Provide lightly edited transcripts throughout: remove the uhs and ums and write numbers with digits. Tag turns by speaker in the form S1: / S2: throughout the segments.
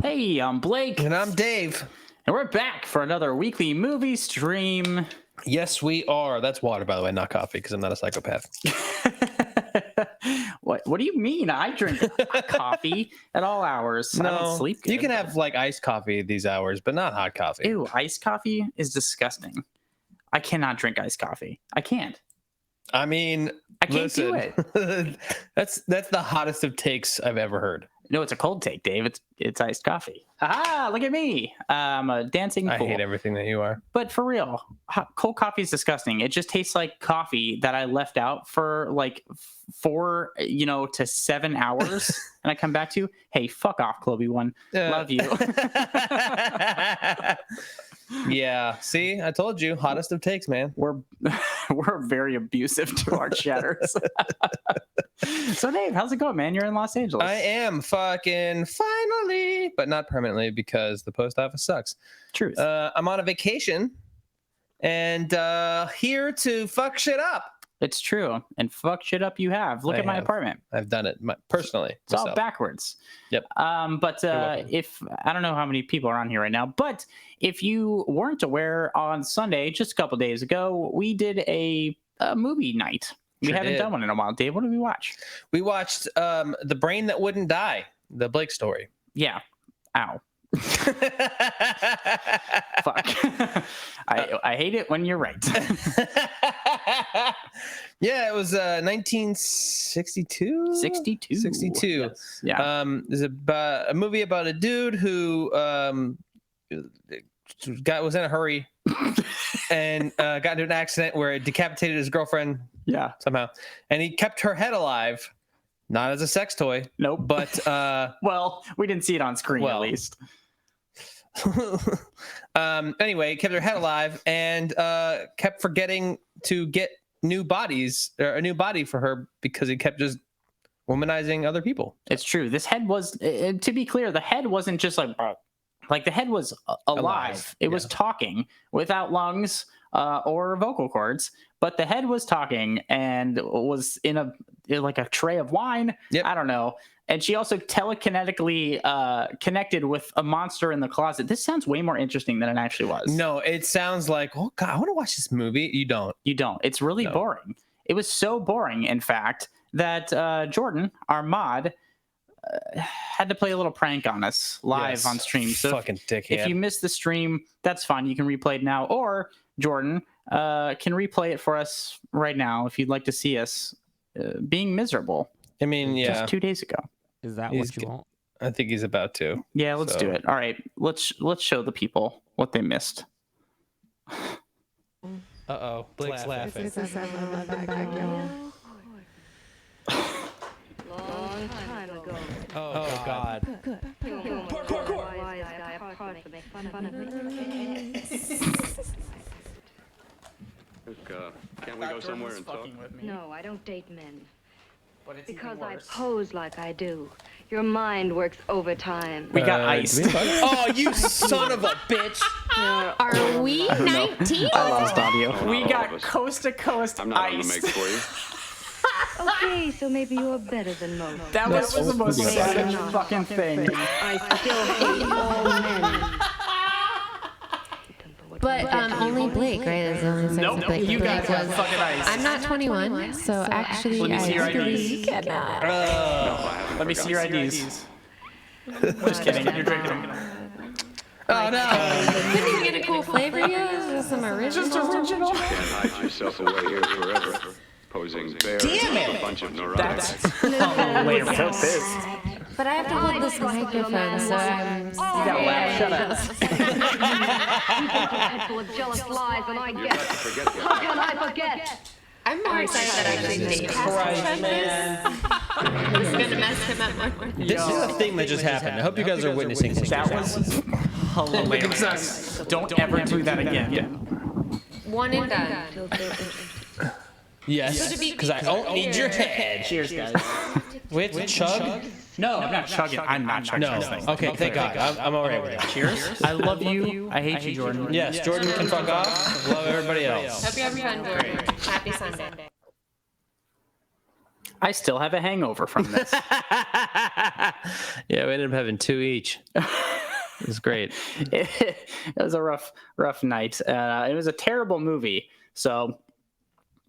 S1: Hey, I'm Blake.
S2: And I'm Dave.
S1: And we're back for another weekly movie stream.
S2: Yes, we are. That's water, by the way, not coffee, because I'm not a psychopath.
S1: What do you mean? I drink coffee at all hours.
S2: No,
S1: I don't sleep good.
S2: You can have like iced coffee at these hours, but not hot coffee.
S1: Ew, iced coffee is disgusting. I cannot drink iced coffee. I can't.
S2: I mean,
S1: I can't do it.
S2: That's the hottest of takes I've ever heard.
S1: No, it's a cold take, Dave. It's iced coffee. Ah, look at me. I'm a dancing fool.
S2: I hate everything that you are.
S1: But for real, cold coffee is disgusting. It just tastes like coffee that I left out for like 4 to 7 hours, and I come back to, hey, fuck off, Chloe one. Love you.
S2: Yeah, see, I told you, hottest of takes, man.
S1: We're very abusive to our chatters. So Dave, how's it going, man? You're in Los Angeles.
S2: I am fucking finally, but not permanently because the post office sucks.
S1: Truth.
S2: I'm on a vacation and here to fuck shit up.
S1: It's true. And fuck shit up you have. Look at my apartment.
S2: I've done it personally.
S1: It's all backwards.
S2: Yep.
S1: But if I don't know how many people are on here right now, but if you weren't aware, on Sunday, just a couple days ago, we did a movie night. We haven't done one in a while. Dave, what did we watch?
S2: We watched The Brain That Wouldn't Die, the Blake story.
S1: Yeah. Ow. Fuck. I hate it when you're right.
S2: Yeah, it was 1962. 62.
S1: Yes. Yeah.
S2: It's about a movie about a dude who was in a hurry and got into an accident where it decapitated his girlfriend.
S1: Yeah.
S2: Somehow, and he kept her head alive. Not as a sex toy.
S1: Nope.
S2: But
S1: well, we didn't see it on screen at least.
S2: Anyway, kept her head alive and kept forgetting to get new bodies or a new body for her because he kept just womanizing other people.
S1: It's true. This head was, to be clear, the head wasn't just like the head was alive. It was talking without lungs or vocal cords, but the head was talking and was in a tray of wine.
S2: Yep.
S1: I don't know. And she also telekinetically connected with a monster in the closet. This sounds way more interesting than it actually was.
S2: No, it sounds like, oh God, I want to watch this movie. You don't.
S1: It's really boring. It was so boring, in fact, that Jordan, our mod, had to play a little prank on us live on stream. So
S2: fucking dickhead.
S1: If you missed the stream, that's fine. You can replay it now. Or Jordan can replay it for us right now if you'd like to see us being miserable.
S2: I mean, yeah.
S1: Just 2 days ago.
S3: Is that what you want?
S2: I think he's about to.
S1: Yeah, let's do it. All right, let's show the people what they missed.
S2: Uh-oh, Blake's laughing.
S4: Long time ago.
S2: Oh God.
S5: Can't we go somewhere and talk?
S4: No, I don't date men. Because I pose like I do. Your mind works overtime.
S1: We got iced.
S2: Oh, you son of a bitch!
S6: Are we 19?
S1: I lost audio. We got
S5: of us.
S1: coast to coast
S5: I'm not on the
S1: iced.
S5: make for you.
S4: Okay, so maybe you're better than most.
S1: That was the most
S4: Maybe
S1: savage
S4: not.
S1: fucking thing.
S4: I still hate all men.
S6: But only Blake, right? Is the only sex
S1: Nope,
S6: with Blake.
S1: you guys
S6: Blake
S1: got
S6: was-
S1: fucking iced.
S6: I'm not 21, so actually
S1: Let me see your
S6: I
S1: IDs.
S6: really cannot.
S1: Let me see your IDs. Just kidding. You're drinking them.
S2: Oh no!
S6: Couldn't you get a cool flavor yet? Just some original.
S1: Just original.
S5: Can't hide yourself away here forever. Posing bare
S2: Damn it!
S5: a bunch of neurotics.
S1: Later, so pissed.
S6: But I have to hold this microphone, so I'm.
S1: You got loud. Shut up.
S4: Head full of jealous lies, and I get.
S5: Forget the
S4: How can I forget?
S6: I'm more excited that I actually date Christ, man. This is gonna mess him up more.
S2: This is a thing that just happened. I hope you guys are witnessing this.
S1: That was hilarious. Don't ever do that again.
S6: One and done.
S2: Yes, because I don't need your head.
S1: Cheers, guys.
S2: Wait, chug?
S1: No, I'm not chugging. I'm not chugging
S2: No.
S1: this thing.
S2: Okay, thank God. I'm alright with that.
S1: Cheers. I love you. I hate you, Jordan.
S2: Yes, Jordan can fuck off. Love everybody else.
S6: Hope you have fun, Jordan. Happy Sunday.
S1: I still have a hangover from this.
S2: Yeah, we ended up having 2 each. It was great.
S1: It was a rough night. It was a terrible movie, so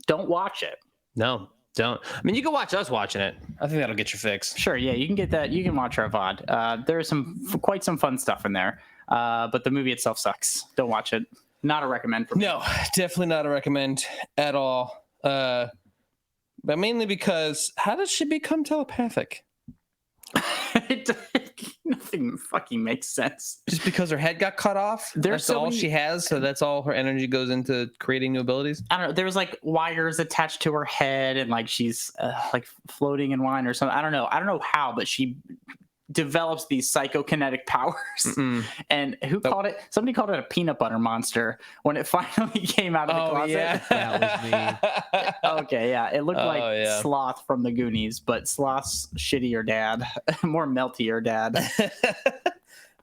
S1: don't watch it.
S2: No, don't. I mean, you can watch us watching it. I think that'll get your fix.
S1: Sure, yeah, you can get that. You can watch our VOD. There's quite some fun stuff in there, but the movie itself sucks. Don't watch it. Not a recommend for me.
S2: No, definitely not a recommend at all. But mainly because how does she become telepathic?
S1: Nothing fucking makes sense.
S2: Just because her head got cut off? That's all she has, so that's all her energy goes into creating new abilities?
S1: I don't know. There was like wires attached to her head, and like she's like floating in wine or something. I don't know how, but she develops these psychokinetic powers. And somebody called it a peanut butter monster when it finally came out of the closet.
S2: Yeah.
S3: That was me.
S1: Okay, yeah, it looked like Sloth from the Goonies, but Sloth's shittier dad, more meltier dad.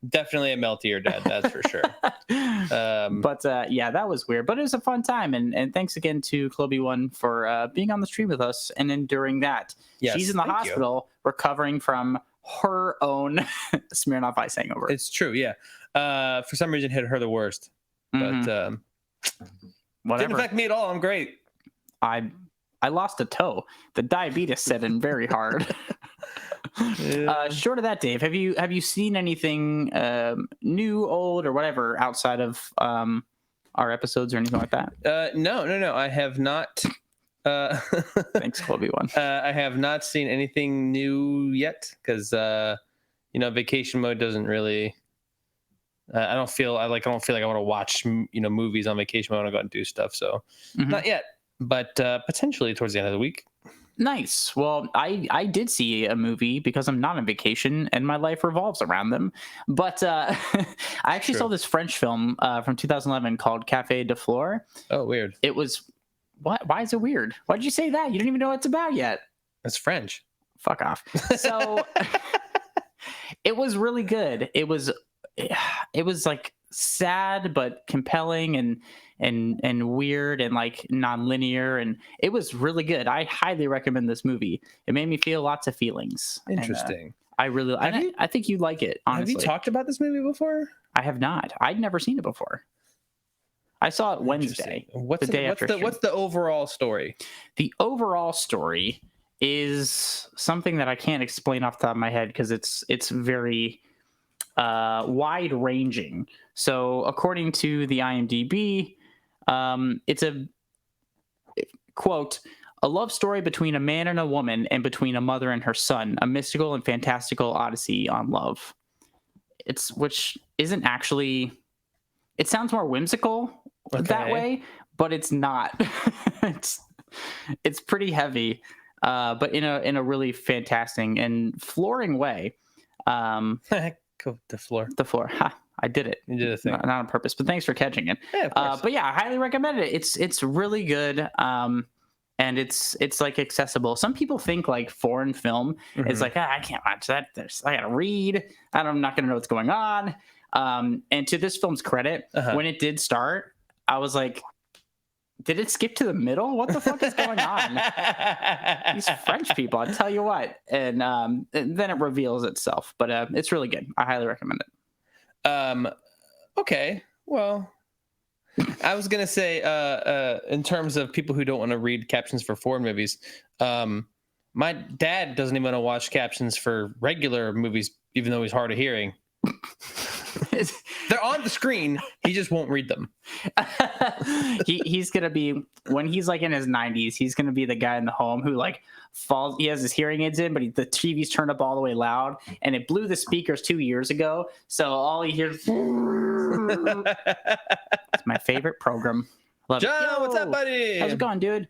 S2: Definitely a meltier dad, that's for sure.
S1: But yeah, that was weird, but it was a fun time, and thanks again to Chloe One for being on the stream with us and enduring that.
S2: Yes,
S1: she's in the hospital recovering from her own Smirnoff Ice hangover.
S2: It's true, yeah. For some reason, hit her the worst, but
S1: Whatever.
S2: didn't affect me at all. I'm great.
S1: I lost a toe. The diabetes set in very hard. Short of that, Dave, have you seen anything new, old, or whatever outside of our episodes or anything like that?
S2: No. I have not.
S1: Thanks, Chloe One.
S2: I have not seen anything new yet because vacation mode doesn't really. I don't feel like I want to watch movies on vacation mode. I want to go out and do stuff. So not yet, but potentially towards the end of the week.
S1: Nice. Well, I did see a movie because I'm not on vacation and my life revolves around them. But I actually saw this French film from 2011 called Café de Flore.
S2: Oh, weird.
S1: It was. What? Why is it weird? Why did you say that? You don't even know what it's about yet.
S2: It's French.
S1: Fuck off. So it was really good. It was like sad but compelling and weird and like non-linear, and it was really good. I highly recommend this movie. It made me feel lots of feelings.
S2: Interesting.
S1: And, I think you'd like it, honestly.
S2: Have you talked about this movie before?
S1: I have not. I'd never seen it before. I saw it Wednesday. What's
S2: the overall story? The
S1: overall story is something that I can't explain off the top of my head because it's very wide ranging. So according to the IMDb, it's a quote, a love story between a man and a woman and between a mother and her son, a mystical and fantastical odyssey on love. Which isn't actually, it sounds more whimsical that way, but it's not. it's pretty heavy, but in a really fantastic and flooring way.
S2: Go the floor.
S1: The floor. Ha, I did it.
S2: You did a thing.
S1: Not on purpose, but thanks for catching it.
S2: Yeah, of course.
S1: But yeah, I highly recommend it. It's really good. And it's like accessible. Some people think like foreign film is like, I can't watch that. I gotta read. I'm not gonna know what's going on. And to this film's credit, when it did start, I was like, did it skip to the middle? What the fuck is going on? These French people, I tell you what. And then it reveals itself. But it's really good. I highly recommend it.
S2: Okay. Well, I was going to say, in terms of people who don't want to read captions for foreign movies, my dad doesn't even want to watch captions for regular movies, even though he's hard of hearing. They're on the screen. He just won't read them.
S1: He's gonna be, when he's like in his 90s, he's gonna be the guy in the home who like falls. He has his hearing aids in, but the TV's turned up all the way loud, and it blew the speakers 2 years ago. So all he hears. It's my favorite program. Love
S2: John,
S1: it.
S2: what's up, buddy?
S1: How's it going, dude?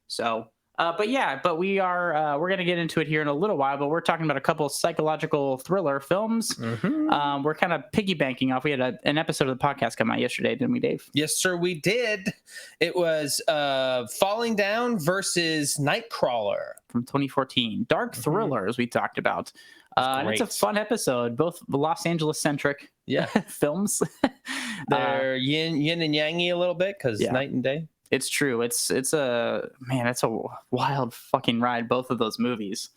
S1: So. But we're going to get into it here in a little while, but we're talking about a couple of psychological thriller films. We're kind of piggybanking off. We had an episode of the podcast come out yesterday, didn't we, Dave?
S2: Yes, sir, we did. It was Falling Down versus Nightcrawler.
S1: From 2014. Dark thriller, as we talked about. And it's a fun episode, both Los Angeles-centric films.
S2: They're yin and yangy a little bit because night and day.
S1: It's true. It's a wild fucking ride. Both of those movies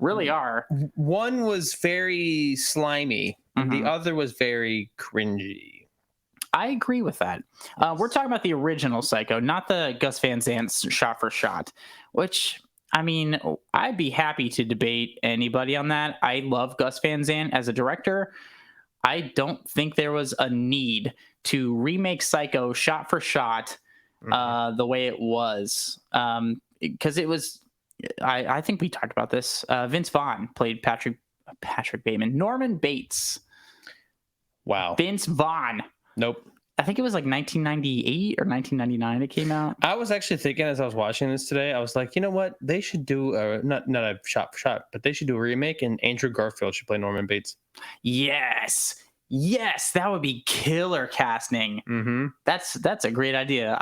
S1: really are.
S2: One was very slimy.
S1: Mhm.
S2: The other was very cringy.
S1: I agree with that. We're talking about the original Psycho, not the Gus Van Sant shot for shot, which, I mean, I'd be happy to debate anybody on that. I love Gus Van Sant as a director. I don't think there was a need to remake Psycho shot for shot the way it was. Because it was, I think we talked about this. Vince Vaughn played Patrick Bateman. Norman Bates.
S2: Wow.
S1: Vince Vaughn.
S2: Nope.
S1: I think it was like 1998 or 1999 it came out.
S2: I was actually thinking as I was watching this today, I was like, you know what? They should do not a shot for shot, but they should do a remake, and Andrew Garfield should play Norman Bates.
S1: Yes, that would be killer casting.
S2: Mm-hmm.
S1: That's a great idea.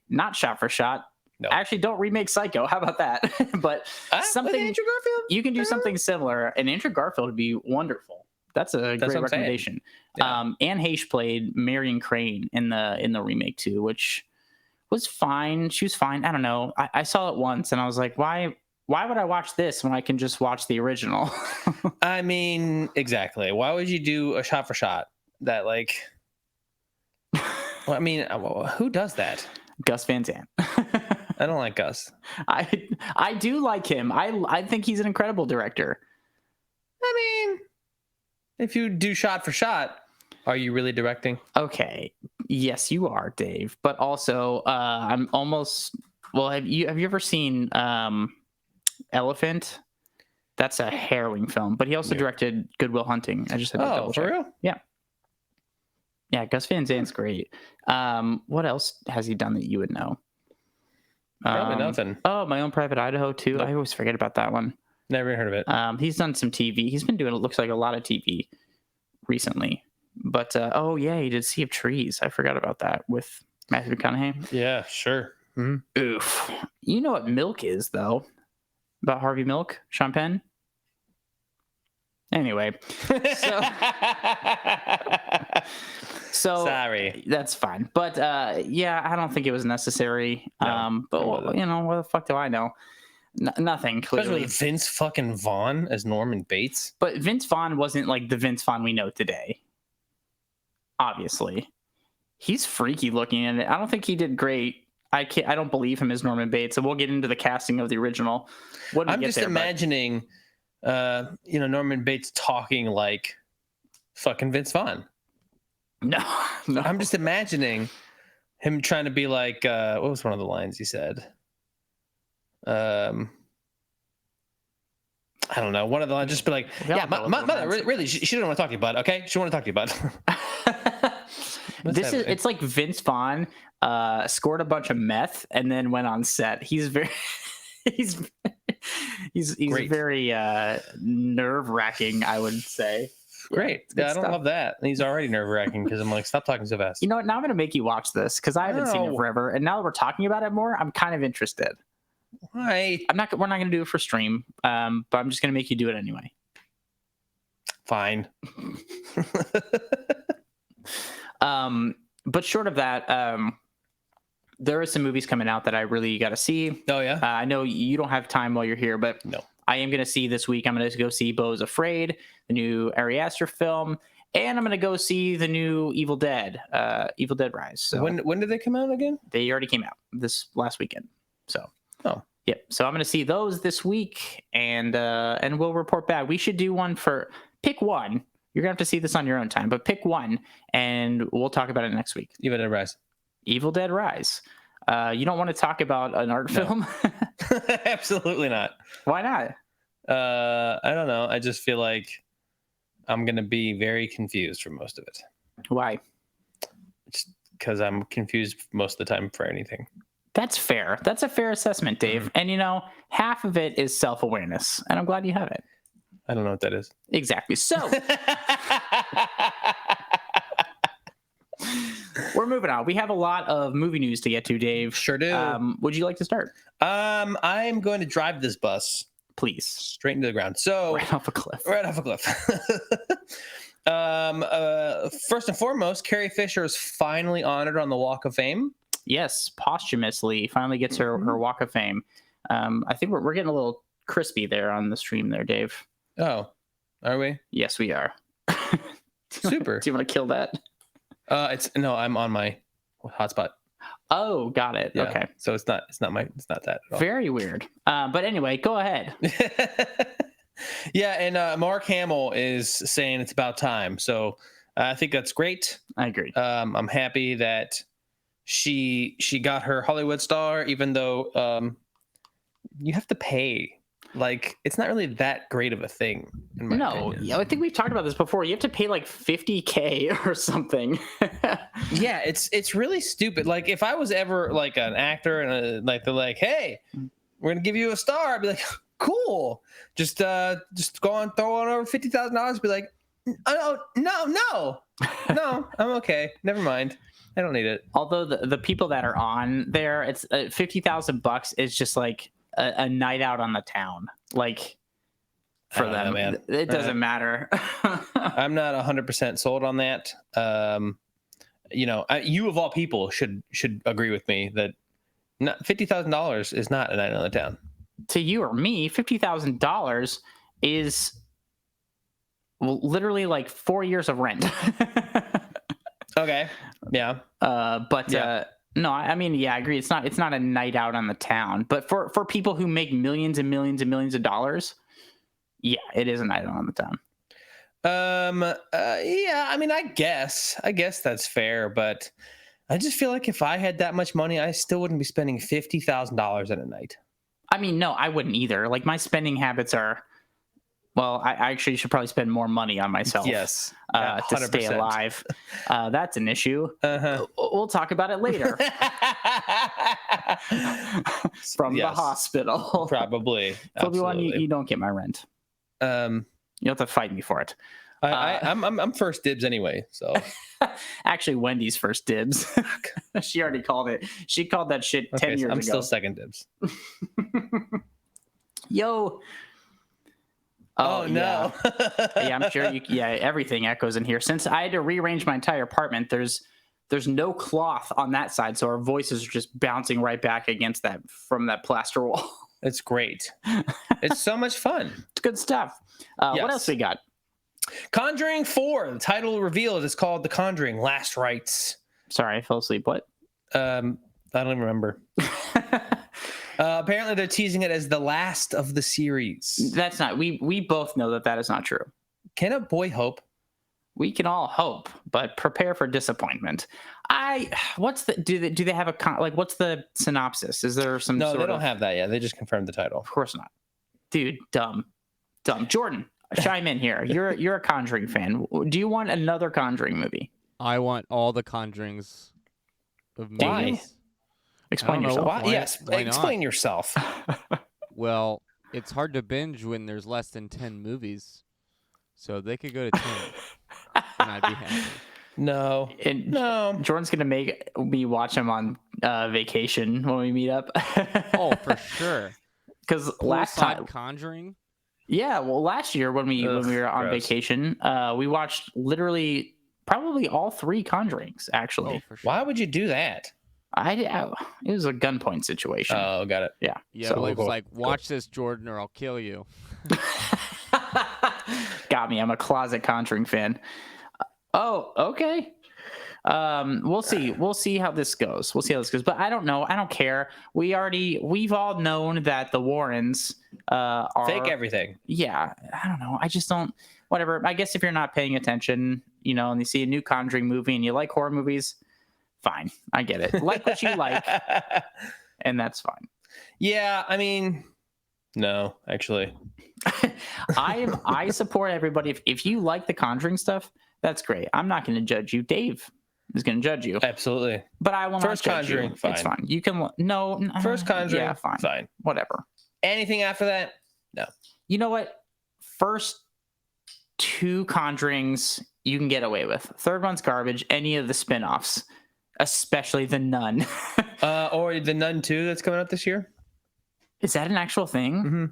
S1: Not shot for shot.
S2: No.
S1: Actually, don't remake Psycho. How about that? But something
S2: Andrew Garfield.
S1: You can do something similar, and Andrew Garfield would be wonderful. That's a great recommendation. Yeah. Anne Heche played Marion Crane in the remake too, which was fine. She was fine. I don't know. I saw it once and I was like, why would I watch this when I can just watch the original?
S2: I mean, exactly. Why would you do a shot for shot? That like, well, I mean, who does that?
S1: Gus Van Sant.
S2: I don't like Gus.
S1: I do like him. I think he's an incredible director.
S2: I mean, if you do shot for shot, are you really directing?
S1: Okay. Yes, you are, Dave. But also, I'm almost. Well, have you ever seen Elephant? That's a harrowing film. But he also directed Good Will Hunting. I just had to double check.
S2: For real?
S1: Yeah. Yeah, Gus Van Sant's great. What else has he done that you would know?
S2: Probably nothing.
S1: Oh, My Own Private Idaho too. Nope. I always forget about that one.
S2: Never heard of it.
S1: He's done some TV. He's been doing, it looks like, a lot of TV recently. But oh yeah, he did Sea of Trees. I forgot about that with Matthew McConaughey.
S2: Yeah, sure. Mm-hmm.
S1: Oof. You know what Milk is though? About Harvey Milk, Sean Penn. Anyway, so
S2: sorry,
S1: that's fine. But yeah, I don't think it was necessary.
S2: No,
S1: but well, you know, what the fuck do I know? Nothing. Clearly.
S2: Especially with Vince fucking Vaughn as Norman Bates.
S1: But Vince Vaughn wasn't like the Vince Vaughn we know today. Obviously, he's freaky looking in it. I don't think he did great. I don't believe him as Norman Bates. And we'll get into the casting of the original.
S2: I'm just imagining, Norman Bates talking like fucking Vince Vaughn.
S1: No.
S2: I'm just imagining him trying to be like, what was one of the lines he said? I don't know. One of the lines just be like, yeah, my mother really, she didn't want to talk to you, bud. Okay, she want to talk to you, bud.
S1: It's like Vince Vaughn scored a bunch of meth and then went on set. He's very he's very nerve-wracking, I would say.
S2: Great. Yeah, I don't love that. He's already nerve-wracking because I'm like, stop talking so fast.
S1: You know what? Now I'm gonna make you watch this because I haven't seen it forever, and now that we're talking about it more, I'm kind of interested.
S2: Why?
S1: We're not gonna do it for stream, but I'm just gonna make you do it anyway.
S2: Fine.
S1: But short of that, there are some movies coming out that I really got to see.
S2: Oh yeah.
S1: I know you don't have time while you're here, but
S2: no,
S1: I am gonna see this week. I'm gonna go see Beau's Afraid, the new Ari Aster film, and I'm gonna go see the new Evil Dead Rise. So
S2: when did they come out again?
S1: They already came out this last weekend. So.
S2: Oh.
S1: Yep. So I'm going to see those this week, and we'll report back. We should do one pick one. You're going to have to see this on your own time, but pick one, and we'll talk about it next week.
S2: Evil Dead Rise.
S1: Evil Dead Rise. You don't want to talk about an art film?
S2: Absolutely not.
S1: Why not?
S2: I don't know. I just feel like I'm going to be very confused for most of it.
S1: Why?
S2: Just because I'm confused most of the time for anything.
S1: That's fair. That's a fair assessment, Dave. Mm-hmm. And, half of it is self-awareness, and I'm glad you have it.
S2: I don't know what that is.
S1: Exactly. So we're moving on. We have a lot of movie news to get to, Dave.
S2: Sure do.
S1: Would you like to start?
S2: I'm going to drive this bus.
S1: Please.
S2: Straight into the ground. So
S1: right off a cliff.
S2: Right off a cliff. First and foremost, Carrie Fisher is finally honored on the Walk of Fame.
S1: yes, posthumously finally gets her Walk of Fame. I think we're getting a little crispy there on the stream there, Dave.
S2: Oh, are we?
S1: Yes, we are.
S2: Super.
S1: Do you want to kill that?
S2: I'm on my hotspot.
S1: Oh, got it.
S2: Yeah.
S1: Okay.
S2: So it's not that at all.
S1: Very weird. But anyway, go ahead.
S2: Yeah, and Mark Hamill is saying it's about time. So I think that's great.
S1: I agree.
S2: I'm happy that she got her Hollywood star, even though you have to pay. Like, it's not really that great of a thing. In my opinion.
S1: Yeah, I think we've talked about this before. You have to pay like $50K or something.
S2: Yeah, it's really stupid. Like, if I was ever like an actor and like they're like, "Hey, we're gonna give you a star," I'd be like, "Cool." Just go on, throw on over $50,000. Be like, "Oh no, I'm okay. Never mind. I don't need it."
S1: Although the people that are on there, it's $50,000 is just like a night out on the town, like for them.
S2: Know, man.
S1: It doesn't matter.
S2: I'm not 100% sold on that. You of all people should agree with me that $50,000 is not a night on the town.
S1: To you or me, $50,000 is literally like 4 years of rent.
S2: Okay. Yeah.
S1: No, I mean, yeah, I agree. It's not a night out on the town, but for people who make millions and millions and millions of dollars, yeah, it is a night out on the town.
S2: Yeah, I mean, I guess that's fair, but I just feel like if I had that much money, I still wouldn't be spending $50,000 in a night.
S1: I mean, no, I wouldn't either. Like, my spending habits are, well, I actually should probably spend more money on myself.
S2: Yes,
S1: to stay alive. That's an issue.
S2: Uh-huh.
S1: We'll talk about it later. From the hospital.
S2: Probably.
S1: Absolutely. You don't get my rent. You have to fight me for it.
S2: I'm first dibs anyway. So
S1: actually, Wendy's first dibs. She already called it. She called that shit 10 years ago.
S2: I'm still second dibs.
S1: Yo.
S2: Oh no.
S1: Yeah, I'm sure everything echoes in here. Since I had to rearrange my entire apartment, there's no cloth on that side, so our voices are just bouncing right back against that from that plaster wall.
S2: It's great. It's so much fun.
S1: It's good stuff.
S2: Yes.
S1: What else we got?
S2: Conjuring 4. The title revealed is called The Conjuring: Last Rites.
S1: Sorry, I fell asleep. What?
S2: I don't even remember. Apparently, they're teasing it as the last of the series.
S1: That's not. We both know that is not true.
S2: Can a boy hope?
S1: We can all hope, but prepare for disappointment. What's the? Do they have what's the synopsis? Is there some?
S2: No, they don't have that yet. They just confirmed the title.
S1: Of course not, dude. Dumb. Jordan, chime in here. You're a Conjuring fan. Do you want another Conjuring movie?
S3: I want all the Conjurings of movies.
S1: Why? Explain yourself.
S3: Why
S2: explain
S3: not?
S2: yourself.
S3: Well, it's hard to binge when there's less than 10 movies. So they could go to 10 and I'd be happy.
S2: No.
S1: Jordan's going to make me watch him on vacation when we meet up.
S3: Oh, for sure.
S1: Because last time
S3: Conjuring?
S1: Yeah, well, last year when we were on vacation, we watched literally probably all 3 Conjurings, actually.
S3: Oh, for sure.
S2: Why would you do that?
S1: It was a gunpoint situation.
S2: Oh, got it.
S1: Yeah.
S3: Yeah,
S1: so,
S3: but it was like, watch this, Jordan, or I'll kill you.
S1: Got me. I'm a closet Conjuring fan. Oh, okay. We'll see. We'll see how this goes. But I don't know. I don't care. We've all known that the Warrens are
S2: fake everything.
S1: Yeah. I don't know. I just don't. Whatever. I guess if you're not paying attention, and you see a new Conjuring movie and you like horror movies, fine. I get it. Like what you like, and that's fine.
S2: Yeah, I mean, no, actually.
S1: I support everybody. If you like the Conjuring stuff, that's great. I'm not going to judge you. Dave is going to judge you.
S2: Absolutely.
S1: But I will not
S2: First
S1: judge
S2: Conjuring,
S1: you.
S2: fine.
S1: It's fine. You can
S2: First Conjuring,
S1: yeah, fine. Whatever.
S2: Anything after that? No.
S1: You know what? First 2 Conjurings you can get away with. Third one's garbage. Any of the spin-offs, especially The Nun.
S2: Or The Nun 2 that's coming out this year.
S1: Is that an actual thing?
S2: Mm-hmm.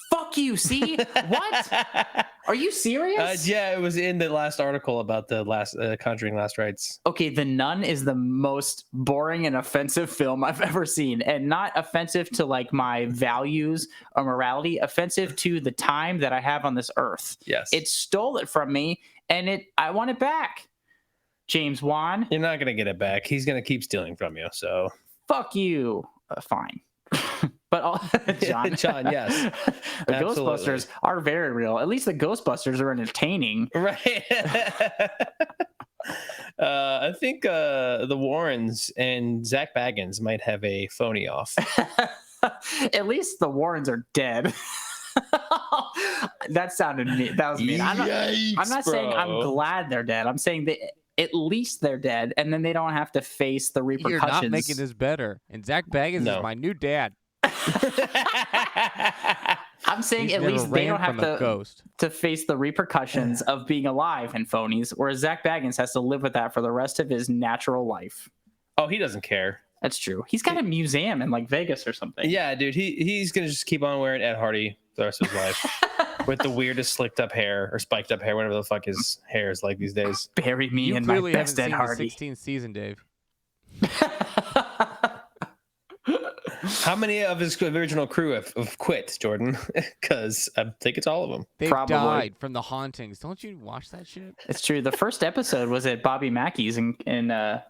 S1: Fuck Fuck you. See what? Are you serious?
S2: Yeah, it was in the last article about the last Conjuring Last Rites.
S1: Okay, The Nun is the most boring and offensive film I've ever seen, and not offensive to like my values or morality, offensive to the time that I have on this earth.
S2: Yes,
S1: it stole it from me, and I want it back. James Wan,
S2: you're not gonna get it back. He's gonna keep stealing from you. So
S1: fuck you. Fine. But John,
S2: yes,
S1: the Ghostbusters are very real. At least the Ghostbusters are entertaining,
S2: right? I think the Warrens and Zach Baggins might have a phony off.
S1: At least the Warrens are dead. That sounded mean. That was mean. I'm not saying I'm glad they're dead. I'm saying that at least they're dead, and then they don't have to face the repercussions.
S3: You're not making this better. And Zach Baggins is my new dad.
S1: I'm saying at least they don't have to face the repercussions of being alive in phonies, whereas Zach Baggins has to live with that for the rest of his natural life.
S2: Oh, he doesn't care.
S1: That's true. He's got a museum in like Vegas or something.
S2: Yeah, dude. He's gonna just keep on wearing Ed Hardy the rest of his life. With the weirdest slicked up hair or spiked up hair, whatever the fuck his hair is like these days.
S1: Bury me in my best Ed Hardy.
S3: The 16th season, Dave.
S2: How many of his original crew have quit, Jordan? Because I think it's all of them.
S3: They died from the hauntings. Don't you watch that shit?
S1: It's true. The first episode was at Bobby Mackey's in Kentucky,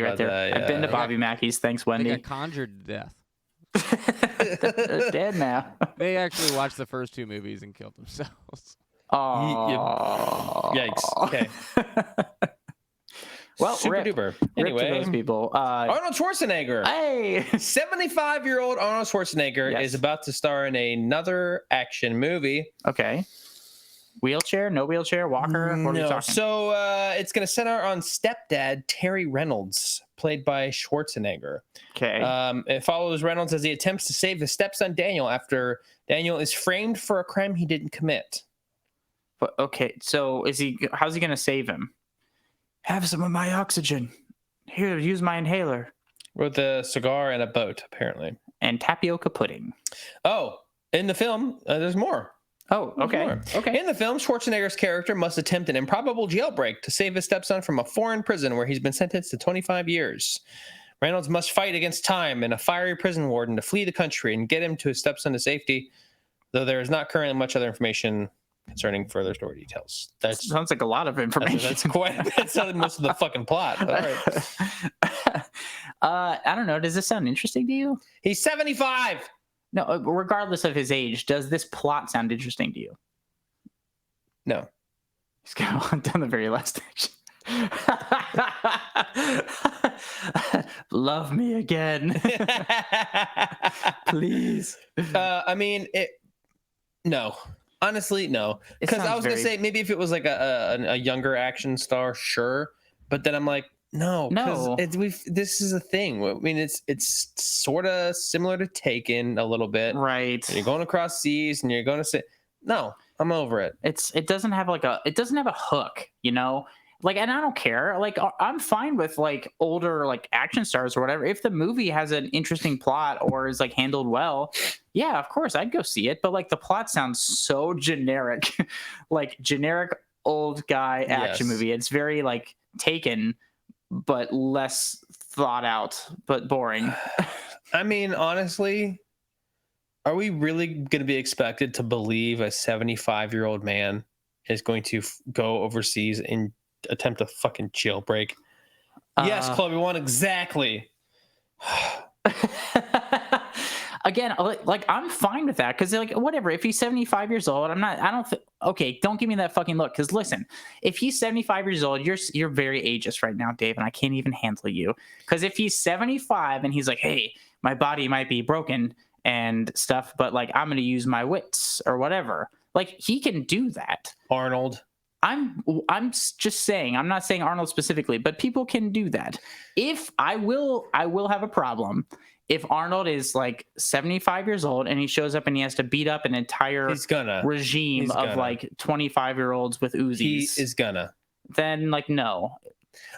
S1: right there.
S2: That, yeah.
S1: I've been to Bobby Mackey's. Thanks, Wendy.
S3: They got conjured to death.
S1: They're dead now.
S3: They actually watched the first 2 movies and killed themselves.
S1: Oh,
S2: yikes! Okay.
S1: Well,
S2: super duper. Anyway,
S1: those people.
S2: Arnold Schwarzenegger.
S1: Hey,
S2: 75-year-old Arnold Schwarzenegger is about to star in another action movie.
S1: Okay. Wheelchair? No wheelchair? Walker? What are we talking?
S2: So it's going to center on stepdad Terry Reynolds, played by Schwarzenegger.
S1: Okay.
S2: It follows Reynolds as he attempts to save his stepson Daniel after Daniel is framed for a crime he didn't commit.
S1: But okay, so how's he going to save him? Have some of my oxygen. Here, use my inhaler.
S2: With a cigar and a boat, apparently.
S1: And tapioca pudding.
S2: Oh, in the film, there's more.
S1: Oh, okay. Okay.
S2: In the film, Schwarzenegger's character must attempt an improbable jailbreak to save his stepson from a foreign prison where he's been sentenced to 25 years. Reynolds must fight against time and a fiery prison warden to flee the country and get him to his stepson to safety, though there is not currently much other information concerning further story details. That
S1: sounds like a lot of information.
S2: That's most of the fucking plot. All right.
S1: I don't know. Does this sound interesting to you?
S2: He's 75.
S1: No, regardless of his age, does this plot sound interesting to you?
S2: No.
S1: He's going to hunt down the very last action. Love me again. Please.
S2: I mean, no. Honestly, no. Because I was going to say, maybe if it was like a younger action star, sure. But then I'm like, no. This is a thing. I mean, it's sort of similar to Taken a little bit.
S1: Right.
S2: And you're going across seas and you're going to say, no, I'm over it.
S1: It doesn't have a hook, you know? Like, and I don't care. Like, I'm fine with like older like action stars or whatever. If the movie has an interesting plot or is like handled well, yeah, of course I'd go see it. But like the plot sounds so generic, like generic old guy action movie. It's very like Taken, but less thought out, but boring.
S2: I mean, honestly, are we really going to be expected to believe a 75-year-old man is going to go overseas and attempt a fucking jailbreak? Yes, Chloe, we want exactly.
S1: Again, like I'm fine with that because like whatever. If he's 75 years old, okay, don't give me that fucking look. Because listen, if he's 75 years old, you're very ageist right now, Dave, and I can't even handle you. Because if he's 75 and he's like, hey, my body might be broken and stuff, but like I'm gonna use my wits or whatever. Like he can do that.
S2: Arnold.
S1: I'm just saying, I'm not saying Arnold specifically, but people can do that. If I will have a problem if Arnold is like 75 years old and he shows up and he has to beat up an entire regime of like 25-year-olds with Uzis.
S2: He is gonna.
S1: Then like, no.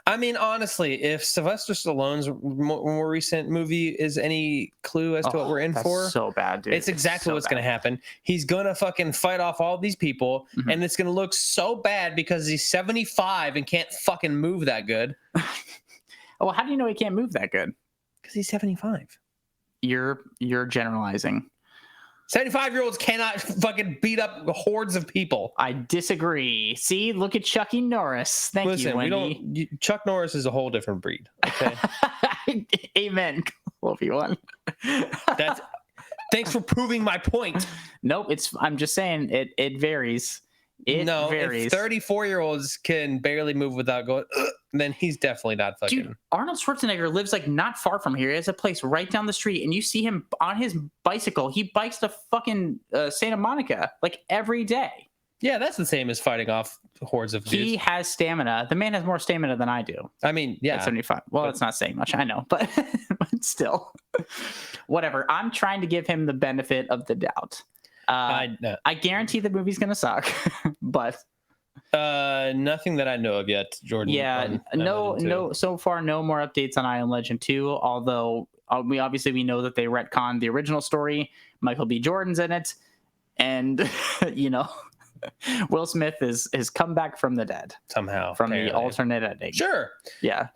S2: I mean, honestly, if Sylvester Stallone's more recent movie is any clue as to what we're in
S1: that's
S2: for,
S1: so bad, dude.
S2: it's exactly
S1: so
S2: what's
S1: bad.
S2: going to happen. He's going to fucking fight off all these people, and it's going to look so bad because he's 75 and can't fucking move that good.
S1: Well, how do you know he can't move that good?
S2: Because he's 75.
S1: You're generalizing.
S2: 75-year-olds cannot fucking beat up hordes of people.
S1: I disagree. See, look at Chucky Norris. Thank you, Wendy.
S2: Chuck Norris is a whole different breed. Okay.
S1: Amen. Obi-Wan.
S2: Thanks for proving my point.
S1: Nope. I'm just saying it varies. It varies.
S2: If 34-year-olds can barely move without going, then he's definitely not fucking.
S1: Dude, Arnold Schwarzenegger lives like not far from here. He has a place right down the street, and you see him on his bicycle. He bikes to fucking Santa Monica like every day.
S2: Yeah, that's the same as fighting off hordes of dudes.
S1: He has stamina. The man has more stamina than I do.
S2: I mean, yeah.
S1: At 75. Well, that's not saying much. I know, but still. Whatever. I'm trying to give him the benefit of the doubt. I guarantee the movie's gonna suck, but
S2: nothing that I know of yet, Jordan.
S1: Yeah, no. So far, no more updates on I Am Legend 2. Although we know that they retconned the original story. Michael B. Jordan's in it, and Will Smith has come back from the dead
S2: somehow
S1: from the alternate ending.
S2: Sure.
S1: Yeah.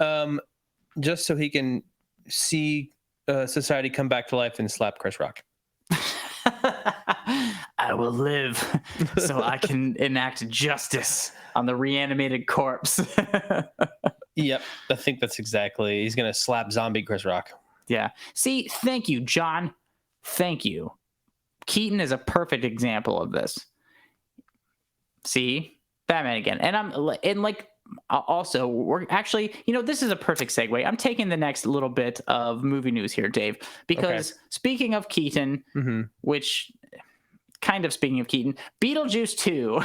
S2: Just so he can see society come back to life and slap Chris Rock.
S1: I will live so I can enact justice on the reanimated corpse.
S2: Yep, I think that's exactly. He's gonna slap zombie Chris Rock.
S1: Yeah. See, thank you, John. Thank you. Keaton is a perfect example of this. See, Batman again, and also, we're actually, this is a perfect segue. I'm taking the next little bit of movie news here, Dave, because speaking of Keaton, which kind of speaking of Keaton, Beetlejuice 2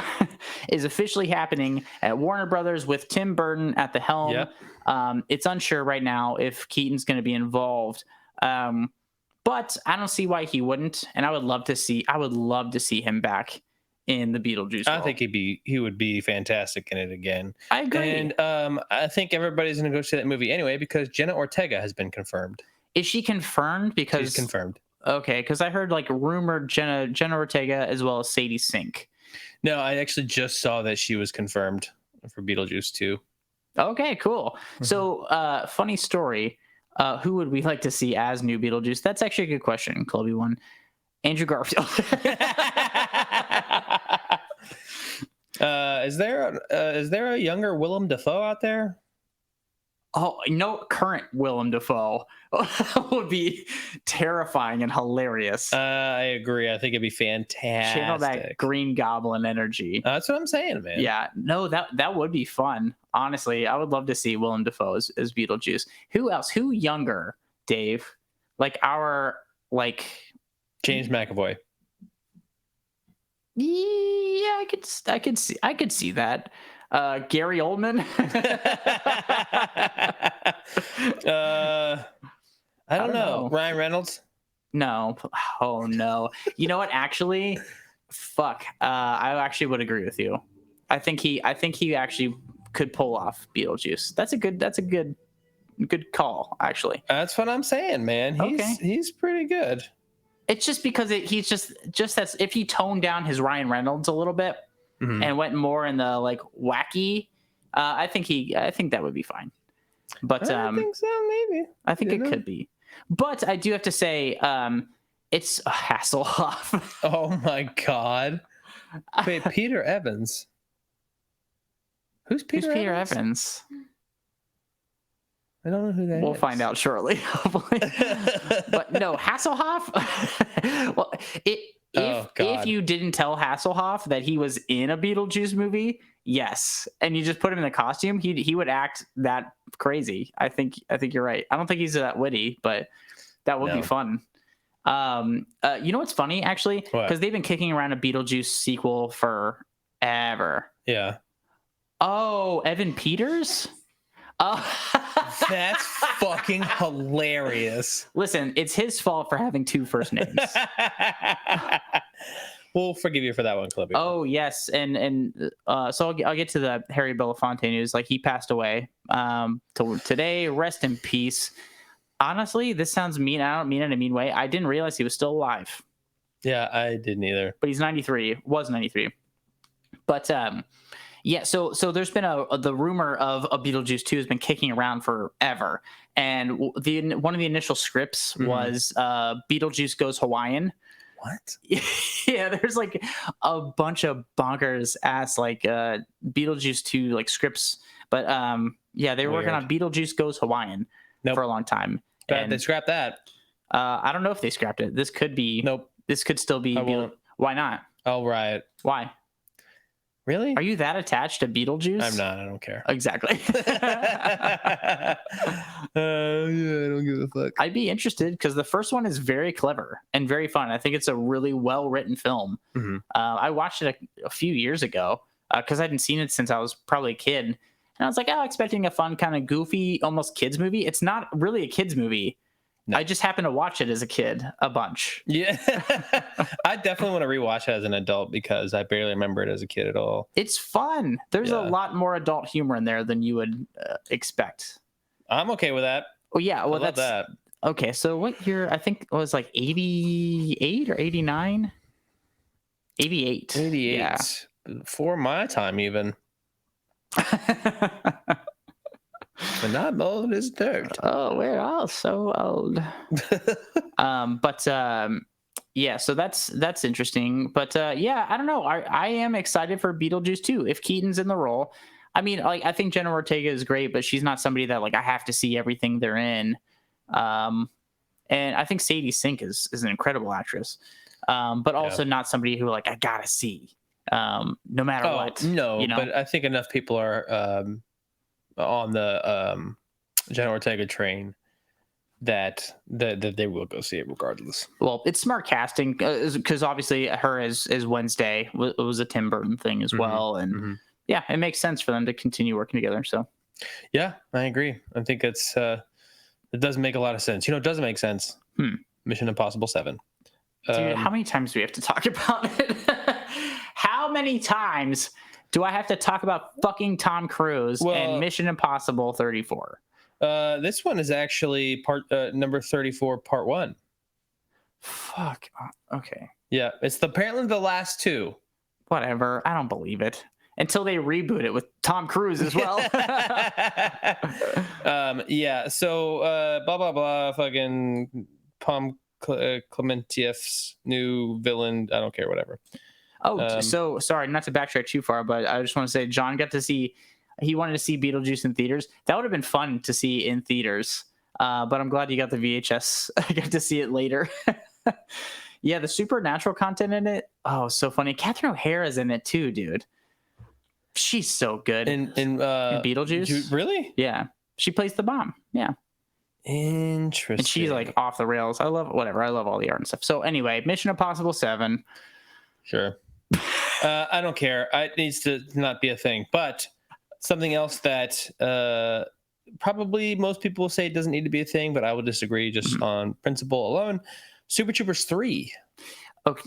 S1: is officially happening at Warner Brothers with Tim Burton at the helm.
S2: Yep.
S1: It's unsure right now if Keaton's going to be involved. But I don't see why he wouldn't. And I would love to see him back in the Beetlejuice role.
S2: I think he would be fantastic in it again.
S1: I agree.
S2: And I think everybody's going to go see that movie anyway because Jenna Ortega has been confirmed.
S1: Is she confirmed? Because
S2: she's confirmed.
S1: Okay, because I heard rumored Jenna Ortega as well as Sadie Sink.
S2: No, I actually just saw that she was confirmed for Beetlejuice 2.
S1: Okay, cool. So, funny story. Who would we like to see as new Beetlejuice? That's actually a good question, Colby one. Andrew Garfield.
S2: Is there a younger Willem Dafoe out there?
S1: Oh, no, current Willem Dafoe would be terrifying and hilarious.
S2: I agree. I think it'd be fantastic.
S1: Channel that Green Goblin energy.
S2: That's what I'm saying, man.
S1: Yeah, no, that would be fun. Honestly, I would love to see Willem Dafoe as Beetlejuice. Who else? Who younger, Dave?
S2: James McAvoy.
S1: Yeah, I could see that. Gary Oldman.
S2: I don't know. Ryan Reynolds.
S1: No. Oh no. You know what? Actually, fuck. I actually would agree with you. I think he actually could pull off Beetlejuice. That's a good call. Actually.
S2: That's what I'm saying, man. He's pretty good.
S1: It's just because he's just that's if he toned down his Ryan Reynolds a little bit and went more in the wacky, I think that would be fine. But
S2: I think so, maybe.
S1: I think it could be. But I do have to say, it's Hasselhoff.
S2: Oh my god! Wait, Peter Evans. Who's Peter Evans? I don't know who that is.
S1: We'll find out shortly, hopefully. But no, Hasselhoff. Well, if you didn't tell Hasselhoff that he was in a Beetlejuice movie, yes, and you just put him in the costume, he would act that crazy. I think you're right. I don't think he's that witty, but that would be fun. You know what's funny actually? Because they've been kicking around a Beetlejuice sequel forever.
S2: Yeah.
S1: Oh, Evan Peters.
S2: That's fucking hilarious.
S1: Listen, it's his fault for having two first names.
S2: we'll forgive you for that one, Clippy.
S1: Oh yes, and so I'll get to the Harry Belafonte news. Like, he passed away today. Rest in peace. Honestly, this sounds mean. I don't mean it in a mean way. I didn't realize he was still alive.
S2: Yeah, I didn't either.
S1: But he's 93. Was 93. But yeah. So there's been the rumor of a Beetlejuice 2 has been kicking around forever, and one of the initial scripts was Beetlejuice Goes Hawaiian.
S2: What?
S1: Yeah, there's like a bunch of bonkers ass like Beetlejuice 2 like scripts, but yeah, they were working on Beetlejuice Goes Hawaiian for a long time.
S2: And they scrapped that.
S1: I don't know if they scrapped it. This could be.
S2: Nope.
S1: This could still be. Why not?
S2: Oh, right.
S1: Why?
S2: Really?
S1: Are you that attached to Beetlejuice?
S2: I'm not. I don't care.
S1: Exactly.
S2: Yeah, I don't give a fuck.
S1: I'd be interested because the first one is very clever and very fun. I think it's a really well-written film. I watched it a few years ago because I hadn't seen it since I was probably a kid. And I was like, expecting a fun, kind of goofy, almost kids movie. It's not really a kids movie. No. I just happened to watch it as a kid a bunch.
S2: Yeah. I definitely want to rewatch it as an adult because I barely remember it as a kid at all.
S1: It's fun. There's a lot more adult humor in there than you would expect.
S2: I'm okay with that.
S1: Oh, yeah. Well,
S2: I love that.
S1: Okay. So what year? I think it was like 88 or 89? 88.
S2: 88.
S1: Yeah.
S2: Before my time, even. And I'm old as dirt.
S1: Oh, we're all so old. Yeah, so that's interesting. But yeah, I don't know. I am excited for Beetlejuice 2 if Keaton's in the role. I mean, like, I think Jenna Ortega is great, but she's not somebody that like I have to see everything they're in. And I think Sadie Sink is an incredible actress, but also not somebody who like I gotta see, no matter what.
S2: No,
S1: you know?
S2: But I think enough people are on the Jenna Ortega train that they will go see it regardless.
S1: Well, it's smart casting because obviously her as Wednesday was a Tim Burton thing as well, and yeah, it makes sense for them to continue working together. So
S2: yeah, I agree. I think it does make a lot of sense. You know, it doesn't make sense. Mission Impossible 7.
S1: Dude, how many times do we have to talk about it? How many times do I have to talk about fucking Tom Cruise and Mission Impossible 34?
S2: This one is actually number 34, part 1.
S1: Fuck. Okay.
S2: Yeah, it's apparently the last 2.
S1: Whatever. I don't believe it until they reboot it with Tom Cruise as well.
S2: Yeah. So blah blah blah. Fucking Pom Clementieff's new villain. I don't care. Whatever.
S1: Oh, so sorry, not to backtrack too far, but I just want to say John got to see. He wanted to see Beetlejuice in theaters. That would have been fun to see in theaters. But I'm glad you got the VHS. I got to see it later. Yeah, the supernatural content in it. Oh, so funny. Catherine O'Hara's in it too, dude. She's so good
S2: in
S1: Beetlejuice.
S2: Really?
S1: Yeah, she plays the mom. Yeah.
S2: Interesting.
S1: And she's like off the rails. I love all the art and stuff. So anyway, Mission Impossible 7.
S2: Sure. I don't care. It needs to not be a thing. But something else that probably most people will say it doesn't need to be a thing, but I will disagree just on principle alone. Super Troopers 3.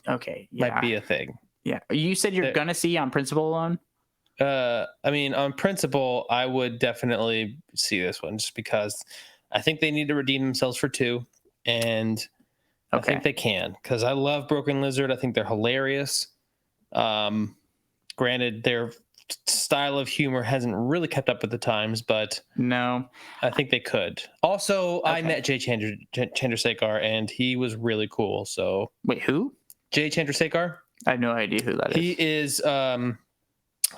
S1: Okay. Yeah.
S2: Might be a thing.
S1: Yeah. You said you're going to see on principle alone?
S2: I mean, on principle, I would definitely see this one just because I think they need to redeem themselves for 2. And I think they can because I love Broken Lizard. I think they're hilarious. Granted, their style of humor hasn't really kept up with the times, but
S1: no,
S2: I think they could. Also, I met Jay Chandrasekhar, and he was really cool. So
S1: wait, who?
S2: Jay Chandrasekhar?
S1: I have no idea who that is.
S2: He is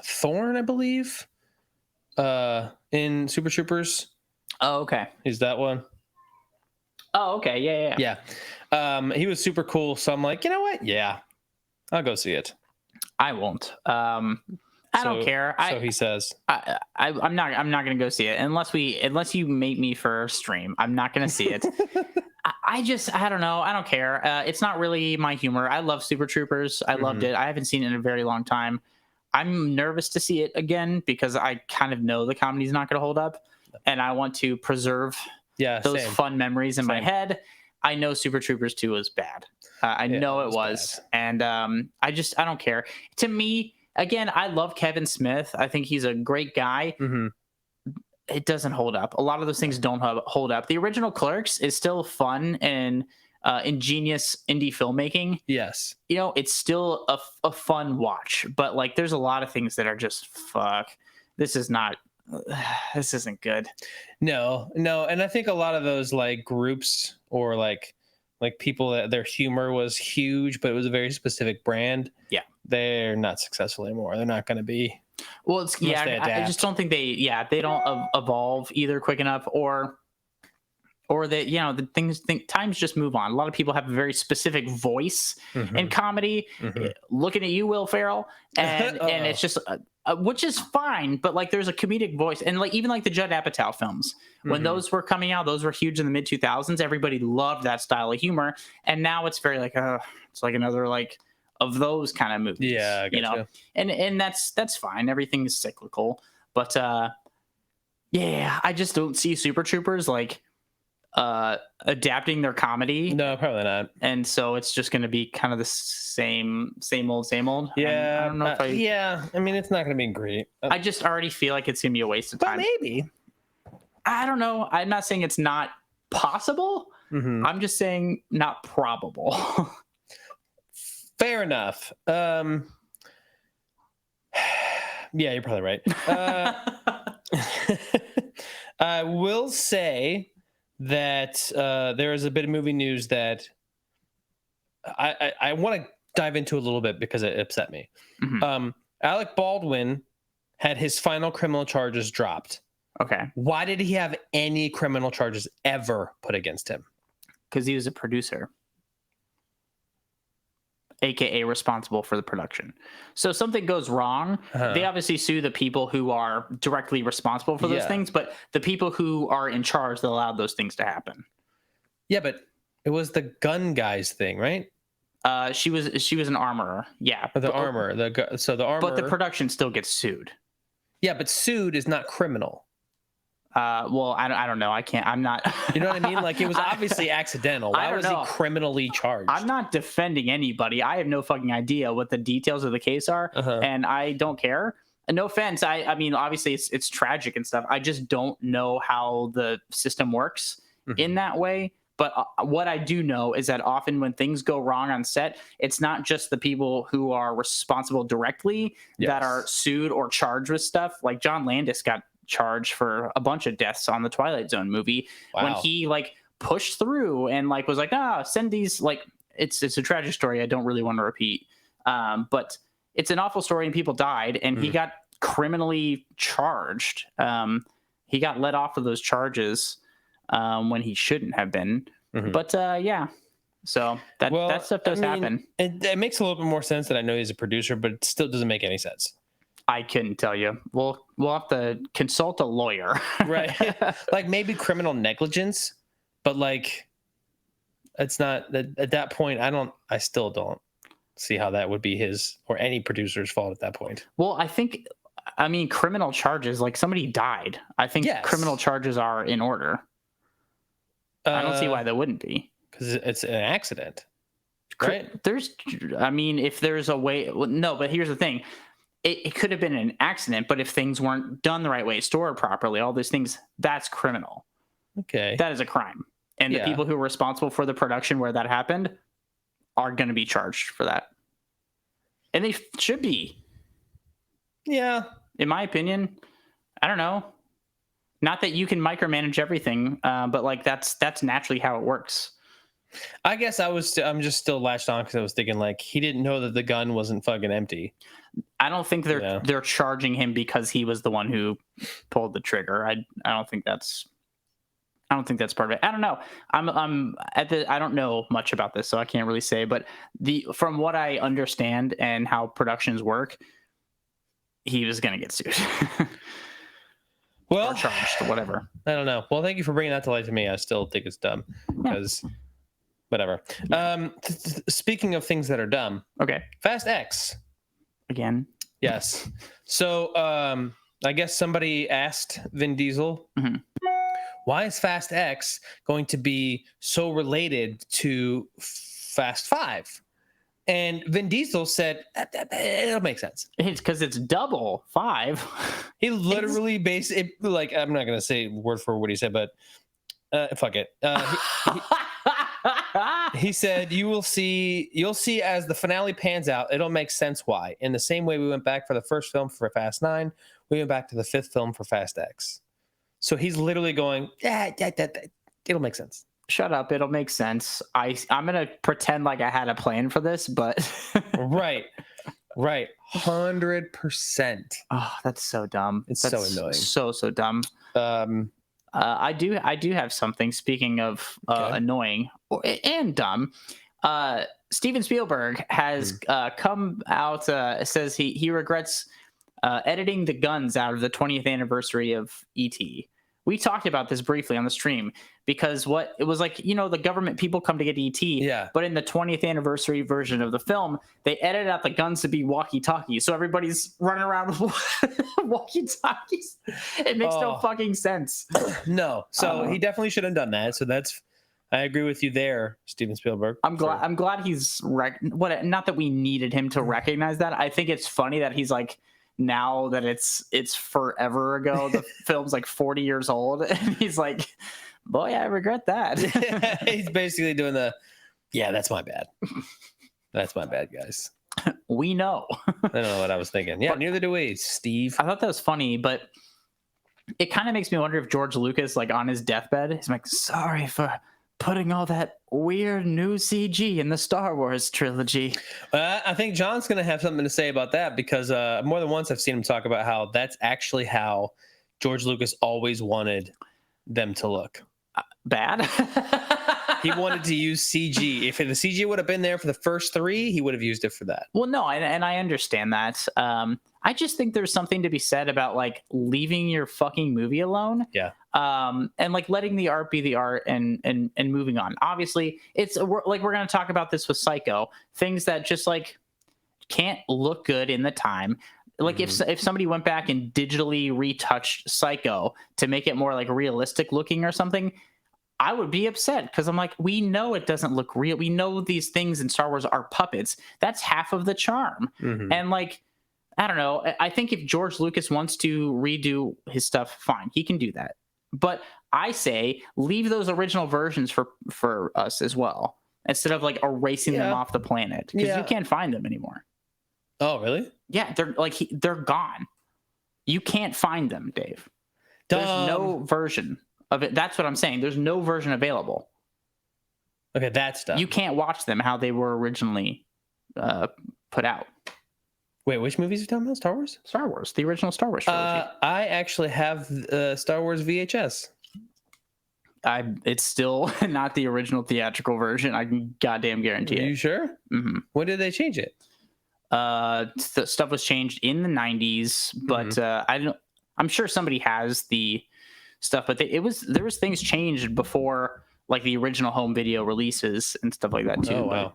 S2: Thorn, I believe, in Super Troopers.
S1: Oh, okay.
S2: Is that one?
S1: Oh, okay. Yeah.
S2: He was super cool. So I'm like, you know what? Yeah, I'll go see it.
S1: I won't. I don't care.
S2: So he says.
S1: I'm not going to go see it unless you make me for a stream. I'm not going to see it. I don't know. I don't care. It's not really my humor. I love Super Troopers. I loved it. I haven't seen it in a very long time. I'm nervous to see it again because I kind of know the comedy's not going to hold up, and I want to preserve those fun memories in my head. I know Super Troopers 2 is bad. I know it was. And I don't care. To me, again, I love Kevin Smith. I think he's a great guy.
S2: Mm-hmm.
S1: It doesn't hold up. A lot of those things don't hold up. The original Clerks is still fun and ingenious indie filmmaking.
S2: Yes.
S1: You know, it's still a fun watch, but like there's a lot of things that are just fuck. This isn't good.
S2: No. And I think a lot of those like groups or like people that their humor was huge, but it was a very specific brand.
S1: Yeah.
S2: They're not successful anymore. They're not going to be.
S1: Well, it's I just don't think they don't evolve either quick enough or that, you know, times just move on. A lot of people have a very specific voice in comedy. Looking at you, Will Ferrell, and it's just which is fine, but like there's a comedic voice, and like even like the Judd Apatow films when those were coming out, those were huge in the mid 2000s. Everybody loved that style of humor, and now it's very like it's like another like of those kind of movies.
S2: Yeah, I
S1: you know, and that's fine. Everything is cyclical, but yeah, I just don't see Super Troopers like adapting their comedy.
S2: No, probably not.
S1: And so it's just going to be kind of the same old.
S2: Yeah,
S1: I don't know if
S2: I mean, it's not going to be great.
S1: I just already feel like it's going to be a waste of time.
S2: But maybe.
S1: I don't know. I'm not saying it's not possible. I'm just saying not probable.
S2: Fair enough. Yeah, you're probably right. I will say that there is a bit of movie news that I want to dive into a little bit because it upset me. Alec Baldwin had his final criminal charges dropped.
S1: Okay.
S2: Why did he have any criminal charges ever put against him?
S1: Because he was a producer, aka responsible for the production. So something goes wrong, they obviously sue the people who are directly responsible for those things, but the people who are in charge that allowed those things to happen.
S2: Yeah, but it was the gun guys thing, right?
S1: She was an armorer. Yeah.
S2: Or the armor. So the armor.
S1: But the production still gets sued.
S2: Yeah, but sued is not criminal.
S1: Well, I don't know. I'm not.
S2: You know what I mean? Like it was obviously accidental. Why was he criminally charged?
S1: I'm not defending anybody. I have no fucking idea what the details of the case are, and I don't care. And no offense. I mean, obviously it's tragic and stuff. I just don't know how the system works in that way. But what I do know is that often when things go wrong on set, it's not just the people who are responsible directly that are sued or charged with stuff. Like John Landis got charged for a bunch of deaths on the Twilight Zone movie when he like pushed through and like was like, send these, like it's a tragic story I don't really want to repeat, but it's an awful story and people died and he got criminally charged. He got let off of those charges when he shouldn't have been. But yeah, so that stuff does happen.
S2: It makes a little bit more sense that I know he's a producer, but it still doesn't make any sense.
S1: I couldn't tell you. We'll have to consult a lawyer.
S2: Right. Like maybe criminal negligence, but like it's not at that point. I still don't see how that would be his or any producer's fault at that point.
S1: Well, I mean, criminal charges, like somebody died. I think criminal charges are in order. I don't see why they wouldn't be.
S2: Because it's an accident. Right?
S1: If there's a way, no, but here's the thing. It could have been an accident, but if things weren't done the right way, stored properly, all these things, that's criminal.
S2: Okay.
S1: That is a crime. And the people who are responsible for the production where that happened are going to be charged for that. And they should be.
S2: Yeah.
S1: In my opinion, I don't know. Not that you can micromanage everything, but like that's naturally how it works.
S2: I guess I'm just still latched on because I was thinking like he didn't know that the gun wasn't fucking empty.
S1: I don't think they're charging him because he was the one who pulled the trigger. I don't think that's part of it. I don't know. I don't know much about this, so I can't really say. But from what I understand and how productions work, he was gonna get sued.
S2: Well,
S1: or charged or whatever.
S2: I don't know. Well, thank you for bringing that to light to me. I still think it's dumb because whatever. Speaking of things that are dumb.
S1: Okay.
S2: Fast X.
S1: Again.
S2: Yes. So I guess somebody asked Vin Diesel, why is Fast X going to be so related to Fast 5. And Vin Diesel said, it'll make sense.
S1: It's because it's double 5.
S2: He literally basically, like, I'm not going to say word for what he said, but fuck it. He said, you'll see as the finale pans out, it'll make sense why. In the same way we went back for the first film for Fast 9, we went back to the 5th film for Fast X. So he's literally going, it'll make sense.
S1: Shut up. It'll make sense. I'm going to pretend like I had a plan for this, but.
S2: Right. 100%.
S1: Oh, that's so dumb.
S2: It's
S1: that's
S2: so annoying.
S1: So dumb. I do have something. Speaking of annoying and dumb, Steven Spielberg has come out. Says he regrets editing the guns out of the 20th anniversary of E.T. We talked about this briefly on the stream because it was like, the government people come to get E.T.
S2: Yeah.
S1: But in the 20th anniversary version of the film, they edited out the guns to be walkie-talkies. So everybody's running around with walkie-talkies. It makes no fucking sense.
S2: No. So he definitely should have done that. So I agree with you there, Steven Spielberg.
S1: I'm glad he's not that we needed him to recognize that. I think it's funny that he's like, now that it's forever ago, the film's like 40 years old, and he's like, boy, I regret that.
S2: He's basically doing that's my bad. That's my bad, guys.
S1: We know.
S2: I don't know what I was thinking. Yeah, neither do we, Steve.
S1: I thought that was funny, but it kind of makes me wonder if George Lucas, like on his deathbed, is like, sorry for putting all that weird new CG in the Star Wars trilogy.
S2: I think John's going to have something to say about that because more than once I've seen him talk about how that's actually how George Lucas always wanted them to look.
S1: Bad?
S2: He wanted to use CG. If the CG would have been there for the first 3, he would have used it for that.
S1: Well, no, and I understand that. I just think there's something to be said about like leaving your fucking movie alone.
S2: Yeah.
S1: And like letting the art be the art and moving on. Obviously, we're going to talk about this with Psycho. Things that just like can't look good in the time. Like if somebody went back and digitally retouched Psycho to make it more like realistic looking or something, I would be upset because I'm like, we know it doesn't look real. We know these things in Star Wars are puppets. That's half of the charm. And like, I don't know. I think if George Lucas wants to redo his stuff, fine, he can do that. But I say leave those original versions for us as well, instead of like erasing them off the planet because you can't find them anymore.
S2: Oh, really?
S1: Yeah, they're gone. You can't find them, Dave. There's no version of it. That's what I'm saying. There's no version available.
S2: Okay, that's dumb.
S1: You can't watch them how they were originally put out.
S2: Wait, which movies are you talking about? Star Wars?
S1: Star Wars, the original Star Wars trilogy.
S2: I actually have Star Wars VHS.
S1: It's still not the original theatrical version. I can goddamn guarantee it.
S2: Are you sure?
S1: Mm-hmm.
S2: When did they change it?
S1: The stuff was changed in the 90s, but I'm sure somebody has the stuff, but there was things changed before like the original home video releases and stuff like that too.
S2: Oh, wow.
S1: But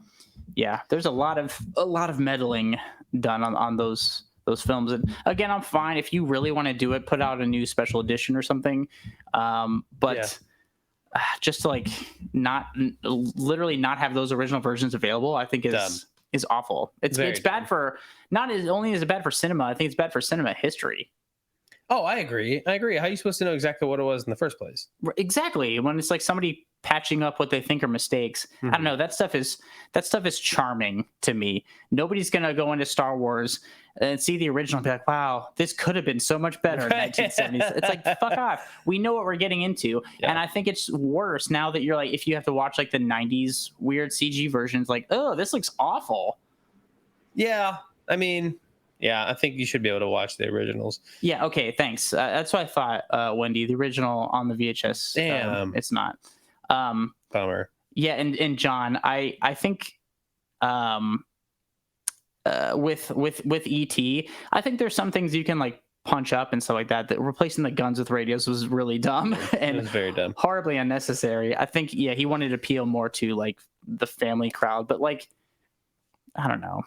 S1: yeah, there's a lot of meddling done on those films. And again, I'm fine if you really want to do it, put out a new special edition or something. But just to like literally not have those original versions available, I think is awful. It's bad for not as only is it bad for cinema. I think it's bad for cinema history.
S2: Oh, I agree. How are you supposed to know exactly what it was in the first place?
S1: Exactly. When it's like somebody patching up what they think are mistakes. I don't know. That stuff is charming to me. Nobody's going to go into Star Wars and see the original and be like, wow, this could have been so much better in 1970s. It's like, fuck off. We know what we're getting into. Yeah. And I think it's worse now that you're like, if you have to watch like the 90s weird CG versions, like, oh, this looks awful.
S2: Yeah. I mean, yeah, I think you should be able to watch the originals. Yeah,
S1: okay, thanks. That's what I thought, Wendy. The original on the VHS.
S2: Damn.
S1: It's not.
S2: Bummer.
S1: Yeah, and John, I think with ET, I think there's some things you can like punch up and stuff like that. That replacing the guns with radios was really dumb and
S2: it was very dumb,
S1: horribly unnecessary. I think he wanted to appeal more to like the family crowd, but like I don't know.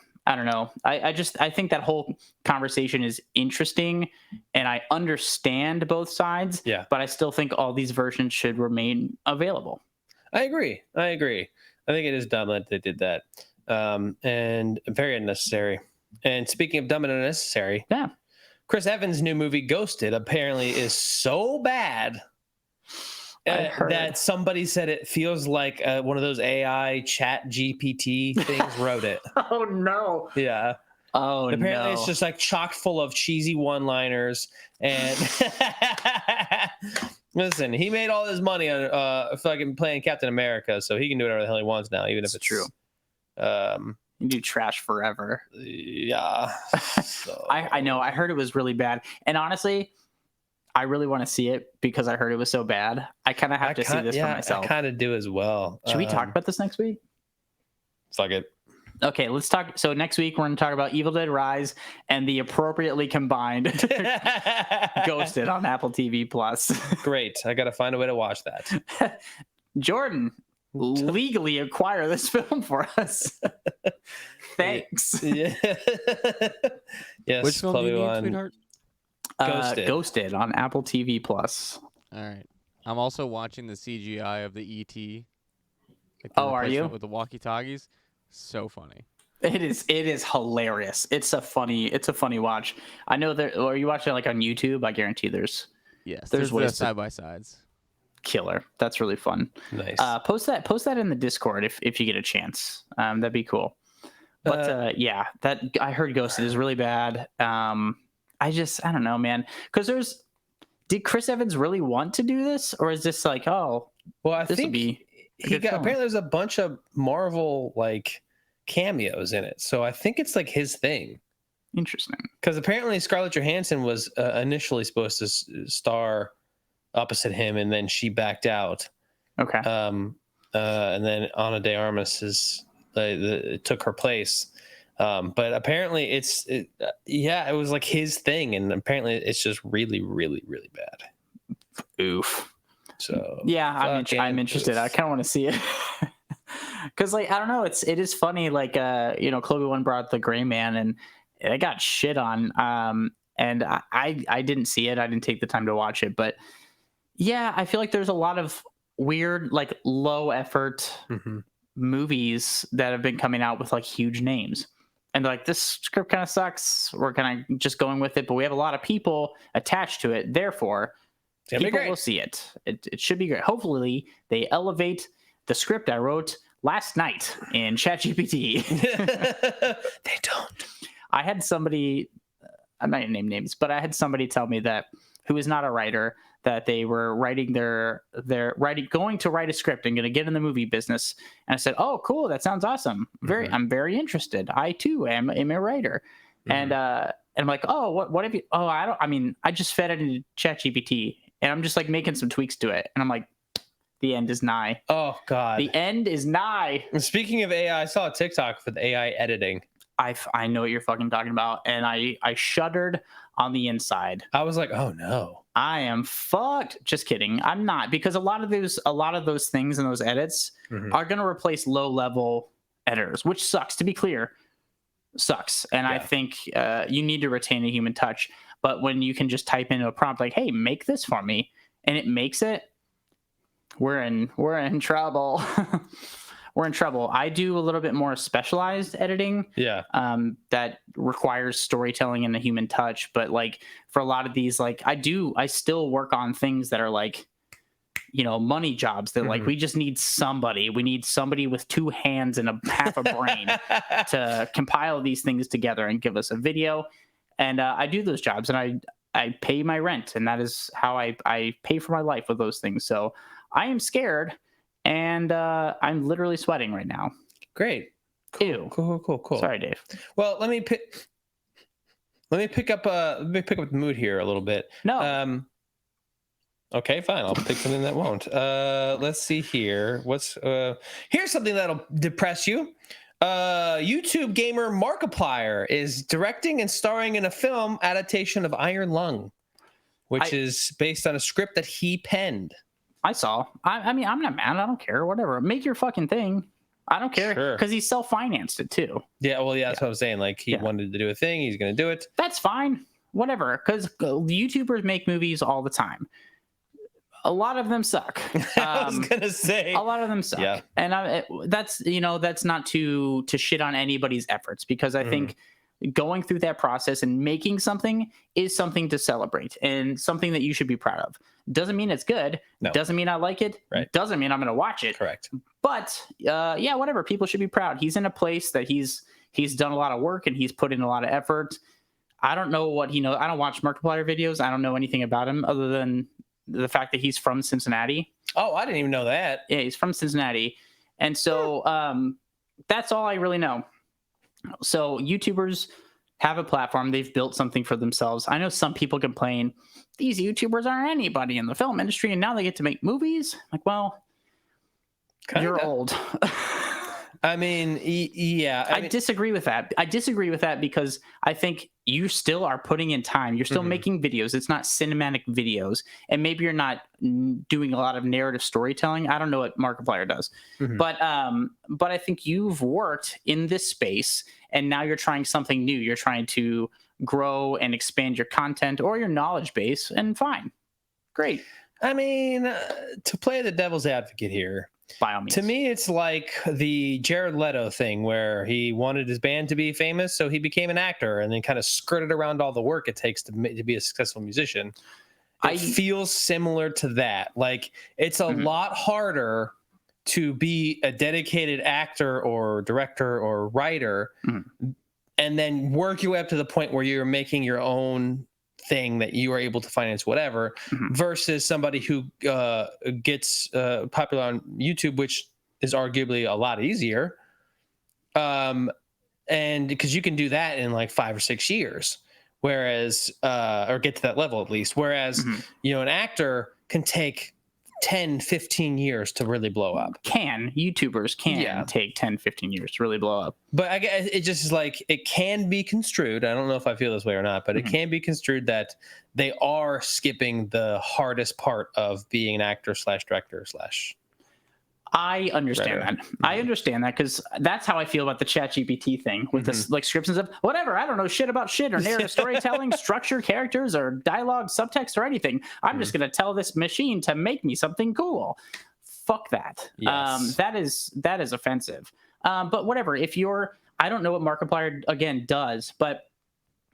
S1: I think that whole conversation is interesting and I understand both sides.
S2: Yeah.
S1: But I still think all these versions should remain available.
S2: I agree. I think it is dumb that they did that, and very unnecessary. And speaking of dumb and unnecessary,
S1: yeah,
S2: Chris Evans' new movie Ghosted apparently is so bad that somebody said it feels like one of those AI chat GPT things wrote it.
S1: Oh no.
S2: Yeah.
S1: Oh,
S2: apparently
S1: no.
S2: it's just like chock full of cheesy one-liners and listen, he made all his money on fucking playing Captain America, so he can do whatever the hell he wants now, even if it's
S1: true. You do trash forever.
S2: Yeah. So.
S1: I know. I heard it was really bad, and honestly, I really want to see it because I heard it was so bad. I kind of have to see this for myself.
S2: I kind of do as well.
S1: Should we talk about this next week?
S2: Fuck it.
S1: Okay, let's talk. So next week we're going to talk about Evil Dead Rise and the appropriately combined Ghosted on Apple TV Plus.
S2: Great. I got to find a way to watch that.
S1: Jordan, legally acquire this film for us. Thanks.
S2: Yeah. Yes.
S3: Which film do you need, sweetheart?
S1: Ghosted on Apple TV Plus.
S3: All right. I'm also watching the CGI of the ET. Like
S1: are you?
S3: With the walkie-talkies. So funny.
S1: It is hilarious. It's a funny watch. I know that. Are you watching it like on YouTube? I guarantee there's
S3: there's ways side by sides.
S1: Killer. That's really fun.
S2: Nice.
S1: Post that in the Discord if you get a chance. That'd be cool. But yeah, that I heard Ghosted is really bad. I don't know, man. Because did Chris Evans really want to do this, or is this like, oh,
S2: well, I
S1: this
S2: think apparently there's a bunch of Marvel like cameos in it, so I think it's like his thing.
S1: Interesting. Because
S2: apparently Scarlett Johansson was initially supposed to star opposite him, and then she backed out.
S1: Okay.
S2: And then Ana de Armas took her place. But apparently it was like his thing, and apparently it's just really, really, really bad.
S1: Oof.
S2: So
S1: yeah, I'm interested. I kind of want to see it because, like, I don't know. It is funny. Like, Chloe One brought The Gray Man, and it got shit on. And I didn't see it. I didn't take the time to watch it. But yeah, I feel like there's a lot of weird, like, low effort movies that have been coming out with like huge names. And like, this script kind of sucks. We're kind of just going with it, but we have a lot of people attached to it. Therefore, people will see it. It should be great. Hopefully, they elevate the script I wrote last night in ChatGPT.
S2: They don't.
S1: I had somebody, I'm not going to name names, but I had somebody tell me that, who is not a writer, that they were writing going to write a script and going to get in the movie business. And I said, oh, cool. That sounds awesome. I'm very interested. I too am a writer. And I'm like, oh, what have you, I just fed it into ChatGPT and I'm just like making some tweaks to it. And I'm like, the end is nigh.
S2: Oh God.
S1: The end is nigh.
S2: And speaking of AI, I saw a TikTok for the AI editing.
S1: I know what you're fucking talking about. And I shuddered on the inside.
S2: I was like, oh no.
S1: I am fucked. Just kidding. I'm not, because a lot of those things and those edits are going to replace low level editors, which sucks, to be clear. Sucks. And I think you need to retain a human touch. But when you can just type into a prompt like, hey, make this for me, and it makes it, we're in trouble. We're in trouble. I do a little bit more specialized editing.
S2: Yeah.
S1: That requires storytelling and a human touch. But like for a lot of these, like I still work on things that are like, money jobs that like, we just need somebody. We need somebody with two hands and half a brain to compile these things together and give us a video. And I do those jobs, and I pay my rent, and that is how I pay for my life with those things. So I am scared. And I'm literally sweating right now.
S2: Great.
S1: Ew.
S2: Cool.
S1: Sorry, Dave.
S2: Well, let me pick up the mood here a little bit.
S1: No.
S2: Okay, fine. I'll pick something that won't. Let's see here. Here's something that'll depress you. YouTube gamer Markiplier is directing and starring in a film adaptation of Iron Lung, which is based on a script that he penned.
S1: I saw. I mean, I'm not mad. I don't care. Whatever. Make your fucking thing. I don't care. Because he self-financed it too.
S2: Yeah, well, that's what I was saying. Like, he wanted to do a thing. He's going to do it.
S1: That's fine. Whatever. Because YouTubers make movies all the time. A lot of them suck.
S2: I was gonna say
S1: a lot of them suck.
S2: Yeah.
S1: And that's that's not to shit on anybody's efforts, because I think going through that process and making something is something to celebrate and something that you should be proud of. Doesn't mean it's good.
S2: No.
S1: Doesn't mean I like it.
S2: Right.
S1: Doesn't mean I'm going to watch it.
S2: Correct.
S1: But yeah, whatever. People should be proud. He's in a place that he's done a lot of work and he's put in a lot of effort. I don't know what he knows. I don't watch Markiplier videos. I don't know anything about him other than the fact that he's from Cincinnati.
S2: Oh, I didn't even know that.
S1: Yeah, he's from Cincinnati. And so that's all I really know. So YouTubers have a platform. They've built something for themselves. I know some people complain, these YouTubers aren't anybody in the film industry, and now they get to make movies. Like, well, you're old.
S2: I mean, yeah.
S1: I disagree with that. I disagree with that because I think you still are putting in time. You're still making videos. It's not cinematic videos. And maybe you're not doing a lot of narrative storytelling. I don't know what Markiplier does. But I think you've worked in this space and now you're trying something new. You're trying to grow and expand your content or your knowledge base, and fine. Great.
S2: I mean, to play the devil's advocate here,
S1: by all means.
S2: To me, it's like the Jared Leto thing where he wanted his band to be famous, so he became an actor and then kind of skirted around all the work it takes to be a successful musician. It feels similar to that. Like, it's a lot harder to be a dedicated actor or director or writer and then work your way up to the point where you're making your own thing that you are able to finance whatever versus somebody who gets popular on YouTube, which is arguably a lot easier. And because you can do that in like 5 or 6 years, whereas or get to that level at least, whereas an actor can take 10, 15 years to really blow up.
S1: YouTubers can take 10, 15 years to really blow up.
S2: But I guess it just is like, it can be construed. I don't know if I feel this way or not, but it can be construed that they are skipping the hardest part of being an actor / director /
S1: I understand that. I understand that because that's how I feel about the ChatGPT thing with this, like, scripts and stuff. Whatever. I don't know shit about shit or narrative storytelling, structure, characters, or dialogue, subtext, or anything. I'm just going to tell this machine to make me something cool. Fuck that.
S2: Yes.
S1: That is offensive. But whatever. I don't know what Markiplier again does, but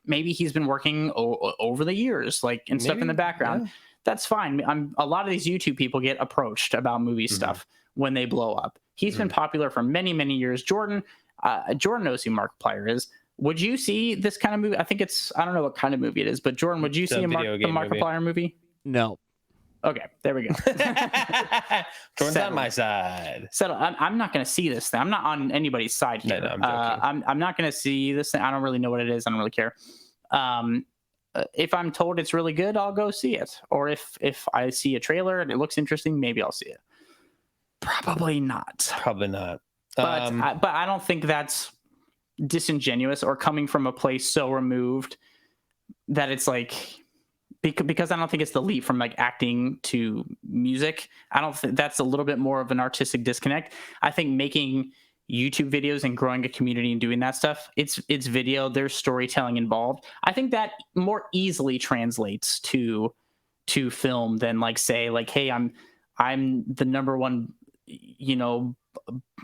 S1: maybe he's been working over the years, like, and stuff in the background. Yeah. That's fine. A lot of these YouTube people get approached about movie stuff when they blow up. He's been popular for many, many years. Jordan knows who Markiplier is. Would you see this kind of movie? I don't know what kind of movie it is, but Jordan, would you see the Markiplier movie?
S3: No.
S1: Okay, there we go.
S2: Jordan's on my side.
S1: Settle. I'm not going to see this thing. I'm not on anybody's side here.
S2: No, I'm joking.
S1: I'm not going to see this thing. I don't really know what it is. I don't really care. If I'm told it's really good, I'll go see it. Or if I see a trailer and it looks interesting, maybe I'll see it. Probably not. But I don't think that's disingenuous or coming from a place so removed that it's like, because I don't think it's the leap from like acting to music. I don't think that's a little bit more of an artistic disconnect. I think making YouTube videos and growing a community and doing that stuff, it's video, there's storytelling involved. I think that more easily translates to film than like, say, like, hey, I'm the number one,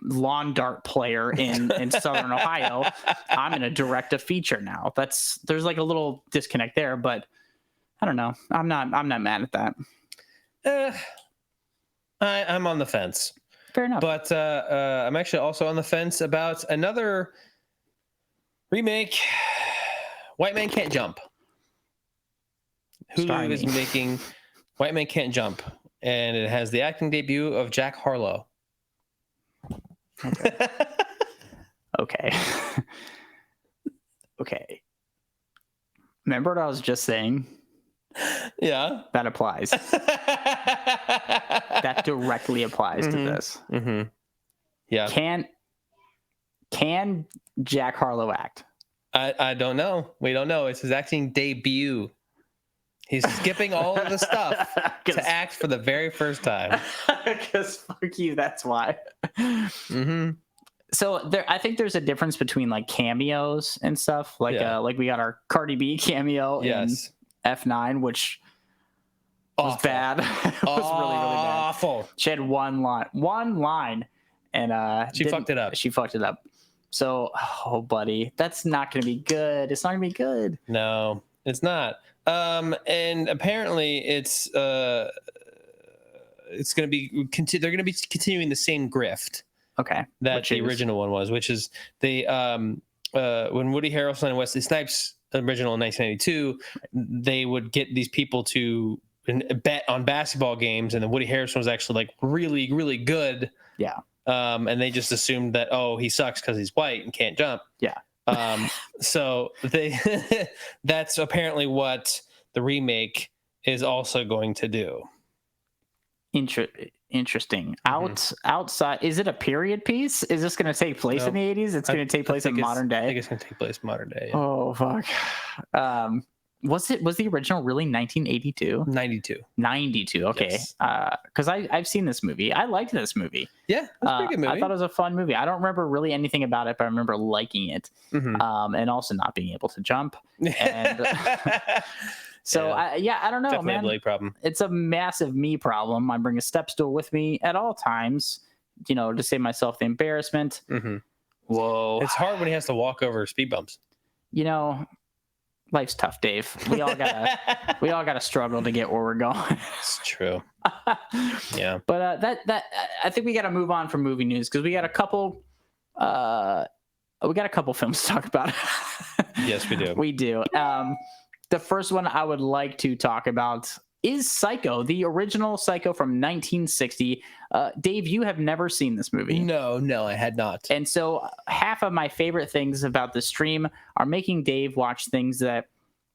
S1: lawn dart player in Southern Ohio. I'm going to direct a feature now. There's like a little disconnect there, but I don't know. I'm not mad at that.
S2: I'm on the fence.
S1: Fair enough.
S2: But I'm actually also on the fence about another remake, White Man Can't Jump. Hulu is making White Man Can't Jump, and it has the acting debut of Jack Harlow.
S1: Okay. Okay. Remember what I was just saying?
S2: Yeah.
S1: That applies. That directly applies to this.
S2: Yeah.
S1: Can Jack Harlow act?
S2: I don't know. We don't know. It's his acting debut. He's skipping all of the stuff to act for the very first time.
S1: Because fuck you, that's why. So I think there's a difference between like cameos and stuff. Like we got our Cardi B cameo in F9, which was bad. It was really, really bad.
S2: Awful.
S1: She had one line, and
S2: She fucked it up.
S1: She fucked it up. So, oh, buddy, that's not going to be good. It's not going to be good.
S2: No, it's not. And apparently, it's going to be. They're going to be continuing the same grift.
S1: Okay.
S2: That the original one was, which is when Woody Harrelson and Wesley Snipes original in 1992, they would get these people to bet on basketball games, and then Woody Harrelson was actually like really, really good.
S1: Yeah.
S2: And they just assumed that, oh, he sucks because he's white and can't jump.
S1: Yeah.
S2: So that's apparently what the remake is also going to do.
S1: Interesting. Outside, is it a period piece? Is this going to take place in the 80s? It's going to take place in modern day.
S2: I think it's going to take place modern day. Yeah.
S1: Oh fuck. Was the original really 1982? 92. Okay.
S2: Yes.
S1: Because I've seen this movie. I liked this movie.
S2: Yeah, it's a pretty good movie.
S1: I thought it was a fun movie. I don't remember really anything about it, but I remember liking it. And also not being able to jump. And so I don't know,
S2: definitely
S1: man.
S2: a Blake problem.
S1: It's a massive me problem. I bring a step stool with me at all times, to save myself the embarrassment. Whoa.
S2: It's hard when he has to walk over speed bumps.
S1: Life's tough, Dave. We all gotta struggle to get where we're going.
S2: It's true. Yeah.
S1: But I think we gotta move on from movie news because we got a couple films to talk about.
S2: Yes, we do.
S1: We do. The first one I would like to talk about is Psycho, the original Psycho from 1960. Dave, you have never seen this movie.
S2: No, I had not.
S1: And so half of my favorite things about the stream are making Dave watch things that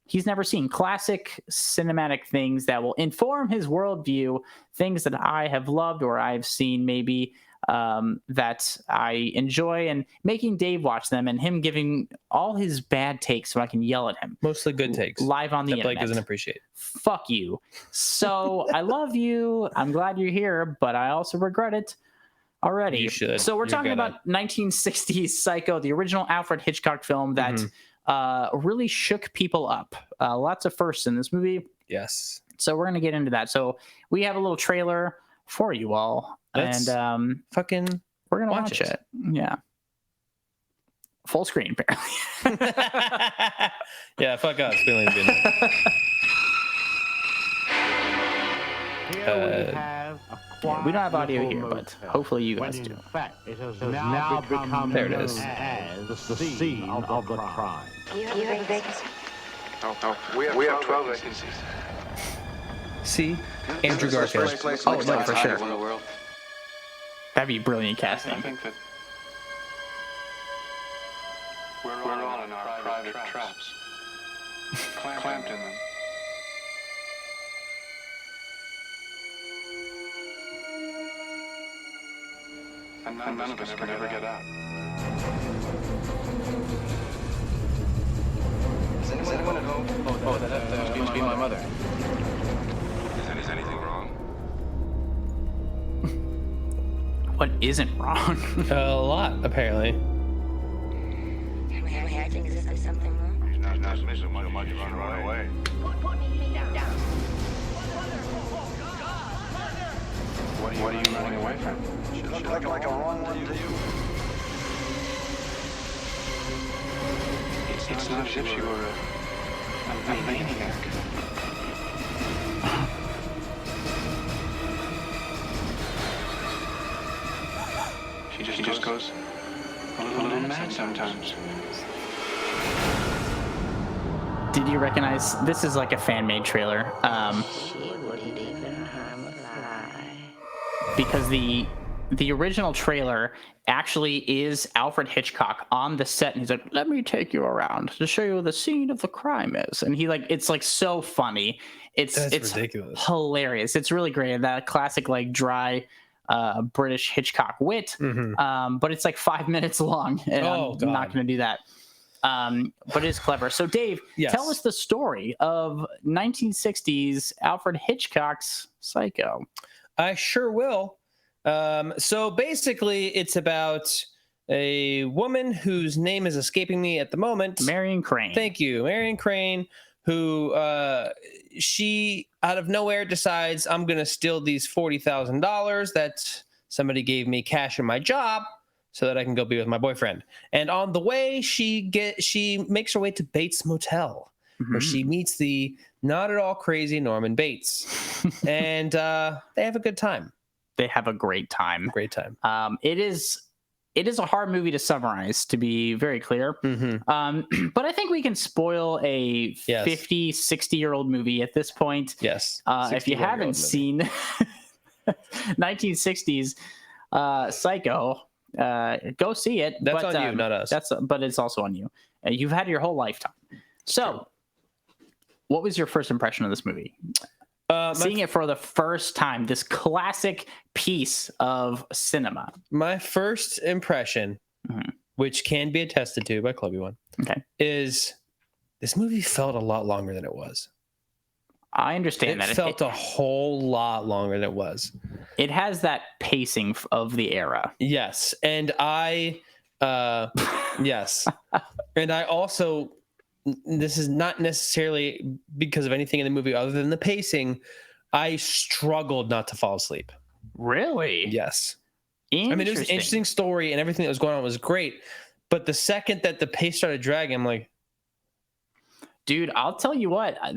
S1: he's never seen. Classic cinematic things that will inform his worldview, things that I have loved or I've seen maybe that I enjoy, and making Dave watch them and him giving all his bad takes so I can yell at him.
S2: Mostly good takes.
S1: Live on the
S2: internet. Blake doesn't appreciate.
S1: Fuck you. So I love you. I'm glad you're here, but I also regret it already.
S2: You should.
S1: So we're talking about 1960s Psycho, the original Alfred Hitchcock film that really shook people up. Lots of firsts in this movie.
S2: Yes.
S1: So we're going to get into that. So we have a little trailer for you all.
S2: Let's
S1: and we're going to watch it. Yeah. Full screen, apparently.
S2: Yeah, fuck us. We don't even
S1: we don't have audio here, but hopefully you guys do.
S7: Fact, it has now become
S2: there it is.
S7: As the scene of the crime.
S4: You have any vacancy?
S5: No, we have 12 vacancies.
S2: See? Andrew Garfield.
S1: Oh, no, for sure.
S5: In the world.
S1: That'd be brilliant casting.
S5: I think that we're all in our private traps. Clamped in them. And none of us can ever get out.
S8: Is anyone at home? Oh, that must be my mother.
S5: Is anything wrong?
S1: What isn't wrong?
S2: A lot, apparently.
S4: I think there's something wrong.
S5: He's not missing much to run away. What are you running away from?
S8: She looked like a run to you.
S5: It's not as if she were a maniac. She just goes a little mad sometimes.
S1: Did you recognize this is like a fan-made trailer? Because the original trailer actually is Alfred Hitchcock on the set, and he's like, "Let me take you around to show you where the scene of the crime is," and it's like so funny. It's
S2: ridiculous,
S1: hilarious. It's really great. That classic like dry British Hitchcock wit, but it's like 5 minutes long, and I'm not going to do that. But it's clever. So Dave, tell us the story of 1960s Alfred Hitchcock's Psycho.
S2: I sure will. So basically, it's about a woman whose name is escaping me at the moment.
S1: Marion Crane.
S2: Thank you. Marion Crane, who she out of nowhere decides I'm gonna steal these $40,000 that somebody gave me cash in my job so that I can go be with my boyfriend. And on the way, she makes her way to Bates Motel, where she meets the not at all crazy Norman Bates, and they have a good time.
S1: They have a great time.
S2: Great time.
S1: It is a hard movie to summarize, to be very clear. But I think we can spoil a 50, 60-year-old movie at this point.
S2: Yes.
S1: If you haven't seen 1960s Psycho, go see it.
S2: That's on you, not us.
S1: But it's also on you. You've had your whole lifetime. So, what was your first impression of this movie? Seeing it for the first time, this classic piece of cinema.
S2: My first impression, which can be attested to by Clubby One, is this movie felt a lot longer than it was.
S1: I understand that.
S2: It felt a whole lot longer than it was.
S1: It has that pacing of the era.
S2: Yes. And yes. And I also, this is not necessarily because of anything in the movie other than the pacing, I struggled not to fall asleep.
S1: Really?
S2: Yes. I mean, it was an interesting story and everything that was going on was great. But the second that the pace started dragging, I'm like,
S1: dude, I'll tell you what, I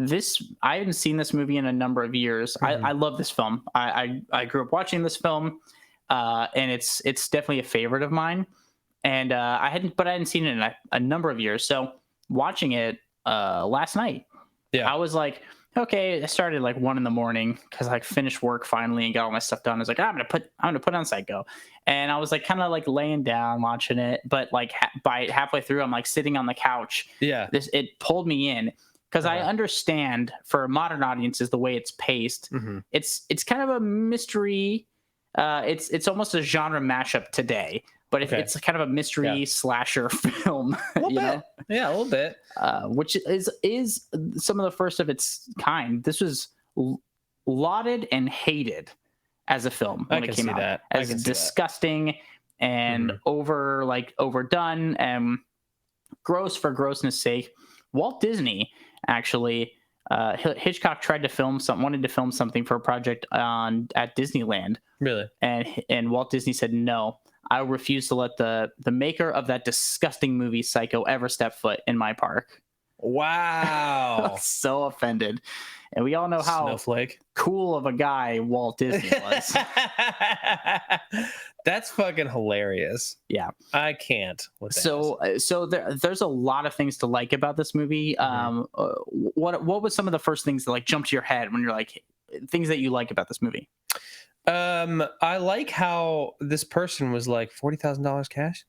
S1: haven't seen this movie in a number of years. I love this film. I grew up watching this film, and it's definitely a favorite of mine. And I hadn't seen it in a number of years. So watching it last night, I was like, okay, I started like 1 a.m. because I finished work finally and got all my stuff done. I was like, I'm gonna put on Psycho, and I was like kind of like laying down watching it, but like by halfway through, I'm like sitting on the couch. Yeah, it pulled me in because I understand for modern audiences the way it's paced. It's kind of a mystery. It's almost a genre mashup today. But it's kind of a mystery slasher film, you know?
S2: Yeah, a little bit.
S1: Which is some of the first of its kind. This was lauded and hated as a film when it came out. As disgusting and overdone and gross for grossness sake. Walt Disney actually, Hitchcock wanted to film something for a project at Disneyland.
S2: Really?
S1: And Walt Disney said no. I refuse to let the maker of that disgusting movie Psycho ever step foot in my park.
S2: Wow.
S1: So offended. And we all know how cool of a guy Walt Disney was.
S2: That's fucking hilarious.
S1: Yeah.
S2: I can't.
S1: So there's a lot of things to like about this movie. What was some of the first things that like jumped to your head when you're like things that you like about this movie?
S2: I like how this person was like $40,000 cash.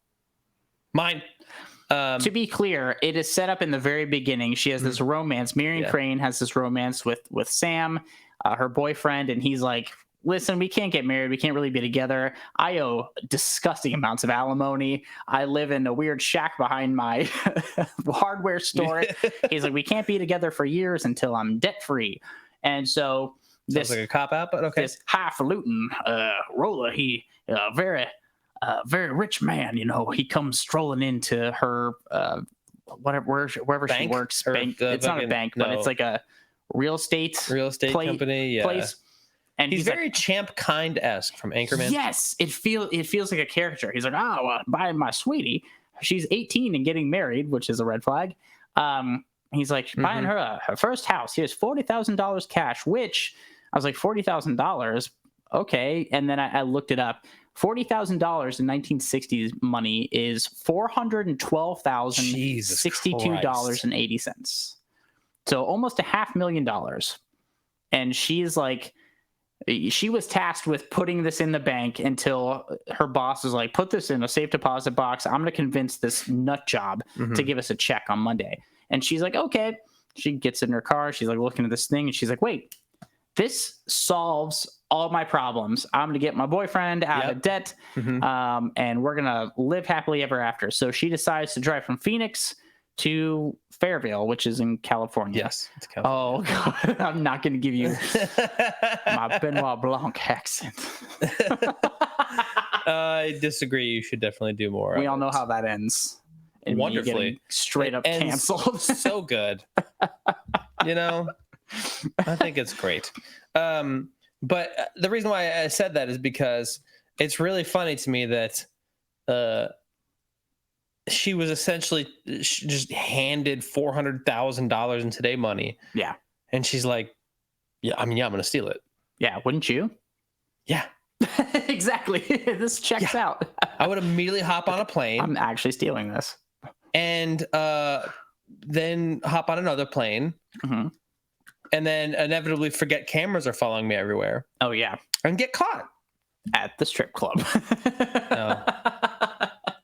S2: Mine.
S1: To be clear, it is set up in the very beginning. She has this romance. Marion Crane has this romance with Sam, her boyfriend, and he's like, listen, we can't get married. We can't really be together. I owe disgusting amounts of alimony. I live in a weird shack behind my hardware store. He's like, we can't be together for years until I'm debt free. And so
S2: sounds like a cop out, but okay.
S1: This highfalutin Rolla, he very rich man. You know, he comes strolling into her wherever she works. Bank. It's not a bank, but it's like a real estate
S2: company. Yeah.
S1: Place. And
S2: he's very like, Champ Kind-esque from Anchorman.
S1: Yes, it feels like a character. He's like, by my sweetie, she's 18 and getting married, which is a red flag. He's like buying her her first house. Here's $40,000 cash, which I was like, $40,000, okay. And then I looked it up. $40,000 in 1960s money is $412,062.80. So almost $500,000. And she's like, she was tasked with putting this in the bank until her boss was like, put this in a safe deposit box. I'm going to convince this nut job to give us a check on Monday. And she's like, okay. She gets in her car. She's like looking at this thing and she's like, wait. This solves all my problems. I'm going to get my boyfriend out of debt, and we're going to live happily ever after. So she decides to drive from Phoenix to Fairville, which is in California.
S2: Yes. It's California.
S1: Oh, God. I'm not going to give you my Benoit Blanc accent.
S2: I disagree. You should definitely do more.
S1: We all know how that ends.
S2: Wonderfully.
S1: Straight up canceled.
S2: So good. You know, I think it's great. But the reason why I said that is because it's really funny to me that she was essentially just handed $400,000 in today money.
S1: Yeah.
S2: And she's like, yeah, I'm going to steal it.
S1: Yeah. Wouldn't you?
S2: Yeah.
S1: Exactly. This checks out.
S2: I would immediately hop on a plane.
S1: I'm actually stealing this.
S2: And then hop on another plane.
S1: Mm-hmm.
S2: And then inevitably forget cameras are following me everywhere.
S1: Oh, yeah.
S2: And get caught.
S1: At the strip club.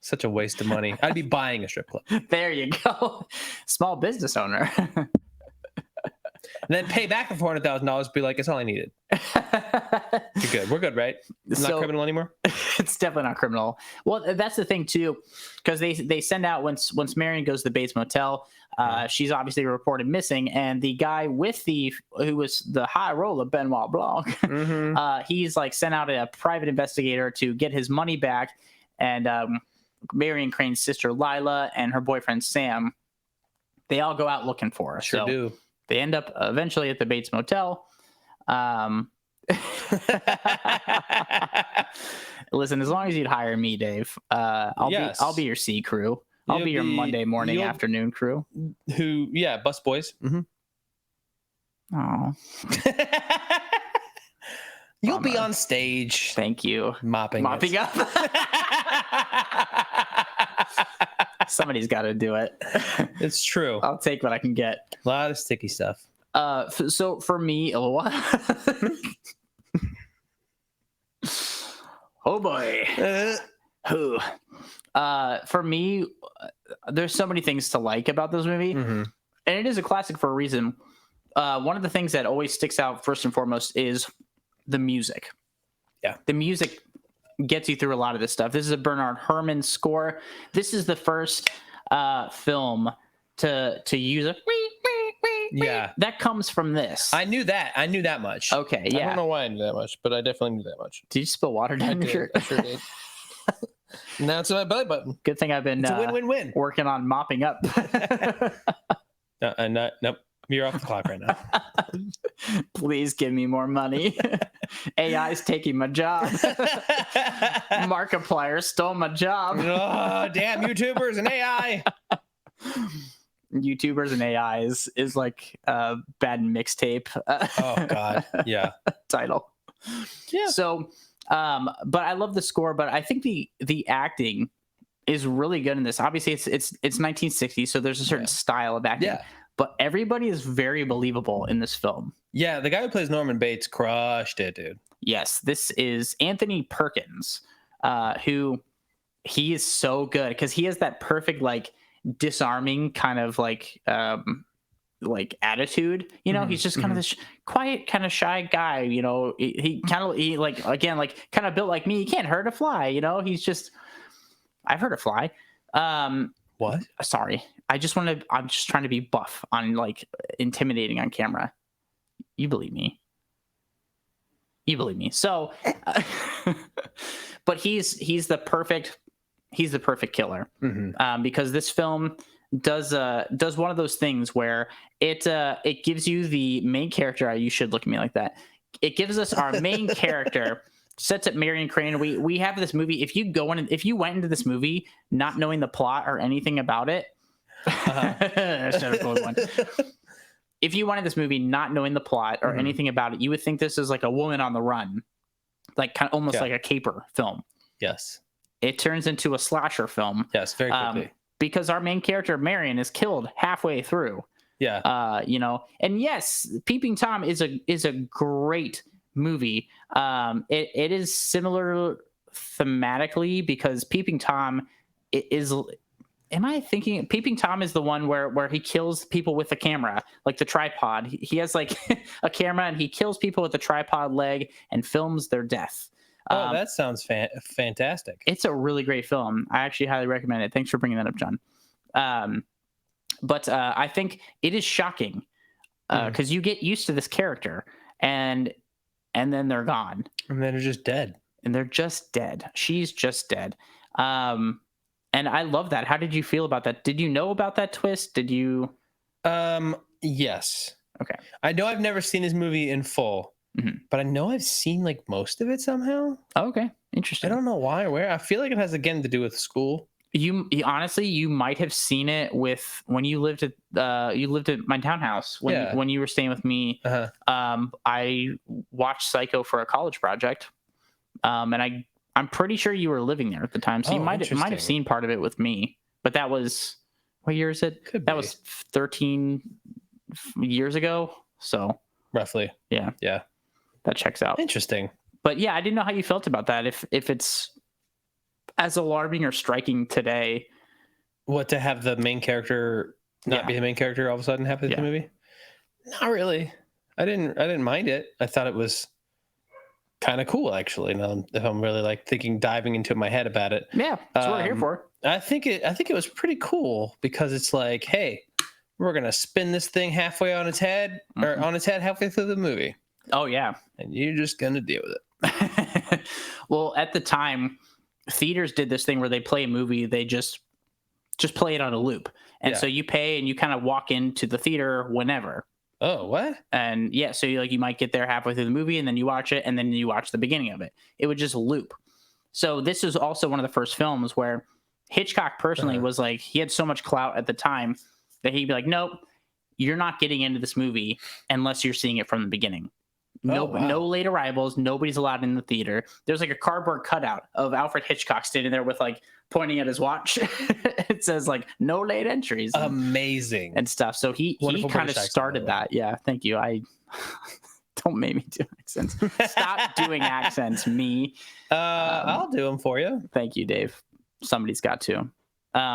S2: Such a waste of money. I'd be buying a strip club.
S1: There you go. Small business owner.
S2: And then pay back the $400,000. Be like, it's all I needed. You're good. We're good, right? It's not criminal anymore.
S1: It's definitely not criminal. Well, that's the thing too, because they send out once Marion goes to the Bates Motel. She's obviously reported missing, and the guy who was the high roller Benoit Blanc, he's like sent out a private investigator to get his money back, and Marion Crane's sister Lila and her boyfriend Sam, they all go out looking for her.
S2: Sure do.
S1: They end up eventually at the Bates Motel. Listen, as long as you'd hire me, Dave, I'll be your C crew. I'll be your Monday morning, afternoon crew.
S2: Bus boys. Mm-hmm.
S1: Oh,
S2: you'll be on stage.
S1: Thank you.
S2: Mopping
S1: up. Somebody's got to do it.
S2: It's true.
S1: I'll take what I can get.
S2: A lot of sticky stuff.
S1: So for me, oh boy. For me, there's so many things to like about this movie, and it is a classic for a reason. One of the things that always sticks out first and foremost is the music.
S2: Yeah,
S1: the music gets you through a lot of this stuff. This is a Bernard Herrmann score. This is the first film to use a that comes from this.
S2: I knew that much.
S1: Okay, yeah.
S2: I don't know why I knew that much, but I definitely knew that much.
S1: Did you spill water down your shirt?
S2: I sure did. Now it's in my belly button.
S1: Good thing I've been
S2: it's a win-win-win.
S1: Working on mopping up.
S2: Nope. You're off the clock right now.
S1: Please give me more money. AI's taking my job. Markiplier stole my job.
S2: Oh, damn YouTubers and AI.
S1: YouTubers and AI is like a bad mixtape.
S2: Oh God, yeah.
S1: Title.
S2: Yeah.
S1: So, but I love the score. But I think the acting is really good in this. Obviously, it's 1960, so there's a certain style of acting.
S2: Yeah.
S1: But everybody is very believable in this film.
S2: Yeah, the guy who plays Norman Bates crushed it, dude.
S1: Yes, this is Anthony Perkins, who he is so good because he has that perfect like disarming kind of like attitude. You know, he's just kind of this quiet, kind of shy guy. You know, he like again like kind of built like me. He can't hurt a fly. You know, he's just I've heard a fly.
S2: What?
S1: Sorry. I'm just trying to be buff on like intimidating on camera. You believe me. So, but he's the perfect killer. Because this film does one of those things where it gives you the main character. You should look at me like that. It gives us our main character. Sets up Marion Crane. We have this movie. If you went into this movie not knowing the plot or anything about it, if you went into this movie not knowing the plot or anything about it, you would think this is like a woman on the run, like kind of almost like a caper film.
S2: Yes.
S1: It turns into a slasher film.
S2: Yes, very quickly.
S1: Because our main character Marion is killed halfway through.
S2: Yeah.
S1: You know, and yes, Peeping Tom is a great movie. It is similar thematically because Peeping Tom is. Am I thinking Peeping Tom is the one where he kills people with the camera, like the tripod? He has like a camera and he kills people with the tripod leg and films their death.
S2: Oh, that sounds fantastic.
S1: It's a really great film. I actually highly recommend it. Thanks for bringing that up, John. But I think it is shocking because you get used to this character and then they're gone.
S2: And then they're just dead.
S1: She's just dead. And I love that. How did you feel about that? Did you know about that twist? Did you?
S2: Yes.
S1: Okay.
S2: I know I've never seen this movie in full, but I know I've seen like most of it somehow.
S1: Oh, okay. Interesting.
S2: I don't know why or where. I feel like it has again to do with school.
S1: You honestly, you might have seen it with when you lived at my townhouse when you were staying with me. I watched Psycho for a college project, and I'm pretty sure you were living there at the time, so you might have seen part of it with me. But that was, what year is it? That was 13 years ago, so
S2: roughly.
S1: Yeah, that checks out.
S2: Interesting.
S1: But yeah, I didn't know how you felt about that. If it's as alarming or striking today,
S2: what, to have the main character not be the main character all of a sudden happen in the movie? Not really. I didn't mind it. I thought it was kind of cool, actually. Now, if I'm really like diving into my head about it,
S1: that's what we're here for.
S2: I think it was pretty cool because it's like, hey, we're gonna spin this thing halfway on its head, or on its head halfway through the movie.
S1: Oh yeah,
S2: and you're just gonna deal with it.
S1: Well, at the time, theaters did this thing where they play a movie, they just play it on a loop, and so you pay and you kind of walk into the theater whenever.
S2: Oh, what?
S1: And yeah, so you might get there halfway through the movie and then you watch it and then you watch the beginning of it. It would just loop. So this is also one of the first films where Hitchcock personally was like, he had so much clout at the time that he'd be like, nope, you're not getting into this movie unless you're seeing it from the beginning. No late arrivals. Nobody's allowed in the theater. There's like a cardboard cutout of Alfred Hitchcock standing there with like pointing at his watch. It says like no late entries.
S2: Amazing.
S1: And stuff. So he kind of started that. Yeah. Thank you. I don't make me do accents. Stop doing accents, me.
S2: I'll do them for you.
S1: Thank you, Dave. Somebody's got to.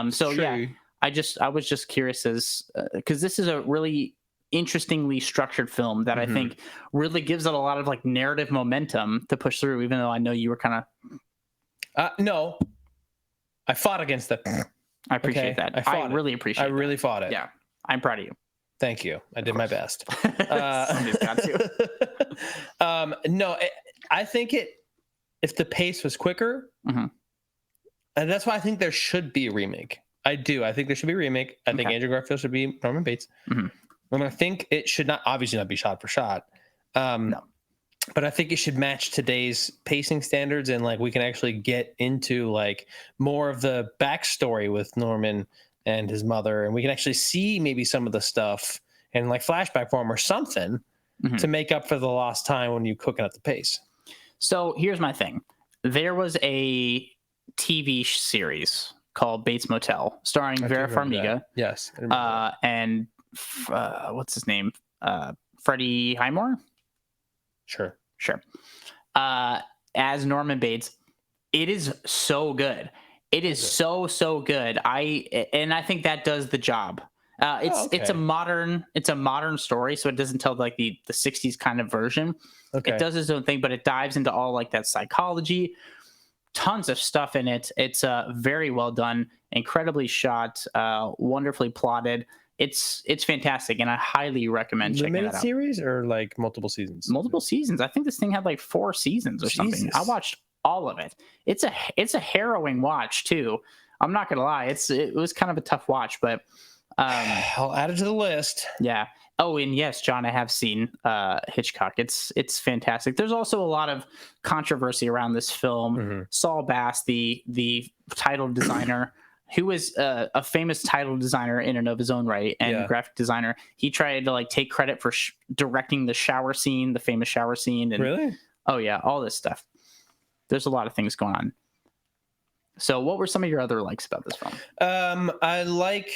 S1: So
S2: True.
S1: yeah, I was just curious as because this is a really interestingly structured film that I think really gives it a lot of like narrative momentum to push through, even though I know you were kind of
S2: no, I fought against it.
S1: I appreciate that. I really appreciate
S2: it. I really fought it.
S1: Yeah, I'm proud of you.
S2: Thank you. I did my best.
S1: Somebody's got to.
S2: No, I think if the pace was quicker, and that's why I think there should be a remake. I do. I think there should be a remake. I think Andrew Garfield should be Norman Bates. And I think it should obviously not be shot for shot.
S1: No.
S2: But I think it should match today's pacing standards, and like we can actually get into like more of the backstory with Norman and his mother, and we can actually see maybe some of the stuff in like flashback form or something to make up for the lost time when you cooking up the pace.
S1: So here's my thing. There was a TV series called Bates Motel starring Vera Farmiga.
S2: Yes.
S1: And what's his name? Freddie Highmore? Sure. As Norman Bates. It is so good. It is so good. I think that does the job. It's a modern story, so it doesn't tell like the 60s kind of version. It does its own thing, but it dives into all like that psychology, tons of stuff in it. It's very well done, incredibly shot, wonderfully plotted. It's fantastic, and I highly recommend checking it out.
S2: Series or like multiple seasons?
S1: Multiple seasons. I think this thing had like 4 seasons or something. I watched all of it. It's a harrowing watch too. I'm not gonna lie. It was kind of a tough watch, but
S2: I'll add it to the list.
S1: Yeah. Oh, and yes, John, I have seen Hitchcock. It's fantastic. There's also a lot of controversy around this film. Saul Bass, the title designer, who is a famous title designer in and of his own right, and graphic designer. He tried to like take credit for directing the shower scene, the famous shower scene. And,
S2: really?
S1: Oh yeah, all this stuff. There's a lot of things going on. So what were some of your other likes about this film?
S2: I like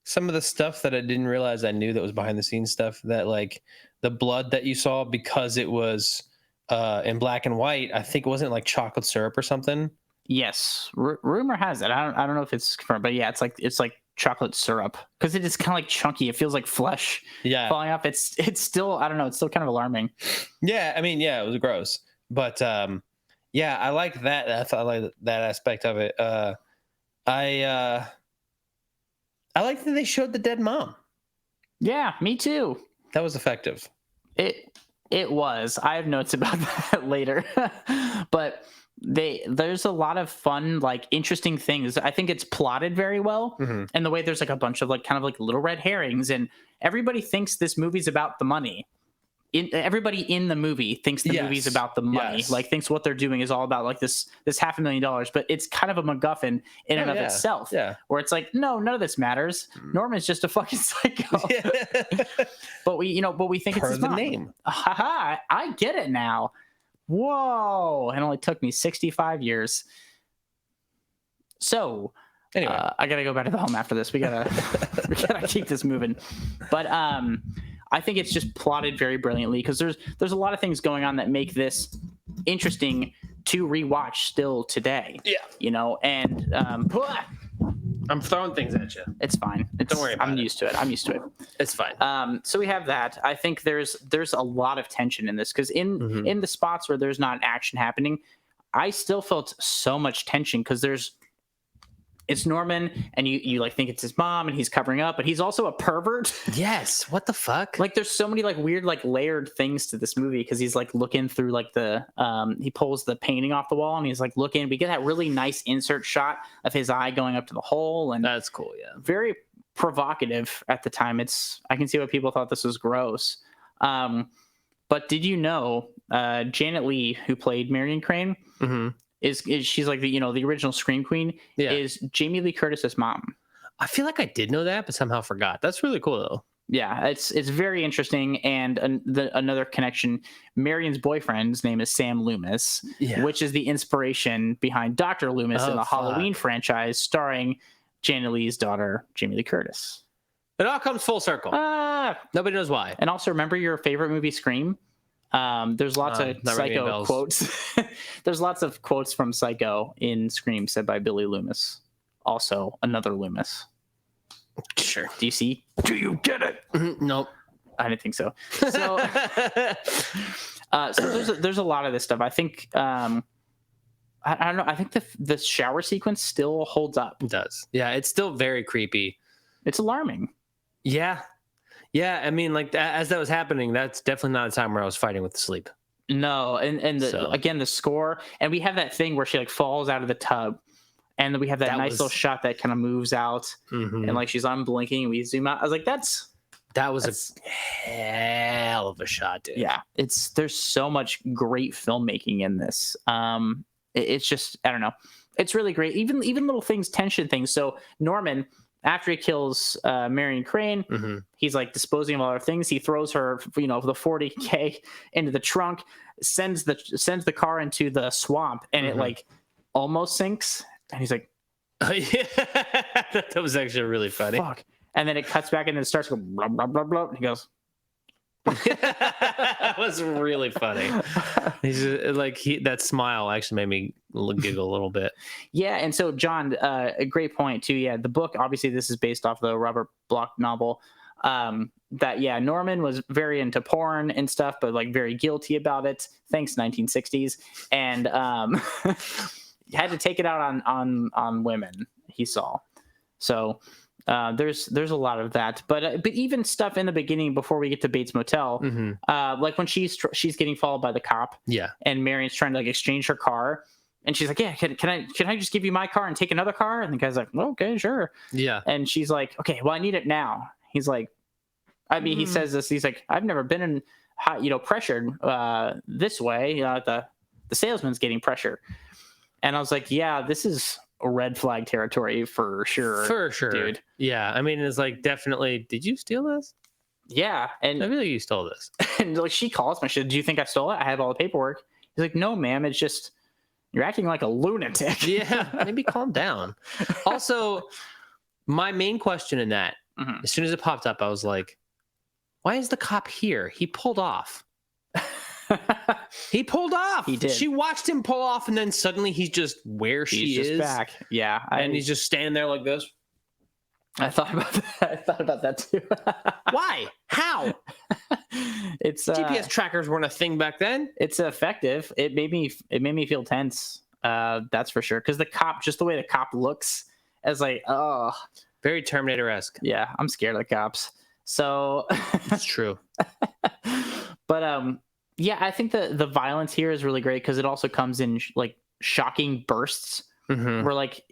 S2: some of the stuff that I didn't realize I knew that was behind the scenes stuff, that like the blood that you saw, because it was in black and white, I think it wasn't like chocolate syrup or something. Yes.
S1: Rumor has it. I don't know if it's confirmed, but yeah, it's like chocolate syrup, because it is kind of like chunky. It feels like flesh falling off. It's still, I don't know. It's still kind of alarming.
S2: Yeah. I mean, yeah, it was gross, but yeah, I like that. I thought I like that aspect of it. I like that they showed the dead mom.
S1: Yeah, me too.
S2: That was effective.
S1: It was. I have notes about that later. But there's a lot of fun, like interesting things. I think it's plotted very well, and the way there's like a bunch of like kind of like little red herrings, and everybody thinks this movie's about the money. Everybody in the movie thinks the movie's about the money, like thinks what they're doing is all about like this $500,000, but it's kind of a MacGuffin in and of itself. Where it's like, no, none of this matters. Norman's just a fucking psycho. but we think it's his mom.
S2: name.
S1: Haha, I get it now. Whoa! It only took me 65 years. So anyway, I gotta go back to the home after this. We gotta keep this moving. But I think it's just plotted very brilliantly because there's a lot of things going on that make this interesting to rewatch still today. Yeah. And
S2: I'm throwing things at you.
S1: It's fine. Don't worry about it. I'm used to it.
S2: It's fine.
S1: So we have that. I think there's a lot of tension in this because in the spots where there's not action happening, I still felt so much tension because it's Norman and you like think it's his mom and he's covering up, but he's also a pervert.
S2: Yes. What the fuck?
S1: Like there's so many like weird like layered things to this movie because he's like looking through like the he pulls the painting off the wall and he's like looking. We get that really nice insert shot of his eye going up to the hole, and
S2: that's cool. Yeah.
S1: Very provocative at the time. I can see why people thought this was gross. But did you know Janet Leigh, who played Marion Crane, is she's like the original Scream Queen, is Jamie Lee Curtis's mom.
S2: I feel like I did know that, but somehow forgot. That's really cool though.
S1: Yeah, it's very interesting. And another connection, Marion's boyfriend's name is Sam Loomis, which is the inspiration behind Dr. Loomis in the Halloween franchise, starring Janet Leigh's daughter, Jamie Lee Curtis.
S2: It all comes full circle. Nobody knows why.
S1: And also remember your favorite movie, Scream? There's lots of Psycho quotes. There's lots of quotes from Psycho in Scream said by Billy Loomis. Also, another Loomis.
S2: Sure.
S1: Do you get it?
S2: Nope.
S1: I didn't think so. So, there's a lot of this stuff. I think I don't know. I think the shower sequence still holds up.
S2: It does. Yeah, it's still very creepy.
S1: It's alarming.
S2: Yeah. Yeah, I mean, like as that was happening, that's definitely not a time where I was fighting with sleep.
S1: No, and again the score, and we have that thing where she like falls out of the tub, and then we have that nice little shot that kind of moves out, and like she's unblinking. We zoom out. I was like, that was a hell of a shot, dude. Yeah, there's so much great filmmaking in this. It's just I don't know, it's really great. Even little things, tension things. So Norman, after he kills Marion Crane, he's like disposing of all her things. He throws her, the $40K into the trunk, sends the car into the swamp, and it like almost sinks. And he's like,
S2: that was actually really funny.
S1: Fuck. And then it cuts back and then it starts going blah, blah, blah, blah. And he goes,
S2: that was really funny. He's just, like that smile actually made me giggle a little bit.
S1: Yeah, and so John, a great point too. Yeah, the book, obviously this is based off the Robert Bloch novel. Norman was very into porn and stuff, but like very guilty about it. Thanks 1960s, and had to take it out on women he saw. So there's a lot of that, but even stuff in the beginning before we get to Bates Motel, like when she's getting followed by the cop, and Marion's trying to like exchange her car, and she's like, yeah, can I just give you my car and take another car? And the guy's like, well, okay, sure. Yeah. And she's like, okay, well, I need it now. He's like, I mean, he says this. He's like, I've never been in pressured this way. The salesman's getting pressure, and I was like, yeah, this is a red flag territory for sure, dude.
S2: Yeah, I mean, it's like definitely. Did you steal this?
S1: Yeah, and
S2: I feel like you stole this.
S1: And like she calls me, she said, do you think I stole it? I have all the paperwork. He's like, no, ma'am, it's just you're acting like a lunatic.
S2: Yeah, maybe calm down. Also, my main question in that, as soon as it popped up, I was like, why is the cop here? He pulled off. He pulled off.
S1: He did.
S2: She watched him pull off, and then suddenly he's just where she is.
S1: Back. Yeah.
S2: And he's just standing there like this.
S1: I thought about that too.
S2: Why? How?
S1: It's
S2: GPS trackers weren't a thing back then.
S1: It's effective. It made me feel tense. That's for sure. Because the cop, just the way the cop looks, as like, oh,
S2: very Terminator-esque.
S1: Yeah, I'm scared of the cops. So
S2: it's true.
S1: But yeah, I think the violence here is really great because it also comes in like shocking bursts
S2: Mhm.
S1: where like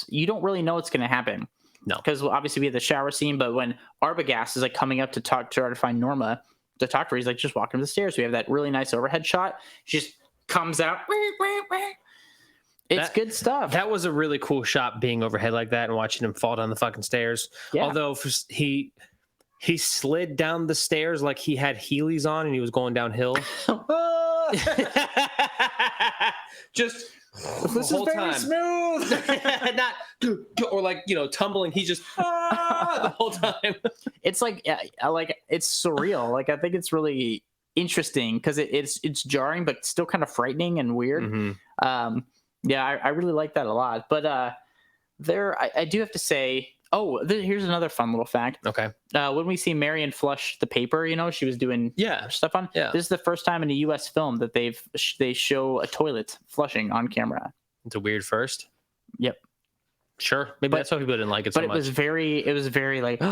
S1: you don't really know what's going to happen.
S2: No.
S1: Because obviously we had the shower scene, but when Arbogast is like coming up to try to find Norma to talk to her, he's like just walking up the stairs. We have that really nice overhead shot. She just comes out. It's good stuff.
S2: That was a really cool shot, being overhead like that and watching him fall down the fucking stairs.
S1: Yeah.
S2: Although he slid down the stairs like he had Heelys on and he was going downhill. Just
S1: This
S2: the whole
S1: is very
S2: time.
S1: smooth.
S2: Not or like, you know, tumbling. He just the whole time.
S1: It's like it's surreal. Like I think it's really interesting because it's jarring but still kind of frightening and weird.
S2: Mm-hmm.
S1: Yeah, I really like that a lot. But I do have to say, here's another fun little fact.
S2: Okay.
S1: When we see Marion flush the paper, you know, she was doing stuff on.
S2: Yeah.
S1: This is the first time in a U.S. film that they show a toilet flushing on camera.
S2: It's a weird first.
S1: Yep.
S2: Sure. Maybe that's why people didn't like it so
S1: much. But it was very like,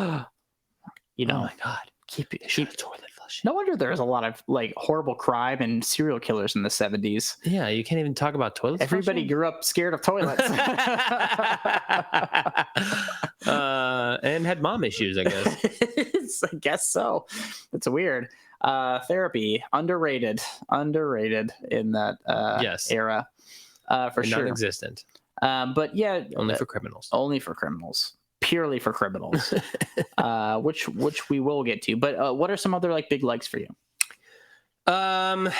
S1: you know,
S2: oh my God,
S1: keep
S2: the toilet flushing.
S1: No wonder there's a lot of like horrible crime and serial killers in the 70s.
S2: Yeah, you can't even talk about toilets.
S1: Everybody grew up scared of toilets.
S2: And had mom issues, I guess.
S1: I guess so. It's weird. Therapy, underrated in that era, for sure.
S2: Non-existent.
S1: But yeah,
S2: only for criminals.
S1: Only for criminals. Purely for criminals. Which we will get to. But what are some other like big likes for you?
S2: I'm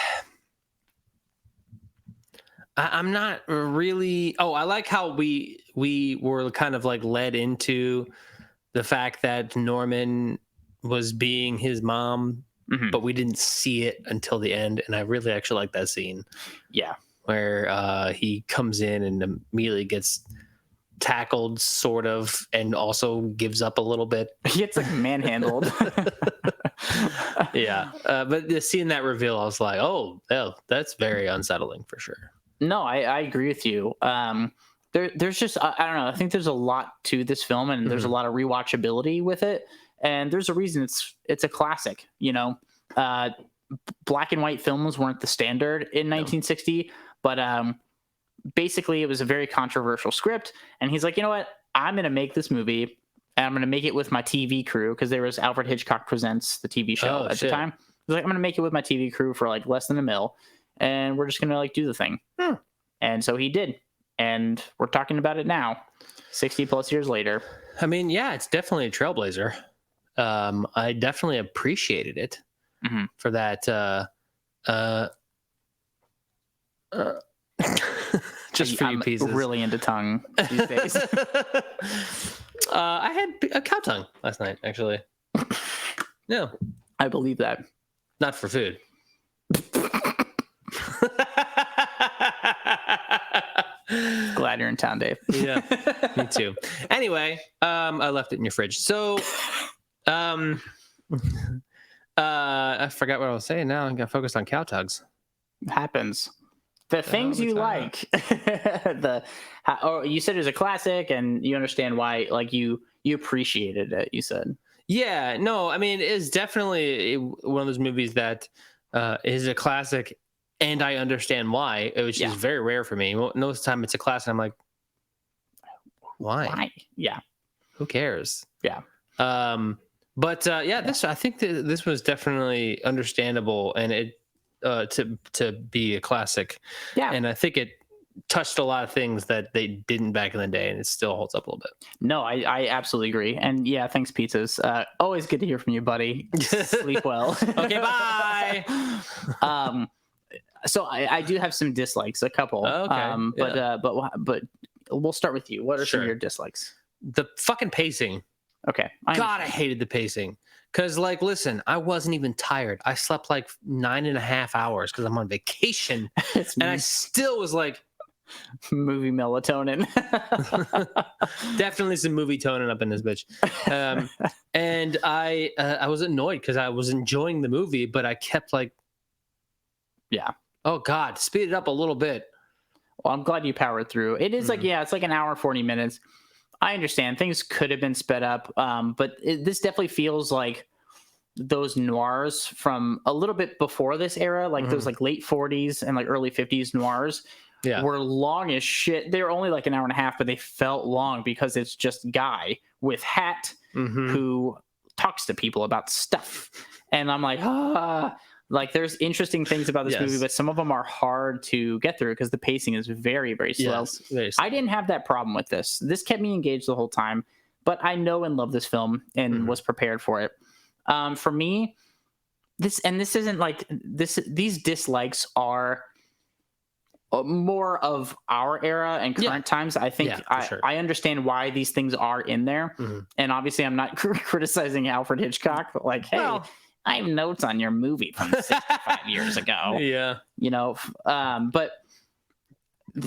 S2: not really. Oh, I like how we were kind of like led into the fact that Norman was being his mom, but we didn't see it until the end, and I really actually like that scene.
S1: Yeah,
S2: where he comes in and immediately gets tackled, sort of, and also gives up a little bit.
S1: He gets like manhandled.
S2: Yeah, but seeing that reveal, I was like, oh, that's very unsettling for sure.
S1: No, I agree with you. There's just I don't know. I think there's a lot to this film, and there's a lot of rewatchability with it. And there's a reason it's a classic. You know, black and white films weren't the standard in 1960, but basically it was a very controversial script. And he's like, you know what? I'm gonna make this movie, and I'm gonna make it with my TV crew, because there was Alfred Hitchcock Presents, the TV show at the time. He's like, I'm gonna make it with my TV crew for like less than $1 million. And we're just going to like do the thing. And so he did. And we're talking about it now, 60 plus years later.
S2: I mean, yeah, it's definitely a trailblazer. I definitely appreciated it for that. Just for you pieces.
S1: I'm really into tongue these days.
S2: I had a cow tongue last night, actually. No.
S1: I believe that.
S2: Not for food.
S1: Glad you're in town, Dave.
S2: Yeah, me too. Anyway, I left it in your fridge. So, I forgot what I was saying now. I got focused on cow tugs.
S1: Happens. The things you like. You said it was a classic, and you understand why. Like you appreciated it. You said.
S2: Yeah. No. I mean, it's definitely one of those movies that is a classic. And I understand why, which is very rare for me. Most of the time it's a class and I'm like, why?
S1: Yeah.
S2: Who cares?
S1: Yeah.
S2: This, I think this was definitely understandable, and it to be a classic. Yeah. And I think it touched a lot of things that they didn't back in the day, and it still holds up a little bit.
S1: No, I absolutely agree. And yeah, thanks, pizzas. Always good to hear from you, buddy. Sleep well.
S2: Okay, bye.
S1: So I do have some dislikes, a couple.
S2: Okay.
S1: But we'll start with you. What are some of your dislikes?
S2: The fucking pacing.
S1: Okay.
S2: God, I hated the pacing. Because, like, listen, I wasn't even tired. I slept like 9.5 hours because I'm on vacation. And I still was like,
S1: movie melatonin.
S2: Definitely some movie toning up in this bitch. And I was annoyed because I was enjoying the movie, but I kept like, oh God, speed it up a little bit.
S1: Well, I'm glad you powered through. It is like, it's like an hour, 40 minutes. I understand things could have been sped up, but this definitely feels like those noirs from a little bit before this era, like those like late 40s and like early 50s noirs, were long as shit. They were only like an hour and a half, but they felt long because it's just guy with hat who talks to people about stuff. And I'm like, like there's interesting things about this movie, but some of them are hard to get through because the pacing is very, very slow.
S2: Very slow.
S1: I didn't have that problem with this. This kept me engaged the whole time, but I know and love this film and was prepared for it. For me, this isn't like this. These dislikes are more of our era and current times. I think I understand why these things are in there, and obviously I'm not criticizing Alfred Hitchcock. But like, hey, I have notes on your movie from 65 years ago.
S2: Yeah,
S1: you know, but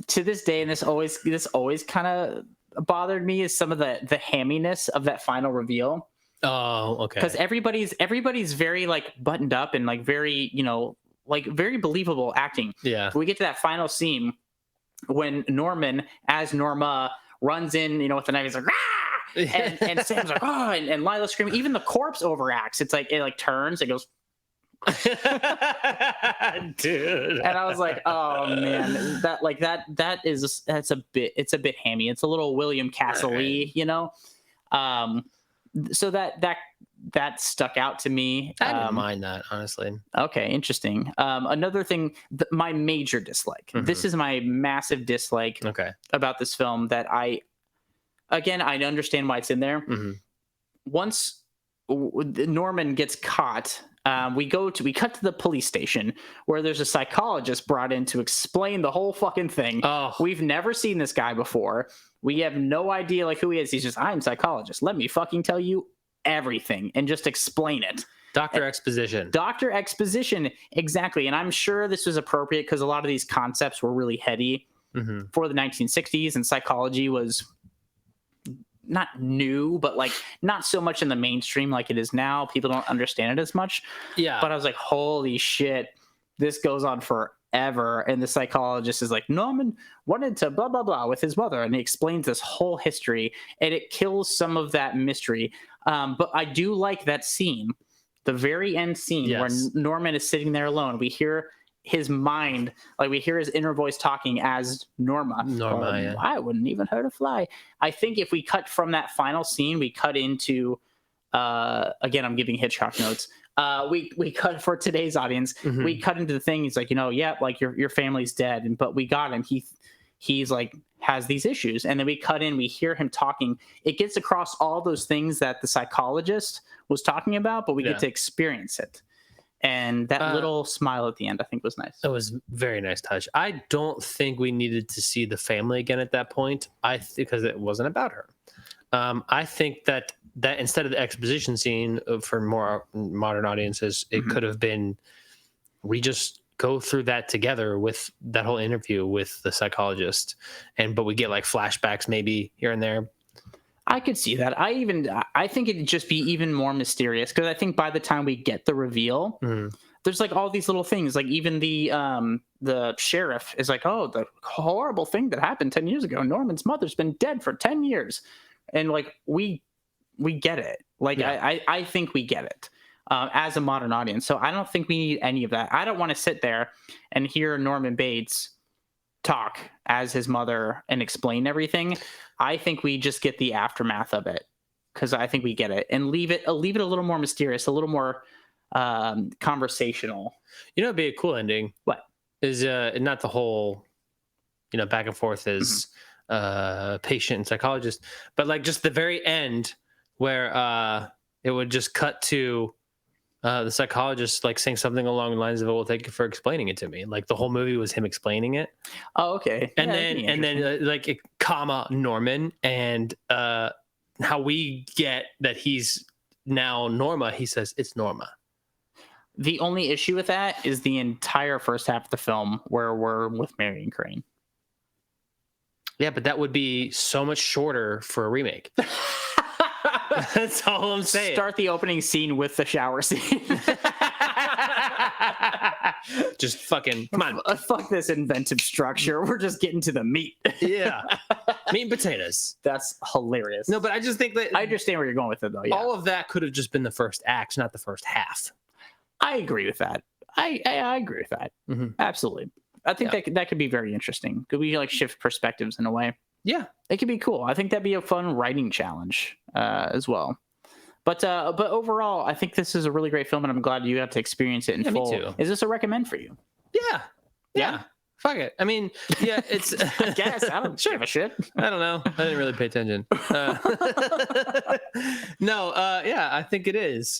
S1: to this day, and this always kind of bothered me is some of the hamminess of that final reveal.
S2: Oh, okay.
S1: Because everybody's very like buttoned up and like very, you know, like very believable acting.
S2: Yeah.
S1: We get to that final scene when Norman as Norma runs in, you know, with the knife. He's like, ah! and Sam's like, oh, and Lila's screaming. Even the corpse overacts. It's like it like turns. It goes.
S2: Dude.
S1: And I was like, oh man, that's a bit hammy. It's a little William Castle-y, you know. So that stuck out to me.
S2: I didn't mind that, honestly.
S1: Okay, interesting. Another thing, my major dislike. This is my massive dislike about this film that I understand why it's in there. Once Norman gets caught, we cut to the police station where there's a psychologist brought in to explain the whole fucking thing.
S2: Oh.
S1: We've never seen this guy before. We have no idea like who he is. He's just, I'm a psychologist. Let me fucking tell you everything and just explain it.
S2: Dr. Exposition.
S1: Dr. Exposition, exactly. And I'm sure this was appropriate because a lot of these concepts were really heady for the 1960s, and psychology was not new, but like not so much in the mainstream like it is now. People don't understand it as much.
S2: Yeah.
S1: But I was like, holy shit, this goes on forever. And the psychologist is like, Norman wanted to blah, blah, blah with his mother. And he explains this whole history and it kills some of that mystery. But I do like that scene, the very end scene where Norman is sitting there alone. We hear his mind, like we hear his inner voice talking as Norma. I wouldn't even hurt a fly. I think if we cut from that final scene, we cut into, again, I'm giving Hitchcock notes. We cut for today's audience. We cut into the thing. He's like, you know, like your family's dead, but we got him. He's like has these issues, and then we cut in. We hear him talking. It gets across all those things that the psychologist was talking about, but we get to experience it. And that little smile at the end, I think, was nice.
S2: It was a very nice touch. I don't think we needed to see the family again at that point. Because it wasn't about her. I think that instead of the exposition scene for more modern audiences, it could have been we just go through that together with that whole interview with the psychologist, but we get like flashbacks maybe here and there.
S1: I could see that. I think it'd just be even more mysterious because I think by the time we get the reveal, there's like all these little things. Like even the sheriff is like, oh, the horrible thing that happened 10 years ago. Norman's mother's been dead for 10 years. And like, we get it. Like, I think we get it as a modern audience. So I don't think we need any of that. I don't want to sit there and hear Norman Bates talk as his mother and explain everything. I think we just get the aftermath of it because I think we get it and leave it a little more mysterious, a little more conversational.
S2: You know, it'd be a cool ending.
S1: What
S2: is not the whole, back and forth is patient and psychologist, but like just the very end where it would just cut to the psychologist like saying something along the lines of, "Well, thank you for explaining it to me." Like the whole movie was him explaining it.
S1: Oh, okay.
S2: And then like comma Norman and how we get that he's now Norma. He says it's Norma.
S1: The only issue with that is the entire first half of the film where we're with Marion Crane.
S2: Yeah, but that would be so much shorter for a remake. That's all I'm saying.
S1: Start the opening scene with the shower scene.
S2: Just fucking come on.
S1: Fuck this inventive structure. We're just getting to the meat.
S2: Yeah. Meat and potatoes.
S1: That's hilarious.
S2: No, but I just think that
S1: I understand where you're going with it though. Yeah.
S2: All of that could have just been the first act, not the first half.
S1: I agree with that. I agree with that. Absolutely. I think that could be very interesting. Could we like shift perspectives in a way?
S2: Yeah,
S1: it could be cool. I think that'd be a fun writing challenge as well. But overall, I think this is a really great film, and I'm glad you got to experience it in full.
S2: Me too.
S1: Is this a recommend for you?
S2: Yeah. Fuck it. I mean, yeah, it's.
S1: I guess I don't give a shit.
S2: I don't know. I didn't really pay attention. No, yeah, I think it is.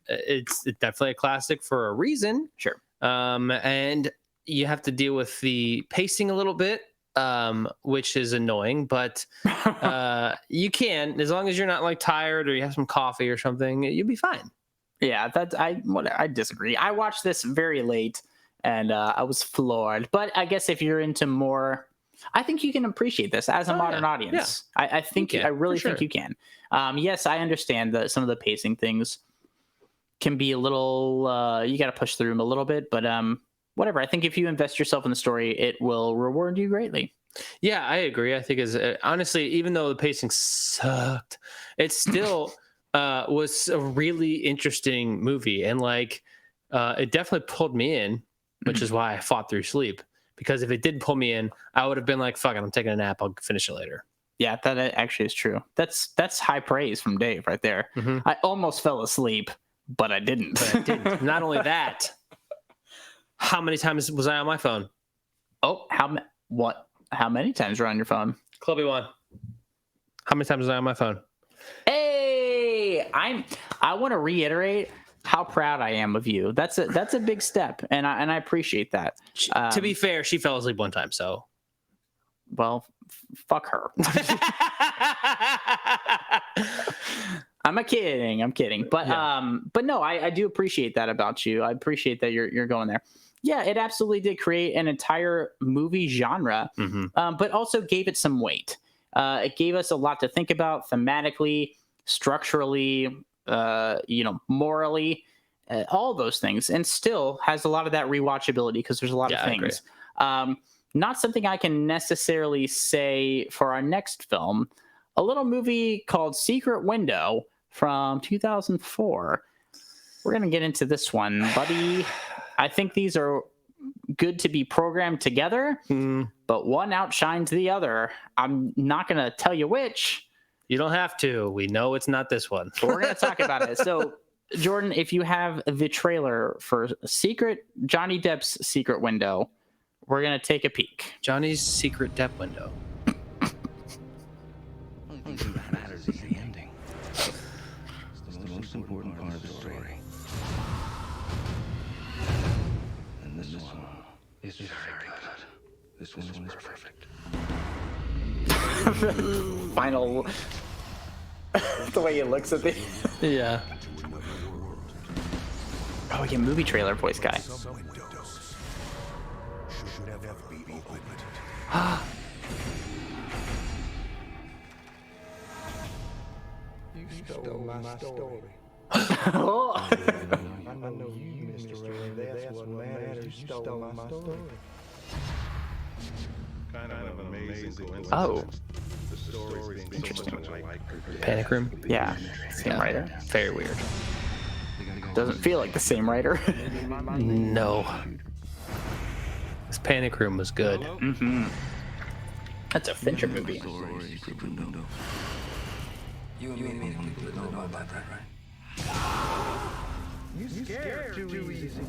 S2: It's definitely a classic for a reason.
S1: Sure.
S2: And you have to deal with the pacing a little bit, which is annoying, but you can, as long as you're not like tired or you have some coffee or something, you'll be fine.
S1: Yeah, I disagree. I watched this very late. And I was floored. But I guess if you're into more, I think you can appreciate this as a modern audience. Yeah. I think I really think you can. Yes, I understand that some of the pacing things can be a little, you got to push through them a little bit. But whatever. I think if you invest yourself in the story, it will reward you greatly.
S2: Yeah, I agree. I think honestly, even though the pacing sucked, it still was a really interesting movie. And like, it definitely pulled me in. Which is why I fought through sleep. Because if it did pull me in, I would have been like, fuck it, I'm taking a nap. I'll finish it later.
S1: Yeah, that actually is true. That's high praise from Dave right there.
S2: Mm-hmm.
S1: I almost fell asleep, but I didn't.
S2: Not only that, how many times was I on my phone?
S1: Oh, how many times were on your phone?
S2: Clubby one. How many times was I on my phone?
S1: Hey, I want to reiterate how proud I am of you. That's a big step, and I appreciate that.
S2: To be fair, she fell asleep one time, so
S1: well, fuck her. I'm kidding. But no, I do appreciate that about you. I appreciate that you're going there. Yeah, it absolutely did create an entire movie genre, but also gave it some weight. It gave us a lot to think about thematically, structurally, morally, all those things, and still has a lot of that rewatchability because there's a lot of things. Not something I can necessarily say for our next film, a little movie called Secret Window from 2004. We're going to get into this one, buddy. I think these are good to be programmed together, but one outshines the other. I'm not going to tell you which.
S2: You don't have to. We know it's not this one.
S1: But we're going to talk about it. So, Jordan, if you have the trailer for Johnny Depp's Secret Window, we're going to take a peek.
S2: Johnny's Secret Depp Window.
S8: What matters is the ending. It's the most important part of the story. And this one is very good. This one is perfect.
S1: Final. The way he looks at the.
S2: Yeah.
S1: Oh, yeah, movie trailer voice guy.
S9: You stole my story.
S1: Oh.
S9: I know you, Mr. Ray. That's what matters. You stole my story.
S5: Kind of an amazing coincidence.
S1: Oh.
S5: The story's being so much alike.
S2: Panic Room?
S1: Yeah. Same writer.
S2: Very weird.
S1: Doesn't feel like the same writer.
S2: No. This Panic Room was good.
S1: Mm-hmm. That's a Fincher movie.
S8: You and me only know about that, right?
S9: You scared too easy.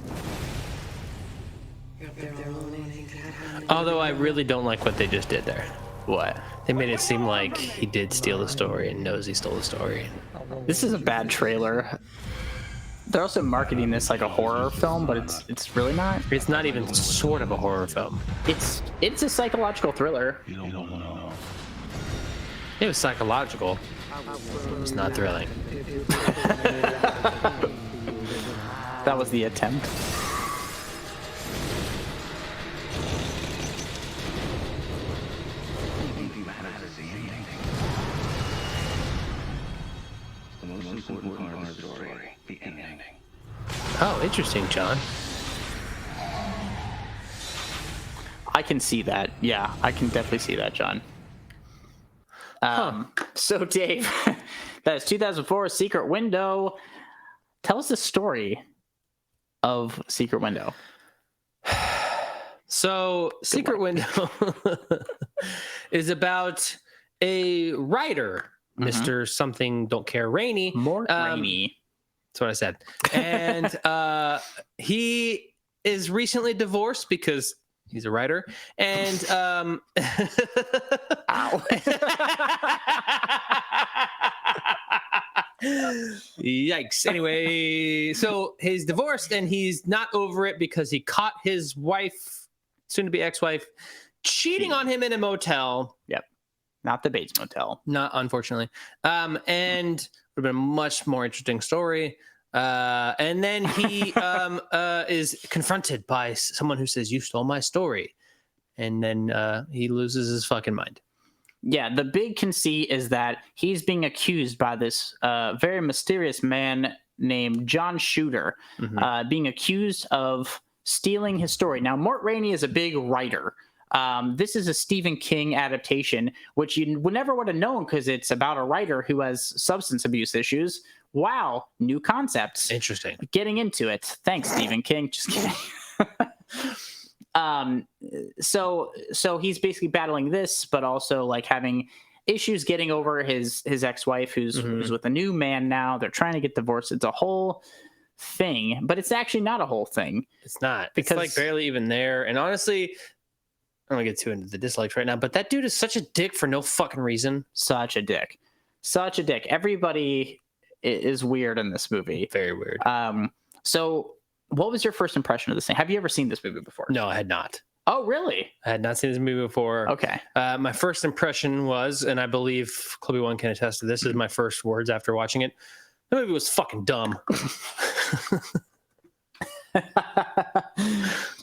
S2: Although I really don't like what they just did there.
S1: What?
S2: They made it seem like he did steal the story and knows he stole the story.
S1: This is a bad trailer. They're also marketing this like a horror film, but it's really not.
S2: It's not even sort of a horror film.
S1: It's a psychological thriller.
S5: You don't want to know.
S2: It was psychological. It was not thrilling.
S1: That was the attempt.
S8: The most important part of the story, the ending.
S2: Oh, interesting, John.
S1: I can see that. Yeah, I can definitely see that, John. So, Dave, that is 2004 Secret Window. Tell us the story of Secret Window.
S2: So, Secret Window is about a writer, Mr. Something Don't Care Rainey.
S1: Mort Rainey.
S2: That's what I said. And he is recently divorced because he's a writer. And
S1: Ow.
S2: Yikes. Anyway, so he's divorced and he's not over it because he caught his wife, soon to be ex-wife, cheating on him in a motel.
S1: Yep. Not the Bates Motel.
S2: Not unfortunately. And would have been a much more interesting story. And then he is confronted by someone who says, "You stole my story." And then he loses his fucking mind.
S1: Yeah, the big conceit is that he's being accused by this very mysterious man named John Shooter, being accused of stealing his story. Now, Mort Rainey is a big writer. This is a Stephen King adaptation, which you would never would have known because it's about a writer who has substance abuse issues. Wow, new concepts.
S2: Interesting.
S1: Getting into it. Thanks, Stephen King. Just kidding. So he's basically battling this, but also like having issues getting over his ex-wife who's with a new man now. They're trying to get divorced. It's a whole thing, but it's actually not a whole thing.
S2: It's not.
S1: Because
S2: it's like barely even there. And honestly, I don't want to get too into the dislikes right now, but that dude is such a dick for no fucking reason.
S1: Such a dick. Everybody is weird in this movie.
S2: Very weird.
S1: So what was your first impression of this thing? Have you ever seen this movie before?
S2: No, I had not.
S1: Oh, really?
S2: I had not seen this movie before.
S1: Okay.
S2: My first impression was, and I believe Clubby One can attest to this, is my first words after watching it. The movie was fucking dumb.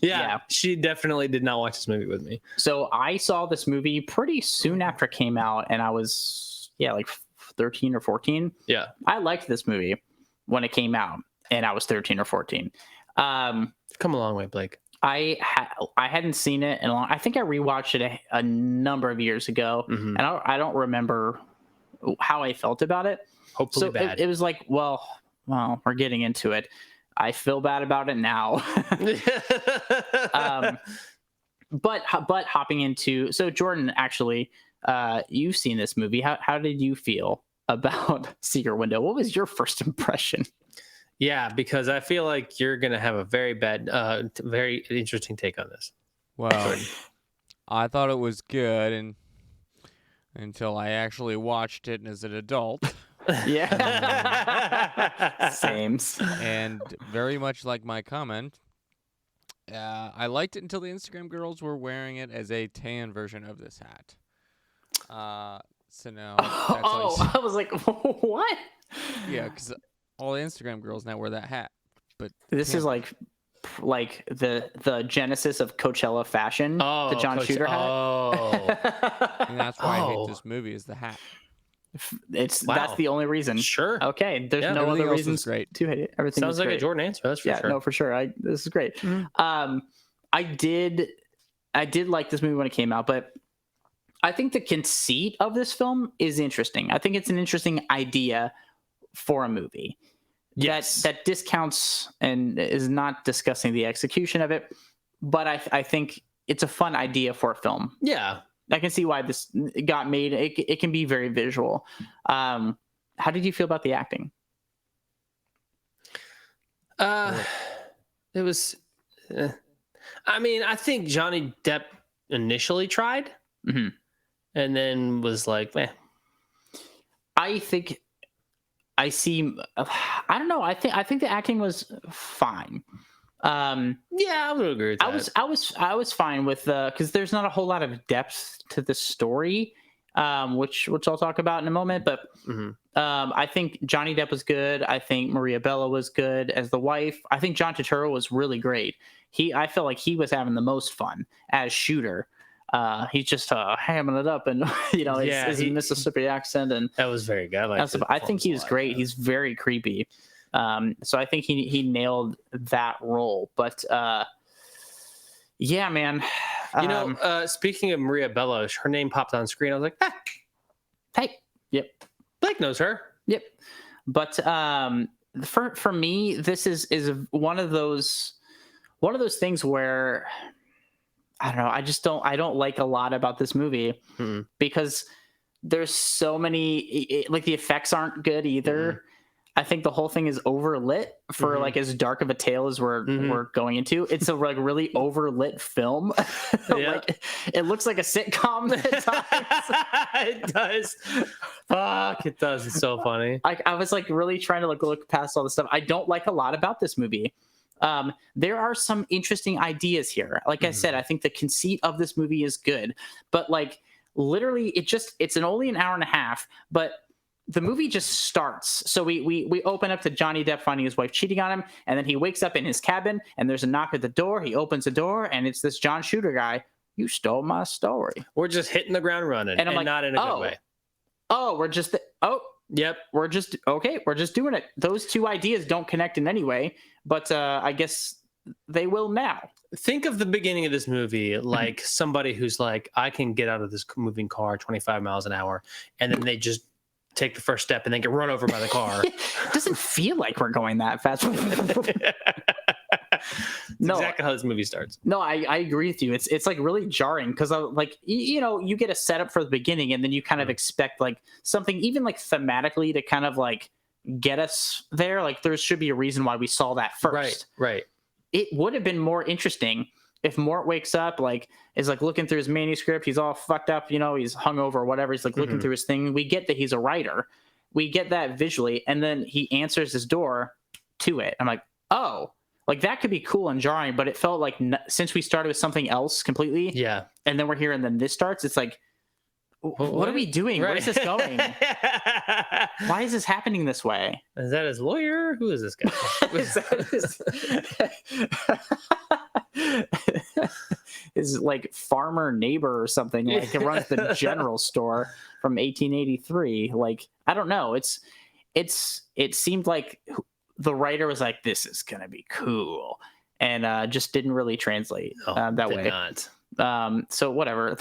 S2: Yeah, she definitely did not watch this movie with me.
S1: So I saw this movie pretty soon after it came out, and I was, like 13 or 14.
S2: Yeah.
S1: I liked this movie when it came out, and I was 13 or 14.
S2: Come a long way, Blake.
S1: I hadn't seen it in a long. I think I rewatched it a number of years ago, and I don't remember how I felt about it.
S2: Hopefully bad.
S1: It was like, well, we're getting into it. I feel bad about it now. But hopping into, so Jordan, actually, you've seen this movie. How did you feel about Secret Window? What was your first impression?
S2: Yeah, because I feel like you're going to have a very very interesting take on this.
S3: Well, I thought it was good until I actually watched it as an adult.
S1: Yeah. Same.
S3: And very much like my comment, I liked it until the Instagram girls were wearing it as a tan version of this hat. So now that's
S1: I was like, what?
S3: Yeah, because all the Instagram girls now wear that hat. But
S1: this is like the genesis of Coachella fashion. The John Shooter hat.
S3: And that's why I hate this movie is the hat.
S1: That's the only reason.
S2: Sure.
S1: Okay. There's no other reasons
S3: great.
S1: to hate it. Everything
S2: sounds like
S1: great.
S2: a Jordan answer. That's for sure.
S1: No, for sure. This is great. I did like this movie when it came out, but I think the conceit of this film is interesting. I think it's an interesting idea for a movie.
S2: Yes.
S1: That discounts and is not discussing the execution of it, but I think it's a fun idea for a film.
S2: Yeah.
S1: I can see why this got made. It can be very visual. How did you feel about the acting?
S2: It was. I mean, I think Johnny Depp initially tried, and then was like, "Meh."
S1: I think I see. I don't know. I think the acting was fine.
S2: Yeah, I would agree with that.
S1: I was fine with because there's not a whole lot of depth to the story, which I'll talk about in a moment. But I think Johnny Depp was good. I think Maria Bella was good as the wife. I think John Turturro was really great. I felt like he was having the most fun as Shooter. He's just hamming it up, and his Mississippi accent, and
S2: that was very good.
S1: I think he was great. He's very creepy. So I think he nailed that role. But yeah, man.
S2: Speaking of Maria Bella, her name popped on screen. I was like,
S1: hey, yep.
S2: Blake knows her.
S1: Yep. But for me, this is one of those things where I don't know. I don't like a lot about this movie because there's so many, like the effects aren't good either. I think the whole thing is overlit for like as dark of a tale as we're going into. It's a like really overlit film. Like it looks like a sitcom at times.
S2: It does. Fuck, it does. It's so funny.
S1: I was like really trying to look past all this stuff. I don't like a lot about this movie. There are some interesting ideas here. Like I said, I think the conceit of this movie is good, but like literally it's only an hour and a half, but the movie just starts. So we open up to Johnny Depp finding his wife cheating on him, and then he wakes up in his cabin, and there's a knock at the door. He opens the door, and it's this John Shooter guy. You stole my story.
S2: We're just hitting the ground running, and I'm like, not in a good way.
S1: Oh, we're just
S2: yep.
S1: We're just doing it. Those two ideas don't connect in any way, but I guess they will now.
S2: Think of the beginning of this movie like somebody who's like, I can get out of this moving car 25 miles an hour, and then they just take the first step and then get run over by the car.
S1: It doesn't feel like we're going that fast.
S2: No, exactly how this movie starts.
S1: No, I agree with you. It's like really jarring because like you get a setup for the beginning, and then you kind of expect like something even like thematically to kind of like get us there. Like there should be a reason why we saw that first.
S2: Right.
S1: It would have been more interesting if Mort wakes up, like is like looking through his manuscript. He's all fucked up, he's hungover or whatever. He's like looking through his thing. We get that he's a writer. We get that visually, and then he answers his door to it. I'm like, oh, like that could be cool and jarring, but it felt like since we started with something else completely, and then we're here, and then this starts. It's like, what are we doing? Right. Where is this going? Why is this happening this way?
S2: Is that his lawyer? Who is this guy?
S1: His like farmer neighbor or something, like it runs the general store from 1883. Like I don't know. It seemed like the writer was like, this is gonna be cool, and just didn't really translate that way.
S2: Not.
S1: So whatever.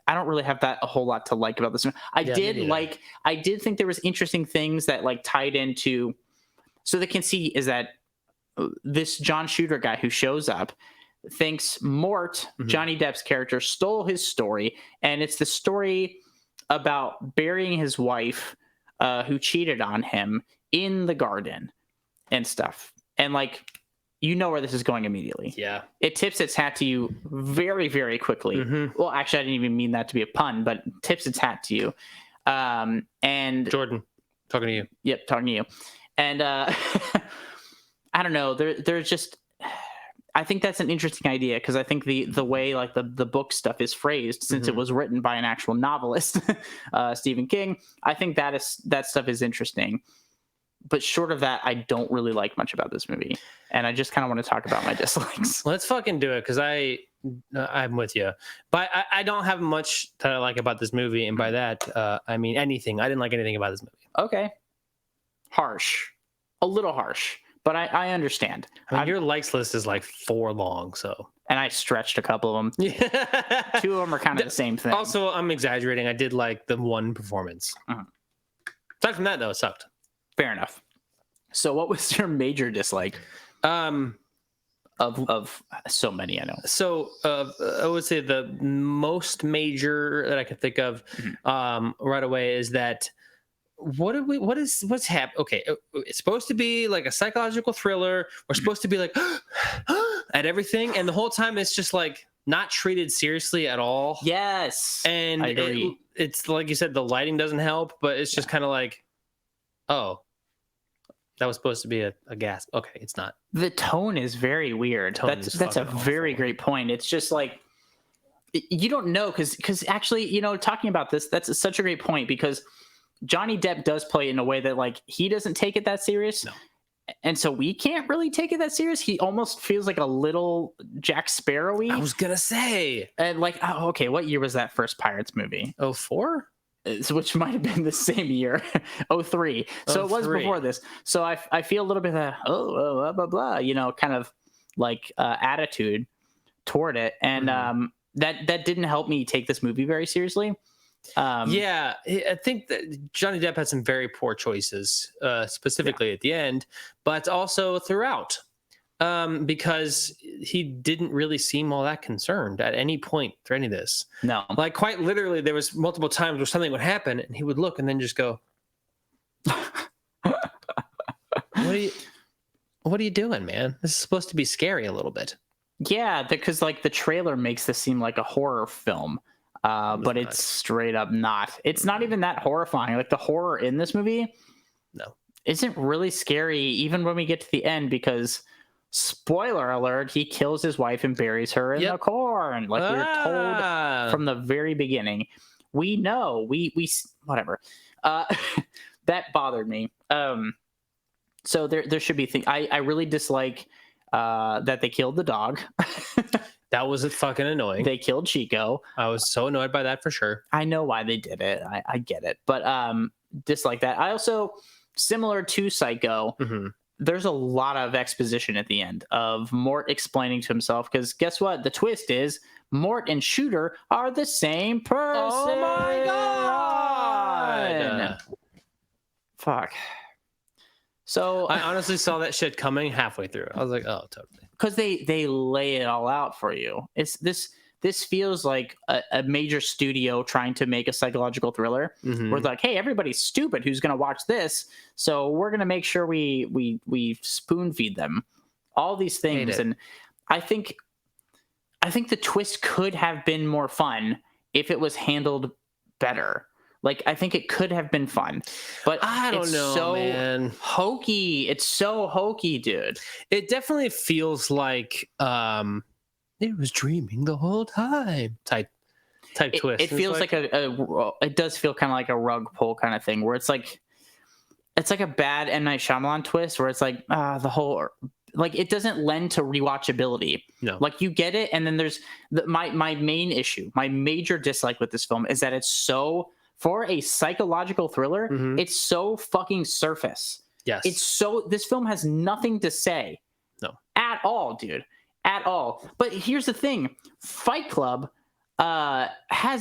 S1: I don't really have that a whole lot to like about this. I did think there was interesting things that like tied into. So the conceit is that this John Shooter guy who shows up thinks Mort, Johnny Depp's character, stole his story, and it's the story about burying his wife who cheated on him in the garden and stuff. And like, where this is going immediately. Yeah. It tips its hat to you very, very quickly. Well, actually, I didn't even mean that to be a pun, but tips its hat to you. And
S2: Jordan, talking to you.
S1: Yep, talking to you. And I don't know. There's just, I think that's an interesting idea because I think the way like the book stuff is phrased, since it was written by an actual novelist, Stephen King, I think that stuff is interesting. But short of that, I don't really like much about this movie, and I just kind of want to talk about my dislikes.
S2: Let's fucking do it, because I'm with you. But I don't have much that I like about this movie, and by that I mean anything. I didn't like anything about this movie.
S1: Okay, harsh, a little harsh, but I understand.
S2: I mean, your likes list is like 4 long, so.
S1: And I stretched a couple of them. 2 of them are kind of the same thing.
S2: Also, I'm exaggerating. I did like the one performance. Aside from that, though, it sucked.
S1: Fair enough. So what was your major dislike? Of so many, I know.
S2: So I would say the most major that I could think of right away is that what's happening? Okay, it's supposed to be like a psychological thriller. We're supposed to be like at everything, and the whole time it's just like not treated seriously at all.
S1: Yes,
S2: and
S1: I agree.
S2: It's like you said, the lighting doesn't help, but it's just kind of like, oh, that was supposed to be a gasp. Okay, it's not.
S1: The tone is very weird. That's a very great point. It's just like you don't know because actually, talking about this, that's such a great point because Johnny Depp does play it in a way that like he doesn't take it that serious.
S2: No.
S1: And so we can't really take it that serious. He almost feels like a little Jack Sparrow-y.
S2: I was gonna say.
S1: And like, okay, what year was that first Pirates movie?
S2: 2004?
S1: Which might have been the same year, 2003. So it was before this. So I feel a little bit of blah, blah, blah, kind of like attitude toward it. And that didn't help me take this movie very seriously.
S2: Yeah, I think that Johnny Depp had some very poor choices, specifically at the end, but also throughout. because he didn't really seem all that concerned at any point for any of this.
S1: No.
S2: Like, quite literally, there was multiple times where something would happen, and he would look and then just go, What are you doing, man? This is supposed to be scary a little bit.
S1: Yeah, because like the trailer makes this seem like a horror film, but it's straight up not. It's not even that horrifying. Like the horror in this movie,
S2: no,
S1: isn't really scary even when we get to the end because, spoiler alert, he kills his wife and buries her in the corn. Like we were told from the very beginning. We know. We whatever. That bothered me. So there should be things. I really dislike that they killed the dog.
S2: That was fucking annoying.
S1: They killed Chico.
S2: I was so annoyed by that for sure.
S1: I know why they did it. I get it. But dislike that. I also, similar to Psycho, there's a lot of exposition at the end of Mort explaining to himself. Because guess what? The twist is Mort and Shooter are the same person.
S2: Oh my God.
S1: Fuck. So
S2: I honestly saw that shit coming halfway through. I was like, oh, totally.
S1: Because they lay it all out for you. It's this feels like a major studio trying to make a psychological thriller. Where it's like, hey, everybody's stupid who's gonna watch this, so we're gonna make sure we spoon feed them all these things. And I think the twist could have been more fun if it was handled better. Like, I think it could have been fun, but
S2: I don't know, man.
S1: Hokey. It's so hokey, dude.
S2: It definitely feels like it was dreaming the whole time type twist.
S1: It feels like it does feel kind of like a rug pull kind of thing where it's like a bad M. Night Shyamalan twist where it's like the whole, like, it doesn't lend to rewatchability.
S2: No.
S1: Like, you get it, and then there's my main issue, my major dislike with this film is that it's so, for a psychological thriller, it's so fucking surface.
S2: Yes.
S1: This film has nothing to say.
S2: No.
S1: At all, dude. At all. But here's the thing. Fight Club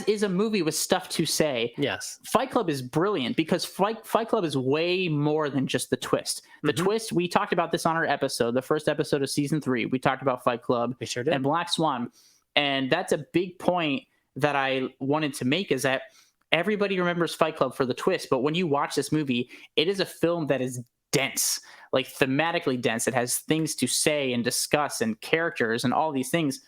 S1: is a movie with stuff to say.
S2: Yes.
S1: Fight Club is brilliant because Fight Club is way more than just the twist. The twist, we talked about this on our episode, the first episode of season 3. We talked about Fight Club
S2: we sure did.
S1: and Black Swan. And that's a big point that I wanted to make, is that everybody remembers Fight Club for the twist, but when you watch this movie, it is a film that is dense, like thematically dense. It has things to say and discuss and characters and all these things.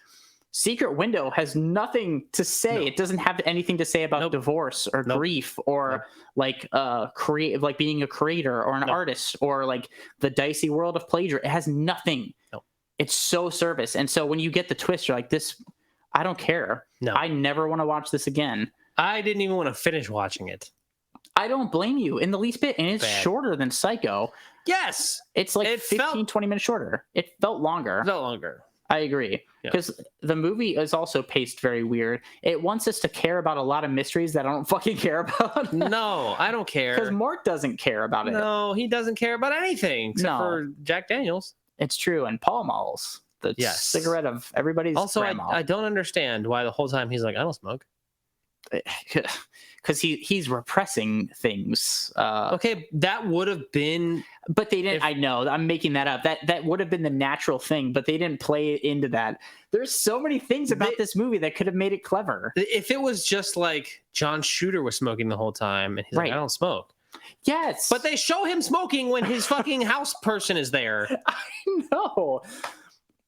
S1: Secret Window has nothing to say. No. It doesn't have anything to say about divorce or grief or like creative, like being a creator or an artist or like the dicey world of plagiarism. It has nothing.
S2: No.
S1: It's so service. And so when you get the twist, you're like, this, I don't care.
S2: No.
S1: I never want to watch this again.
S2: I didn't even want to finish watching it.
S1: I don't blame you in the least bit. And it's shorter than Psycho.
S2: Yes.
S1: It's like 20 minutes shorter. It felt longer. I agree. Because the movie is also paced very weird. It wants us to care about a lot of mysteries that I don't fucking care about.
S2: No, I don't care.
S1: Because Mort doesn't care about it.
S2: No, he doesn't care about anything except for Jack Daniels.
S1: It's true. And Pall Malls. The cigarette of everybody's
S2: also,
S1: grandma.
S2: I don't understand why the whole time he's like, I don't smoke.
S1: Because he's repressing things.
S2: Okay, that would have been,
S1: but they didn't. I know I'm making that up. That would have been the natural thing, but they didn't play into that. There's so many things about this movie that could have made it clever.
S2: If it was just like John Shooter was smoking the whole time, and he's like, I don't smoke.
S1: Yes,
S2: but they show him smoking when his fucking house person is there.
S1: I know.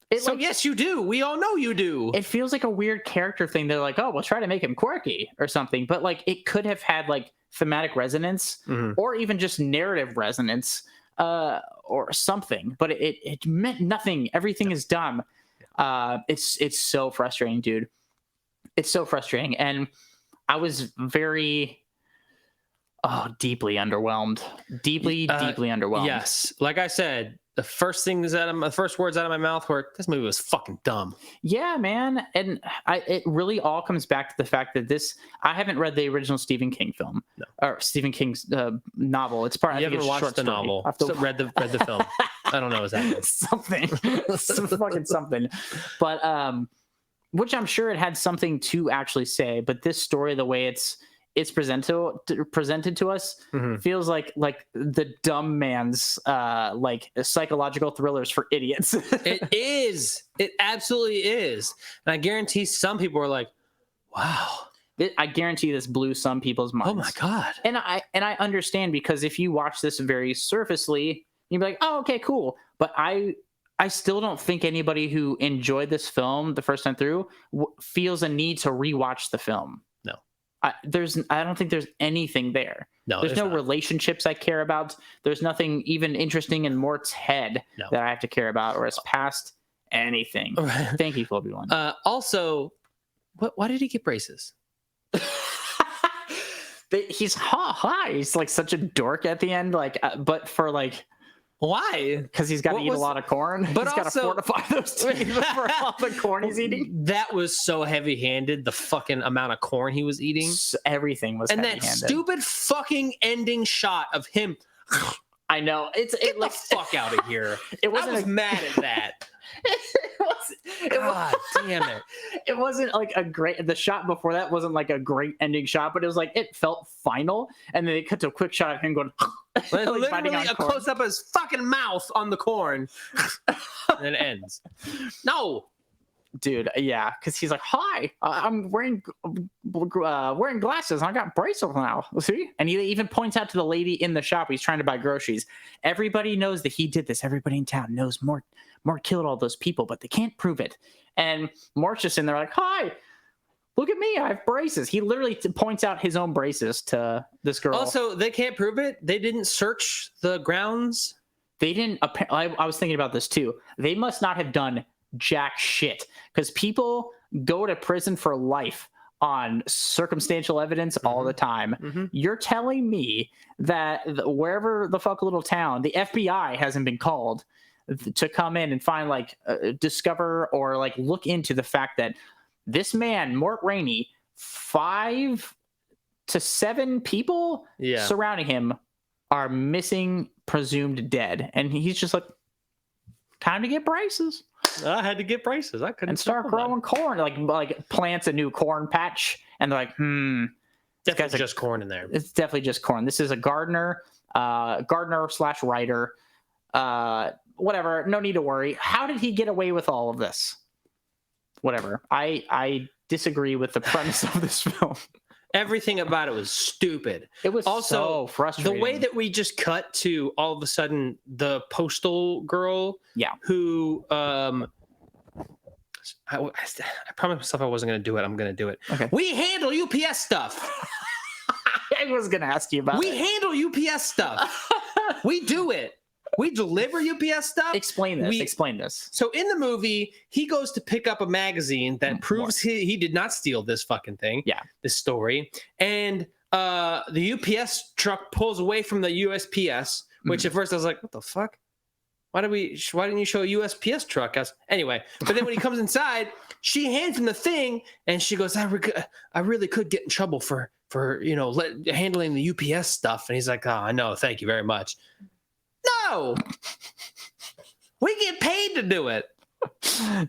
S2: Yes, you do. We all know you do.
S1: It feels like a weird character thing. They're like, oh, we'll try to make him quirky or something. But like, it could have had like thematic resonance or even just narrative resonance or something. But it meant nothing. Everything is dumb. It's so frustrating, dude. It's so frustrating. And I was very deeply underwhelmed. Deeply underwhelmed.
S2: Yes. Like I said, the first words out of my mouth were, this movie was fucking dumb.
S1: Yeah, man. And it really all comes back to the fact that I haven't read the original Stephen King film or Stephen King's novel. It's part.
S2: You haven't watched the novel. Read the film. I don't know exactly.
S1: Something. Fucking something. But which I'm sure it had something to actually say. But this story, the way it's it's presented to us feels like the dumb man's like psychological thrillers for idiots.
S2: It is. It absolutely is. And I guarantee some people are like, wow.
S1: I guarantee this blew some people's minds.
S2: Oh my God.
S1: And I understand, because if you watch this very surfacely, you'd be like, oh, okay, cool. But I still don't think anybody who enjoyed this film the first time through feels a need to rewatch the film.
S2: No.
S1: I don't think there's anything there.
S2: No,
S1: there's no
S2: not.
S1: Relationships I care about. There's nothing even interesting in Mort's head that I have to care about, or is past anything. Thank you, Philby One.
S2: Also, why did he get braces?
S1: He's high. He's like such a dork at the end. Like, but for like,
S2: why?
S1: Because he's got to eat a lot of corn.
S2: But
S1: he's got to fortify those teeth for all the corn he's eating.
S2: That was so heavy-handed. The fucking amount of corn he was eating.
S1: Everything was.
S2: And
S1: heavy-handed.
S2: That stupid fucking ending shot of him.
S1: I know. Get
S2: the fuck out of here. I was mad at that. God damn it.
S1: It wasn't like a great, the shot before that wasn't like a great ending shot, but it was like, it felt final. And then they cut to a quick shot of him going, like
S2: literally a close up of his fucking mouth on the corn. And then it ends. No.
S1: Dude, yeah, because he's like, hi, I'm wearing glasses. I got braces now. See? And he even points out to the lady in the shop. He's trying to buy groceries. Everybody knows that he did this. Everybody in town knows Mort killed all those people, but they can't prove it. And Mort's just in there like, hi, look at me. I have braces. He literally points out his own braces to this girl.
S2: Also, they can't prove it. They didn't search the grounds.
S1: They didn't. I was thinking about this too. They must not have done jack shit, because people go to prison for life on circumstantial evidence all the time. You're telling me that wherever the fuck little town, the FBI hasn't been called to come in and find like discover or like look into the fact that this man Mort Rainey, 5 to 7 people surrounding him are missing, presumed dead, and he's just like, time to get braces.
S2: I had to get braces. I couldn't.
S1: And start growing corn, like plants a new corn patch, and they're like,
S2: definitely just corn in there.
S1: It's definitely just corn. This is a gardener / writer, whatever. No need to worry. How did he get away with all of this? Whatever. I disagree with the premise of this film.
S2: Everything about it was stupid.
S1: It was also so frustrating.
S2: The way that we just cut to all of a sudden the postal girl, who I promised myself I wasn't going to do it. I'm going to do it.
S1: Okay.
S2: We handle UPS stuff.
S1: I was going to ask you about it.
S2: We handle UPS stuff. We do it. We deliver UPS stuff.
S1: Explain this.
S2: So in the movie, he goes to pick up a magazine that proves he did not steal this fucking thing.
S1: Yeah.
S2: This story. And the UPS truck pulls away from the USPS, which at first I was like, what the fuck? Why didn't you show a USPS truck? Anyway, but then when he comes inside, she hands him the thing and she goes, I really could get in trouble for handling the UPS stuff. And he's like, oh, I know. Thank you very much. No, we get paid to do it.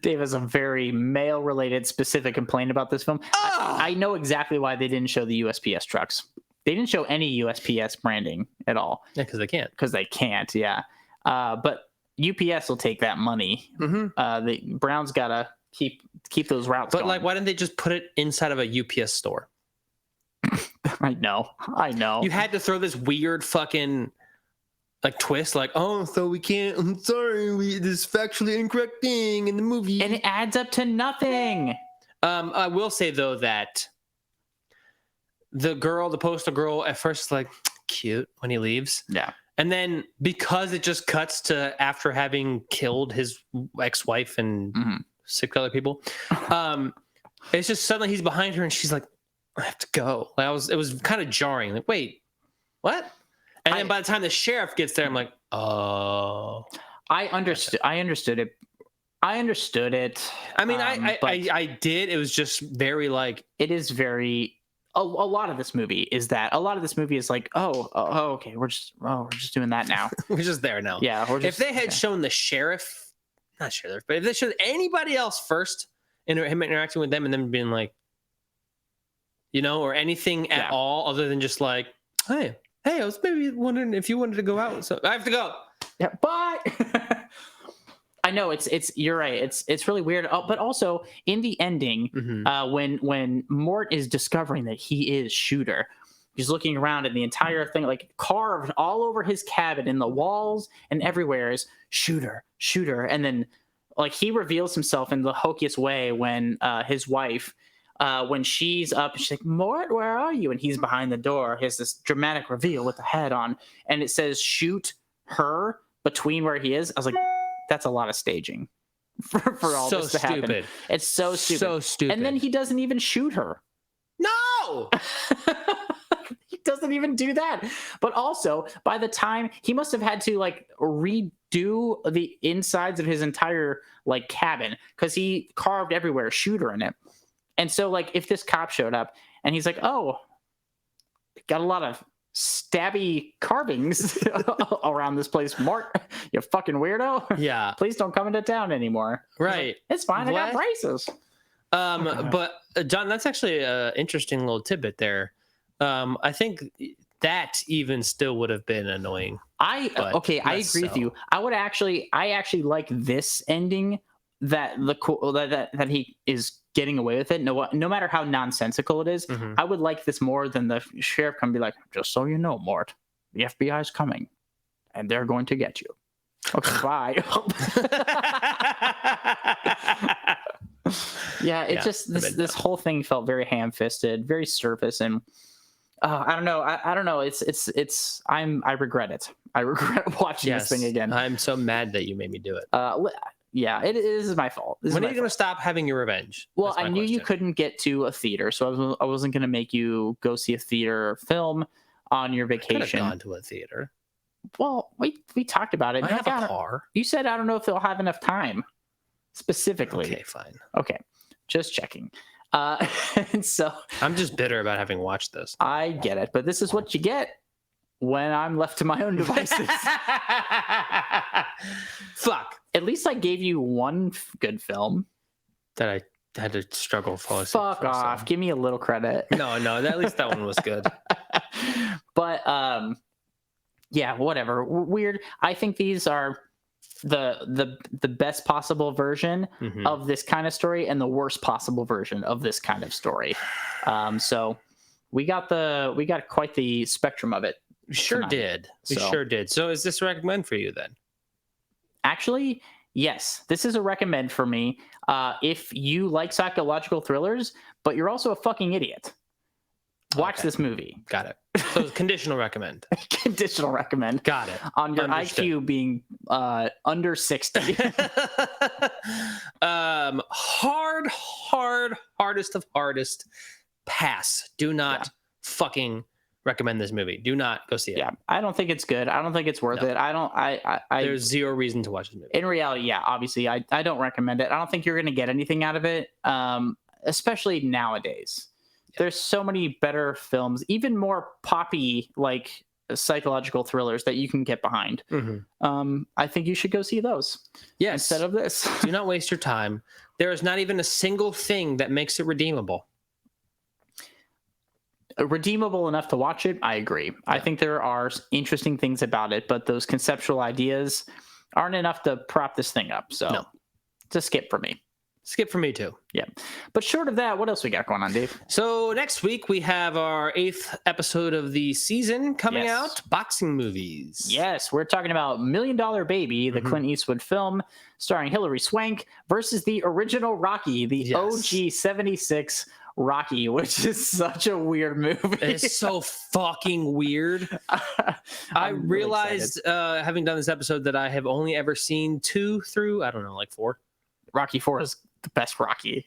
S1: Dave has a very male-related specific complaint about this film. I know exactly why they didn't show the USPS trucks. They didn't show any USPS branding at all.
S2: Yeah, because they can't.
S1: Because they can't, yeah. But UPS will take that money. The Brown's got to keep those routes going.
S2: But why didn't they just put it inside of a UPS store?
S1: I know.
S2: You had to throw this weird fucking twist, so we can't. I'm sorry, this factually incorrect thing in the movie,
S1: and it adds up to nothing.
S2: I will say though that the postal girl, at first is cute when he leaves, and then because it just cuts to after having killed his ex-wife and 6 other people, it's just suddenly he's behind her and she's like, I have to go. It was kind of jarring. Wait, what? And then by the time the sheriff gets there, I'm like, oh.
S1: I understood it. I mean,
S2: I did. It was just very
S1: it is very. A lot of this movie is that. A lot of this movie is okay, we're just doing that now.
S2: We're just there now.
S1: Yeah.
S2: If they had shown the sheriff, not sheriff, but if they showed anybody else first, and him interacting with them, and then being like, or anything at all other than just like, hey, I was maybe wondering if you wanted to go out. So I have to go.
S1: Yeah, bye. I know it's you're right. It's really weird. Oh, but also in the ending, when Mort is discovering that he is Shooter, he's looking around and the entire thing, like carved all over his cabin in the walls and everywhere, is Shooter, and then like he reveals himself in the hokiest way when his wife. When she's up, she's like, Mort, where are you? And he's behind the door. He has this dramatic reveal with the head on, and it says shoot her between where he is. I was like, that's a lot of staging for all this to happen. It's so stupid.
S2: So stupid.
S1: And then he doesn't even shoot her.
S2: No!
S1: He doesn't even do that. But also, by the time he must have had to like redo the insides of his entire like cabin because he carved everywhere Shooter in it. And so like if this cop showed up and he's like, oh, got a lot of stabby carvings around this place, Mort, you fucking weirdo.
S2: Yeah.
S1: Please don't come into town anymore.
S2: Right.
S1: Like, it's fine.
S2: What?
S1: I got braces.
S2: But John, that's actually an interesting little tidbit there. I think that even still would have been annoying. I
S1: agree with you. I actually like this ending that that he is getting away with it. No matter how nonsensical it is, I would like this more than the sheriff can be like, just so you know, Mort, the FBI is coming and they're going to get you. Okay, bye. Yeah, it's just this whole thing felt very ham-fisted, very surface, and I don't know. I don't know. I regret it. I regret watching this thing again.
S2: I'm so mad that you made me do it.
S1: Yeah, it is my fault.
S2: When are you going to stop having your revenge?
S1: Well, I knew you couldn't get to a theater, so I wasn't going to make you go see a theater film on your vacation.
S2: I could have gone to a theater.
S1: Well, we talked about it.
S2: I have a car.
S1: You said, I don't know if they'll have enough time, specifically.
S2: Okay, fine.
S1: Okay, just checking. And so
S2: I'm just bitter about having watched this.
S1: I get it, but this is what you get when I'm left to my own devices.
S2: Fuck.
S1: At least I gave you one good film
S2: that I had to struggle for.
S1: Fuck off. Give me a little credit.
S2: No, at least that one was good.
S1: But yeah, whatever. Weird. I think these are the best possible version of this kind of story and the worst possible version of this kind of story. So we got quite the spectrum of it.
S2: We sure did. So is this a recommend for you then?
S1: Actually, yes. This is a recommend for me. If you like psychological thrillers, but you're also a fucking idiot, watch this movie.
S2: Got it. So it's conditional recommend.
S1: Conditional recommend.
S2: Got it.
S1: On your IQ being under 60.
S2: Hardest of hardest. Pass. Do not fucking recommend this movie. Do not go see it.
S1: Yeah, I don't think it's good. I don't think it's worth it.
S2: There's zero reason to watch this movie.
S1: In reality, yeah, obviously, I don't recommend it. I don't think you're going to get anything out of it, especially nowadays. Yeah. There's so many better films, even more poppy, like psychological thrillers that you can get behind. I think you should go see those.
S2: Yes.
S1: Instead of this.
S2: Do not waste your time. There is not even a single thing that makes it redeemable.
S1: Redeemable enough to watch it, I agree. Yeah. I think there are interesting things about it, but those conceptual ideas aren't enough to prop this thing up. So it's a skip for me.
S2: Skip for me too.
S1: Yeah. But short of that, what else we got going on, Dave?
S2: So next week we have our 8th episode of the season coming out, boxing movies.
S1: Yes, we're talking about $1 Million Baby, the Clint Eastwood film starring Hilary Swank versus the original Rocky, the OG 76 Rocky, which is such a weird movie.
S2: It's so fucking weird. I realized having done this episode that I have only ever seen 2 through, I don't know, like 4.
S1: Rocky 4 is the best Rocky.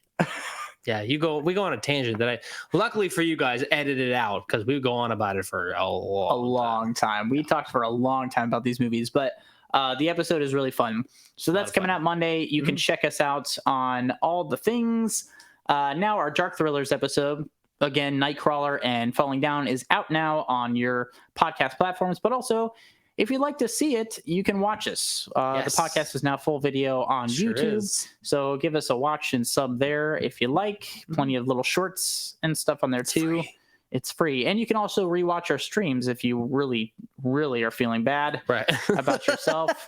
S2: Yeah, we go on a tangent that I luckily for you guys edited out because we go on about it for a long time.
S1: We talked for a long time about these movies, but the episode is really fun. So that's coming out Monday. You can check us out on all the things. Now our Dark Thrillers episode, again, Nightcrawler and Falling Down, is out now on your podcast platforms, but also if you'd like to see it, you can watch us.
S2: Yes.
S1: The podcast is now full video on
S2: Sure
S1: YouTube.
S2: is.
S1: So give us a watch and sub there if you like. Plenty of little shorts and stuff on there too. It's free. And you can also rewatch our streams if you really, really are feeling bad about yourself.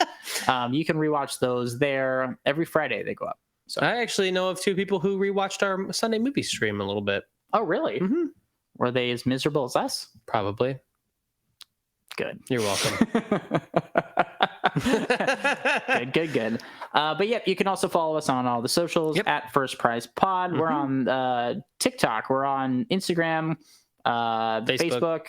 S1: You can rewatch those there. Every Friday they go up. So
S2: I actually know of 2 people who rewatched our Sunday movie stream a little bit.
S1: Oh, really?
S2: Mm-hmm.
S1: Were they as miserable as us?
S2: Probably.
S1: Good.
S2: You're welcome.
S1: Good. But yeah, you can also follow us on all the socials at First Prize Pod. We're on TikTok. We're on Instagram, Facebook,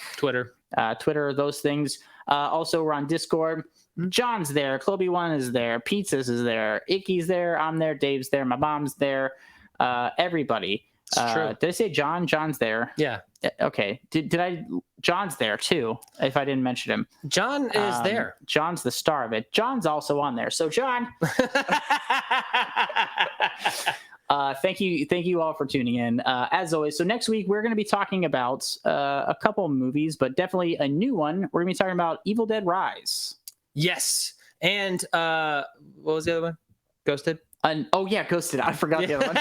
S1: Twitter, those things. Also, we're on Discord. John's there. Cloby1 is there. Pizzas is there. Icky's there. I'm there. Dave's there. My mom's there. Everybody. Did I say John? John's there.
S2: Yeah.
S1: Okay. Did I? John's there too. If I didn't mention him,
S2: John is there.
S1: John's the star of it. John's also on there. So John, thank you all for tuning in. As always. So next week we're going to be talking about a couple movies, but definitely a new one. We're going to be talking about Evil Dead Rise.
S2: Yes. And what was the other one? Ghosted.
S1: Ghosted. I forgot the other one.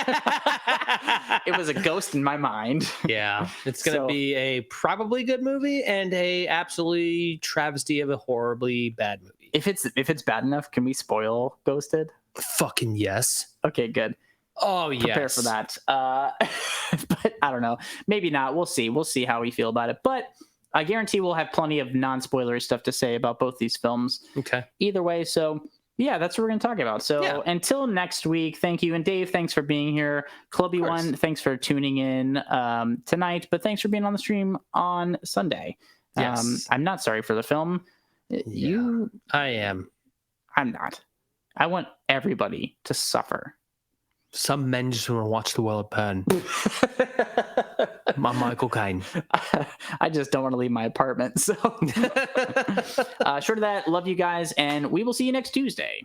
S1: It was a ghost in my mind.
S2: Yeah, it's gonna be a probably good movie and a absolutely travesty of a horribly bad movie.
S1: If it's bad enough, can we spoil Ghosted?
S2: Fucking yes.
S1: Okay, good.
S2: Oh yes.
S1: Prepare for that. But I don't know. Maybe not. We'll see. We'll see how we feel about it. But I guarantee we'll have plenty of non-spoilery stuff to say about both these films.
S2: Okay.
S1: Either way, so. Yeah, that's what we're going to talk about. So until next week, thank you. And Dave, thanks for being here. Cloby1, thanks for tuning in tonight. But thanks for being on the stream on Sunday.
S2: Yes.
S1: I'm not sorry for the film.
S2: I am.
S1: I'm not. I want everybody to suffer.
S2: Some men just want to watch the world burn. My Michael Caine.
S1: I just don't want to leave my apartment. So short of that, love you guys, and we will see you next Tuesday.